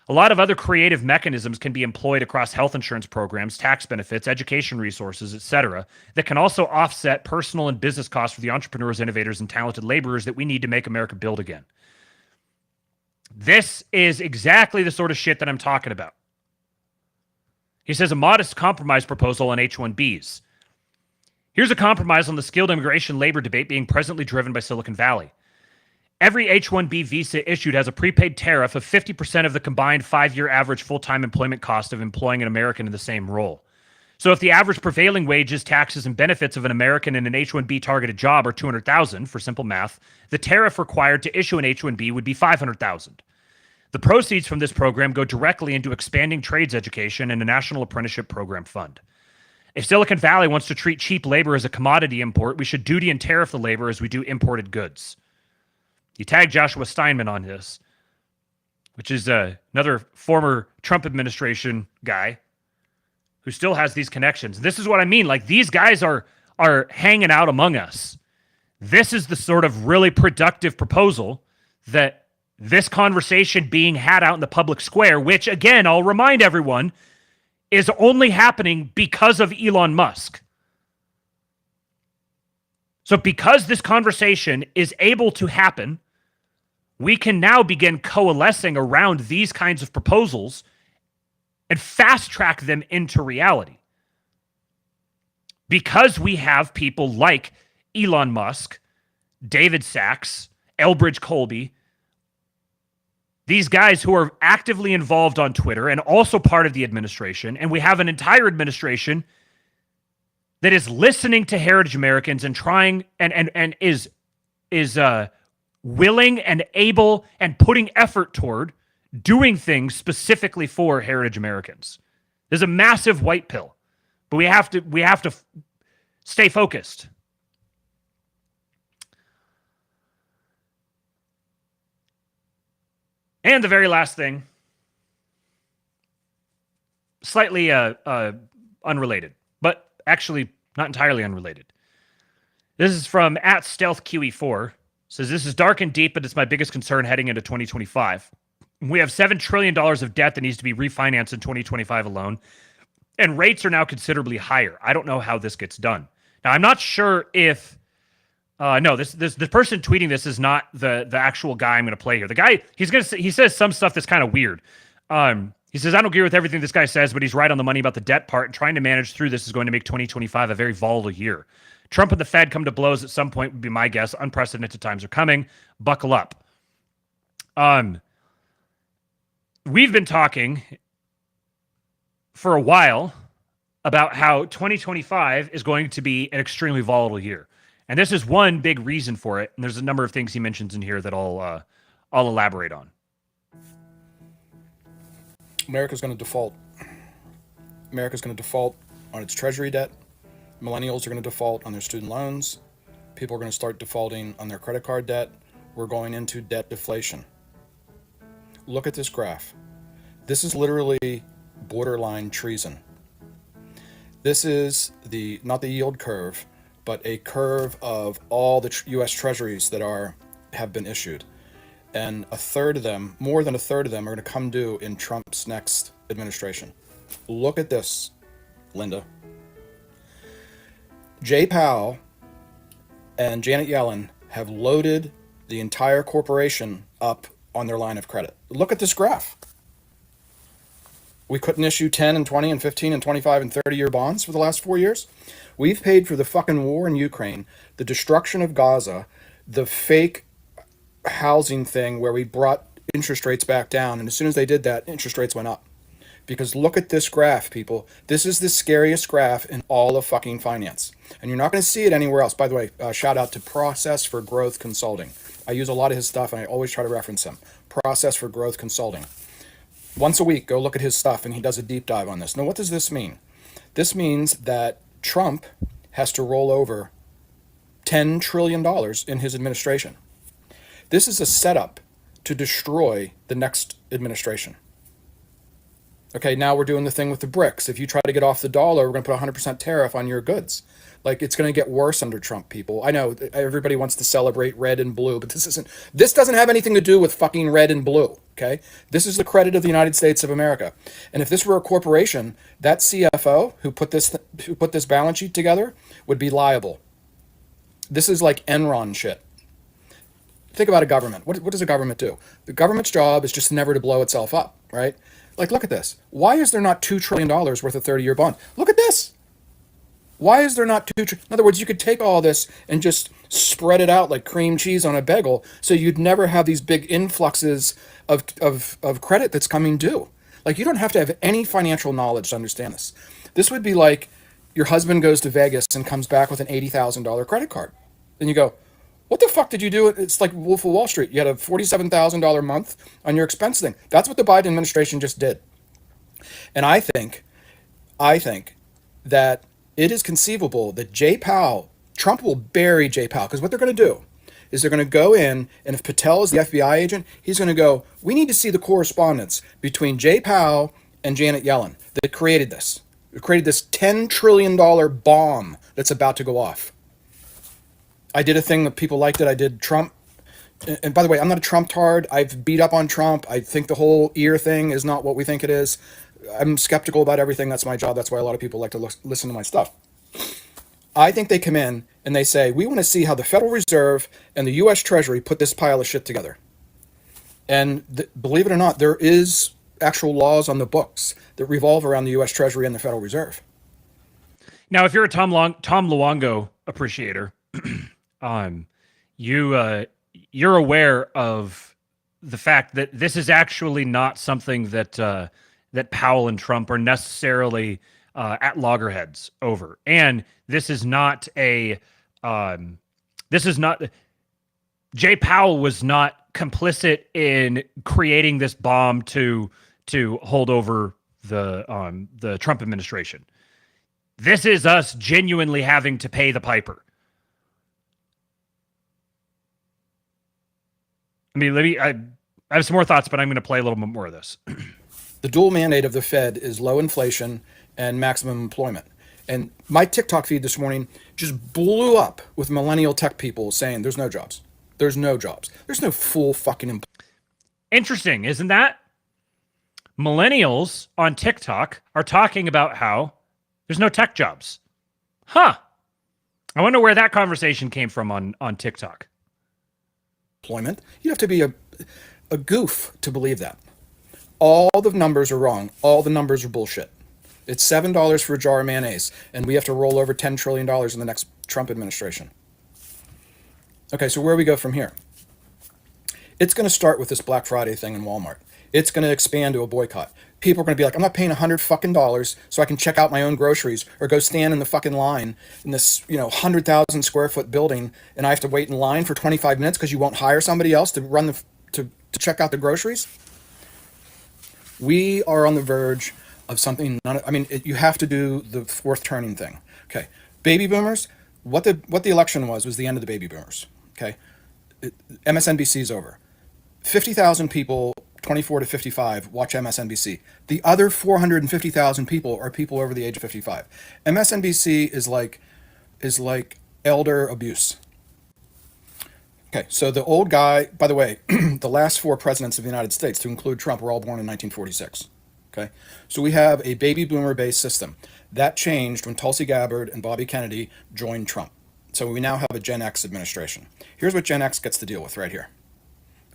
A lot of other creative mechanisms can be employed across health insurance programs, tax benefits, education resources, etc., that can also offset personal and business costs for the entrepreneurs, innovators, and talented laborers that we need to make America build again. This is exactly the sort of shit that I'm talking about. He says a modest compromise proposal on H-1Bs. Here's a compromise on the skilled immigration labor debate being presently driven by Silicon Valley. Every H-1B visa issued has a prepaid tariff of 50% of the combined 5-year average full-time employment cost of employing an American in the same role. So if the average prevailing wages, taxes, and benefits of an American in an H-1B targeted job are $200,000 for simple math, the tariff required to issue an H-1B would be $500,000. The proceeds from this program go directly into expanding trades education and a national apprenticeship program fund. If Silicon Valley wants to treat cheap labor as a commodity import, we should duty and tariff the labor as we do imported goods. You tag Joshua Steinman on this, which is another former Trump administration guy who still has these connections. This is what I mean. Like, these guys are hanging out among us. This is the sort of really productive proposal that this conversation being had out in the public square, which, again, I'll remind everyone, is only happening because of Elon Musk. So because this conversation is able to happen, we can now begin coalescing around these kinds of proposals and fast track them into reality. Because we have people like Elon Musk, David Sachs, Elbridge Colby, these guys who are actively involved on Twitter and also part of the administration, and we have an entire administration that is listening to Heritage Americans and trying and is willing and able and putting effort toward doing things specifically for Heritage Americans. There's a massive white pill, but we have to stay focused. And the very last thing, slightly unrelated, but actually not entirely unrelated. This is from @StealthQE4. Says, this is dark and deep, but it's my biggest concern heading into 2025. We have $7 trillion of debt that needs to be refinanced in 2025 alone, and rates are now considerably higher. I don't know how this gets done. Now, I'm not sure if no, this the person tweeting this is not the actual guy I'm going to play here. The guy, he says some stuff that's kind of weird. He says, I don't agree with everything this guy says, but he's right on the money about the debt part, and trying to manage through this is going to make 2025 a very volatile year. Trump and the Fed come to blows at some point would be my guess. Unprecedented times are coming. Buckle up. We've been talking for a while about how 2025 is going to be an extremely volatile year. And this is one big reason for it. And there's a number of things he mentions in here that I'll elaborate on. America's going to default. America's going to default on its treasury debt. Millennials are going to default on their student loans. People are going to start defaulting on their credit card debt. We're going into debt deflation. Look at this graph. This is literally borderline treason. This is not the yield curve, but a curve of all the U.S. treasuries that have been issued. And a third of them, more than a third of them, are going to come due in Trump's next administration. Look at this, Linda. Jay Powell and Janet Yellen have loaded the entire corporation up on their line of credit. Look at this graph. We couldn't issue 10 and 20 and 15 and 25 and 30-year bonds for the last 4 years. We've paid for the fucking war in Ukraine, the destruction of Gaza, the fake housing thing where we brought interest rates back down. And as soon as they did that, interest rates went up. Because look at this graph, people. This is the scariest graph in all of fucking finance. And you're not going to see it anywhere else. By the way, shout out to Process for Growth Consulting. I use a lot of his stuff, and I always try to reference him. Process for Growth Consulting. Once a week, go look at his stuff, and he does a deep dive on this. Now, what does this mean? This means that Trump has to roll over $10 trillion in his administration. This is a setup to destroy the next administration. Okay, now we're doing the thing with the BRICS. If you try to get off the dollar, we're going to put a 100% tariff on your goods. Like, it's going to get worse under Trump, people. I know everybody wants to celebrate red and blue, but this doesn't have anything to do with fucking red and blue, okay? This is the credit of the United States of America. And if this were a corporation, that CFO who put this balance sheet together would be liable. This is like Enron shit. Think about a government. What does a government do? The government's job is just never to blow itself up, right? Like, look at this. Why is there not $2 trillion worth of 30-year bond? Look at this. Why is there not in other words, you could take all this and just spread it out like cream cheese on a bagel, so you'd never have these big influxes of credit that's coming due. Like, you don't have to have any financial knowledge to understand this. This would be like your husband goes to Vegas and comes back with an $80,000 credit card. Then you go, what the fuck did you do? It's like Wolf of Wall Street. You had a $47,000 month on your expense thing. That's what the Biden administration just did. And I think that it is conceivable that Trump will bury Jay Powell, because what they're going to do is they're going to go in, and if Patel is the FBI agent, he's going to go, we need to see the correspondence between Jay Powell and Janet Yellen that created this. It created this $10 trillion bomb that's about to go off. I did a thing that people liked it. I did Trump. And by the way, I'm not a Trump tard. I've beat up on Trump. I think the whole ear thing is not what we think it is. I'm skeptical about everything. That's my job. That's why a lot of people like to listen to my stuff. I think they come in and they say, we want to see how the Federal Reserve and the U.S. Treasury put this pile of shit together. And believe it or not, there is actual laws on the books that revolve around the U.S. Treasury and the Federal Reserve. Now, if you're a Tom Luongo appreciator, you're aware of the fact that this is actually not something that that Powell and Trump are necessarily at loggerheads over, and this is not Jay Powell was not complicit in creating this bomb to hold over the Trump administration. This is us genuinely having to pay the piper. I mean, I have some more thoughts, but I'm going to play a little bit more of this. The dual mandate of the Fed is low inflation and maximum employment. And my TikTok feed this morning just blew up with millennial tech people saying there's no jobs. There's no jobs. There's no full fucking employment. Interesting, isn't that? Millennials on TikTok are talking about how there's no tech jobs. Huh. I wonder where that conversation came from on TikTok. You have to be a goof to believe that. All the numbers are wrong. All the numbers are bullshit. It's $7 for a jar of mayonnaise, and we have to roll over $10 trillion in the next Trump administration. Okay, so where do we go from here? It's going to start with this Black Friday thing in Walmart. It's going to expand to a boycott. People are going to be like, I'm not paying $100 fucking dollars so I can check out my own groceries or go stand in the fucking line in this, 100,000 square foot building, and I have to wait in line for 25 minutes because you won't hire somebody else to run to check out the groceries. We are on the verge of something. You have to do the fourth turning thing. Okay, baby boomers. What the election was the end of the baby boomers. Okay, MSNBC is over. 50,000 people, 24 to 55, watch MSNBC. The other 450,000 people are people over the age of 55. MSNBC is like elder abuse. Okay, so the old guy, by the way, the last four presidents of the United States, to include Trump, were all born in 1946. Okay, so we have a baby boomer-based system. That changed when Tulsi Gabbard and Bobby Kennedy joined Trump. So we now have a Gen X administration. Here's what Gen X gets to deal with right here.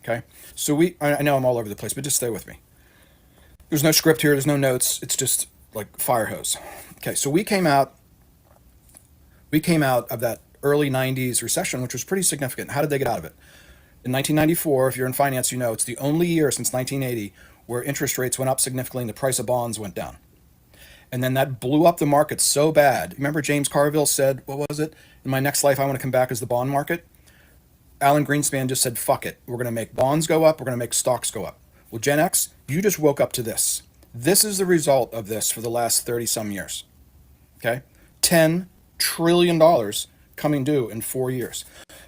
Okay, so I know I'm all over the place, but just stay with me. There's no script here, there's no notes, it's just like fire hose. Okay, so we came out of that early 90s recession, which was pretty significant. How did they get out of it? In 1994, if you're in finance, it's the only year since 1980 where interest rates went up significantly and the price of bonds went down. And then that blew up the market so bad. Remember James Carville said, what was it? In my next life, I want to come back as the bond market. Alan Greenspan just said, fuck it. We're going to make bonds go up. We're going to make stocks go up. Well, Gen X, you just woke up to this. This is the result of this for the last 30 some years. Okay? $10 trillion coming due in 4 years.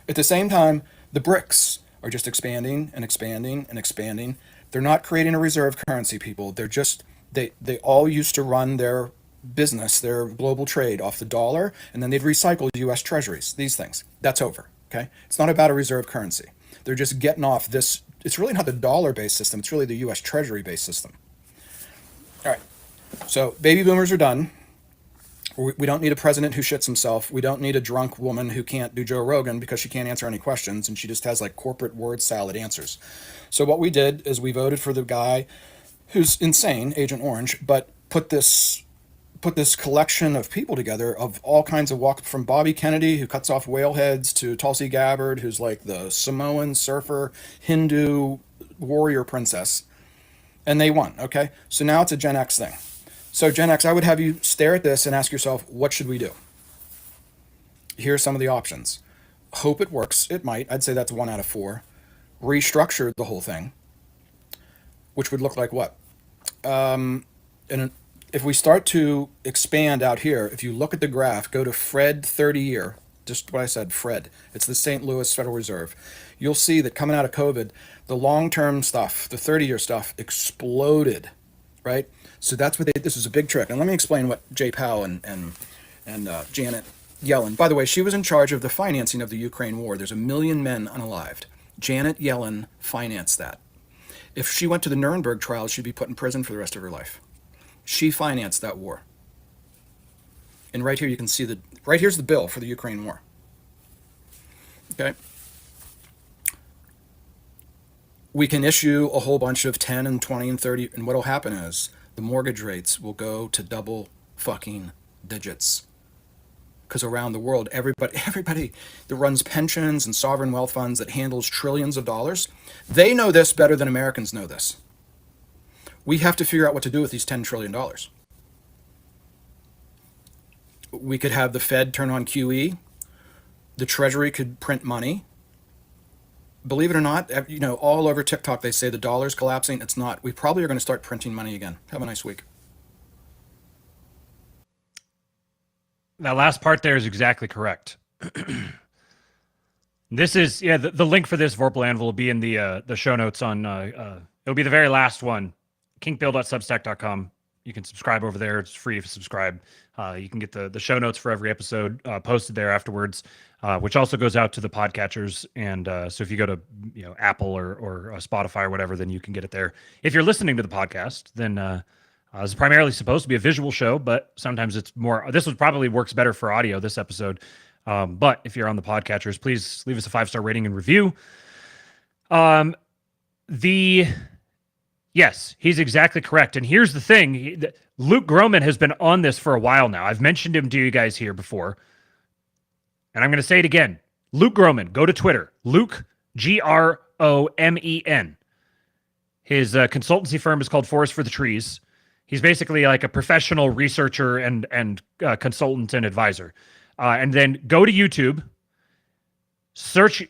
At the same time, the BRICS are just expanding and expanding and expanding. They're not creating a reserve currency, people. They're just, they all used to run their business, their global trade off the dollar, and then they'd recycle US treasuries, these things. That's over. Okay, it's not about a reserve currency. They're just getting off this. It's really not the dollar-based system. It's really the U.S. Treasury-based system. All right. So baby boomers are done. We don't need a president who shits himself. We don't need a drunk woman who can't do Joe Rogan because she can't answer any questions and she just has like corporate word salad answers. So what we did is we voted for the guy who's insane, Agent Orange, but put this collection of people together of all kinds of walk, from Bobby Kennedy, who cuts off whale heads, to Tulsi Gabbard, who's like the Samoan surfer, Hindu warrior princess. And they won, okay? So now it's a Gen X thing. So Gen X, I would have you stare at this and ask yourself, what should we do? Here are some of the options. Hope it works. It might. I'd say that's 1 out of 4. Restructure the whole thing, which would look like what? If we start to expand out here, if you look at the graph, go to Fred 30-year, just what I said, Fred. It's the St. Louis Federal Reserve. You'll see that coming out of COVID, the long-term stuff, the 30-year stuff, exploded, right? So that's what this is a big trick. And let me explain what Jay Powell and Janet Yellen. By the way, she was in charge of the financing of the Ukraine war. There's 1 million men unalived. Janet Yellen financed that. If she went to the Nuremberg trials, she'd be put in prison for the rest of her life. She financed that war. And right here you can see right here's the bill for the Ukraine war. Okay. We can issue a whole bunch of 10 and 20 and 30, and what'll happen is the mortgage rates will go to double fucking digits. Because around the world, everybody that runs pensions and sovereign wealth funds, that handles trillions of dollars, they know this better than Americans know this. We have to figure out what to do with these $10 trillion. We could have the Fed turn on QE. The Treasury could print money. Believe it or not, all over TikTok they say the dollar's collapsing. It's not. We probably are going to start printing money again. Have a nice week. That last part there is exactly correct. This is the link for this Vorpal Anvil will be in the show notes on it'll be the very last one, kingpill.substack.com. You can subscribe over there. It's free to subscribe. You can get the show notes for every episode posted there afterwards, which also goes out to the podcatchers. And so if you go to Apple or Spotify or whatever, then you can get it there. If you're listening to the podcast, then this is primarily supposed to be a visual show, but sometimes it's more. This one probably works better for audio, this episode. But if you're on the podcatchers, please leave us a 5-star rating and review. Yes, he's exactly correct. And here's the thing. Luke Gromen has been on this for a while now. I've mentioned him to you guys here before. And I'm going to say it again. Luke Gromen, go to Twitter. Luke, Gromen. His consultancy firm is called Forest for the Trees. He's basically like a professional researcher and consultant and advisor. And then go to YouTube, search,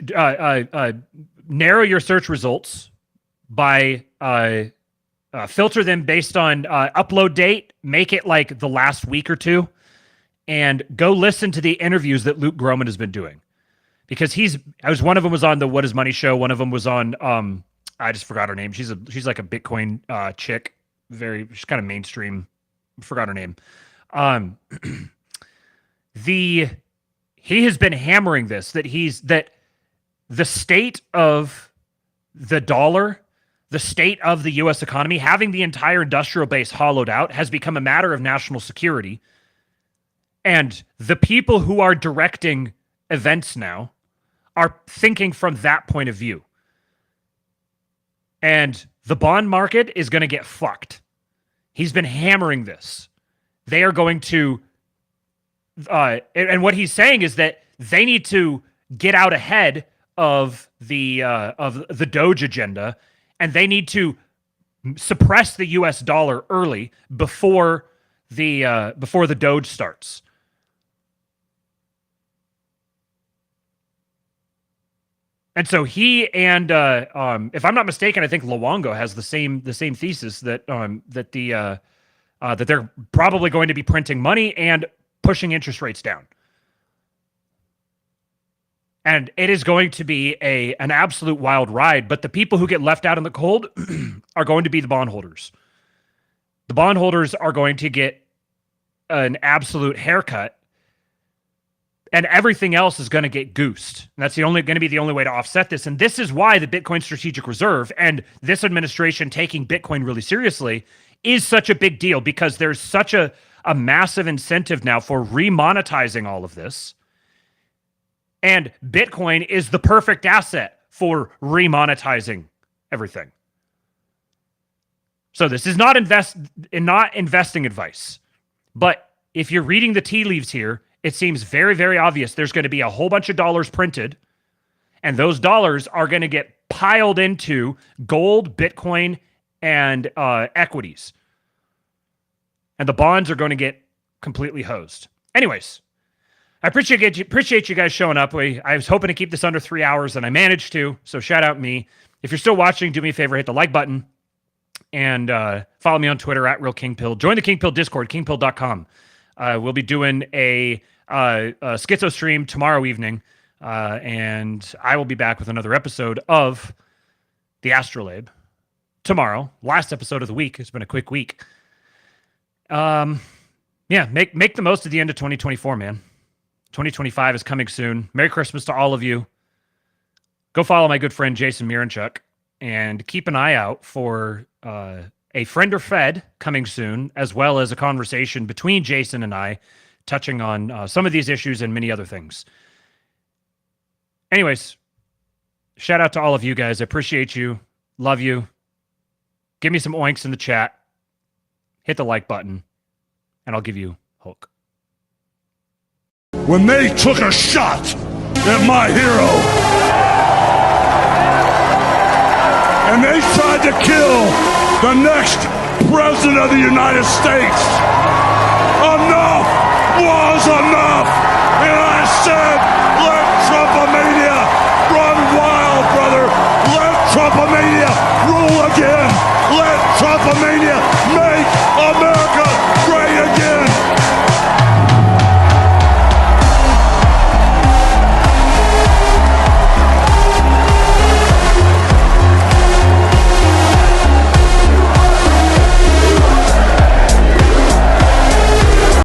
narrow your search results by filter them based on upload date, make it like the last week or two, and go listen to the interviews that Luke Gromen has been doing. Because one of them was on the What Is Money show. One of them was on, I just forgot her name. She's like a Bitcoin chick. She's kind of mainstream. Forgot her name. He has been hammering this, that the state of the dollar, the state of the U.S. economy, having the entire industrial base hollowed out has become a matter of national security. And the people who are directing events now are thinking from that point of view. And the bond market is going to get fucked. He's been hammering this. They are going to... and what he's saying is that they need to get out ahead of the Doge agenda, and they need to suppress the U.S. dollar early before the Doge starts. And so he and if I'm not mistaken, I think Luongo has the same thesis that that they're probably going to be printing money and pushing interest rates down. And it is going to be an absolute wild ride, but the people who get left out in the cold are going to be the bondholders. The bondholders are going to get an absolute haircut, and everything else is going to get goosed. And that's going to be the only way to offset this. And this is why the Bitcoin Strategic Reserve and this administration taking Bitcoin really seriously is such a big deal, because there's such a massive incentive now for remonetizing all of this. And Bitcoin is the perfect asset for remonetizing everything. So this is not investing advice. But if you're reading the tea leaves here, it seems very, very obvious there's going to be a whole bunch of dollars printed, and those dollars are going to get piled into gold, Bitcoin, and equities. And the bonds are going to get completely hosed. Anyways, I appreciate you guys showing up. I was hoping to keep this under 3 hours, and I managed to, so shout out me. If you're still watching, do me a favor, hit the like button, and follow me on Twitter at RealKingPill. Join the KingPill Discord, kingpill.com. We'll be doing a schizo stream tomorrow evening, and I will be back with another episode of the ASTROLABE tomorrow. Last episode of the week. It's been a quick week. Yeah, make the most of the end of 2024, man. 2025 is coming soon. Merry Christmas to all of you. Go follow my good friend Jason Miranchuk, and keep an eye out for a Friend or Fed coming soon, as well as a conversation between Jason and I touching on some of these issues and many other things. Anyways, shout out to all of you guys. I appreciate you. Love you. Give me some oinks in the chat. Hit the like button, and I'll give you Hulk. When they took a shot at my hero, and they tried to kill the next president of the United States,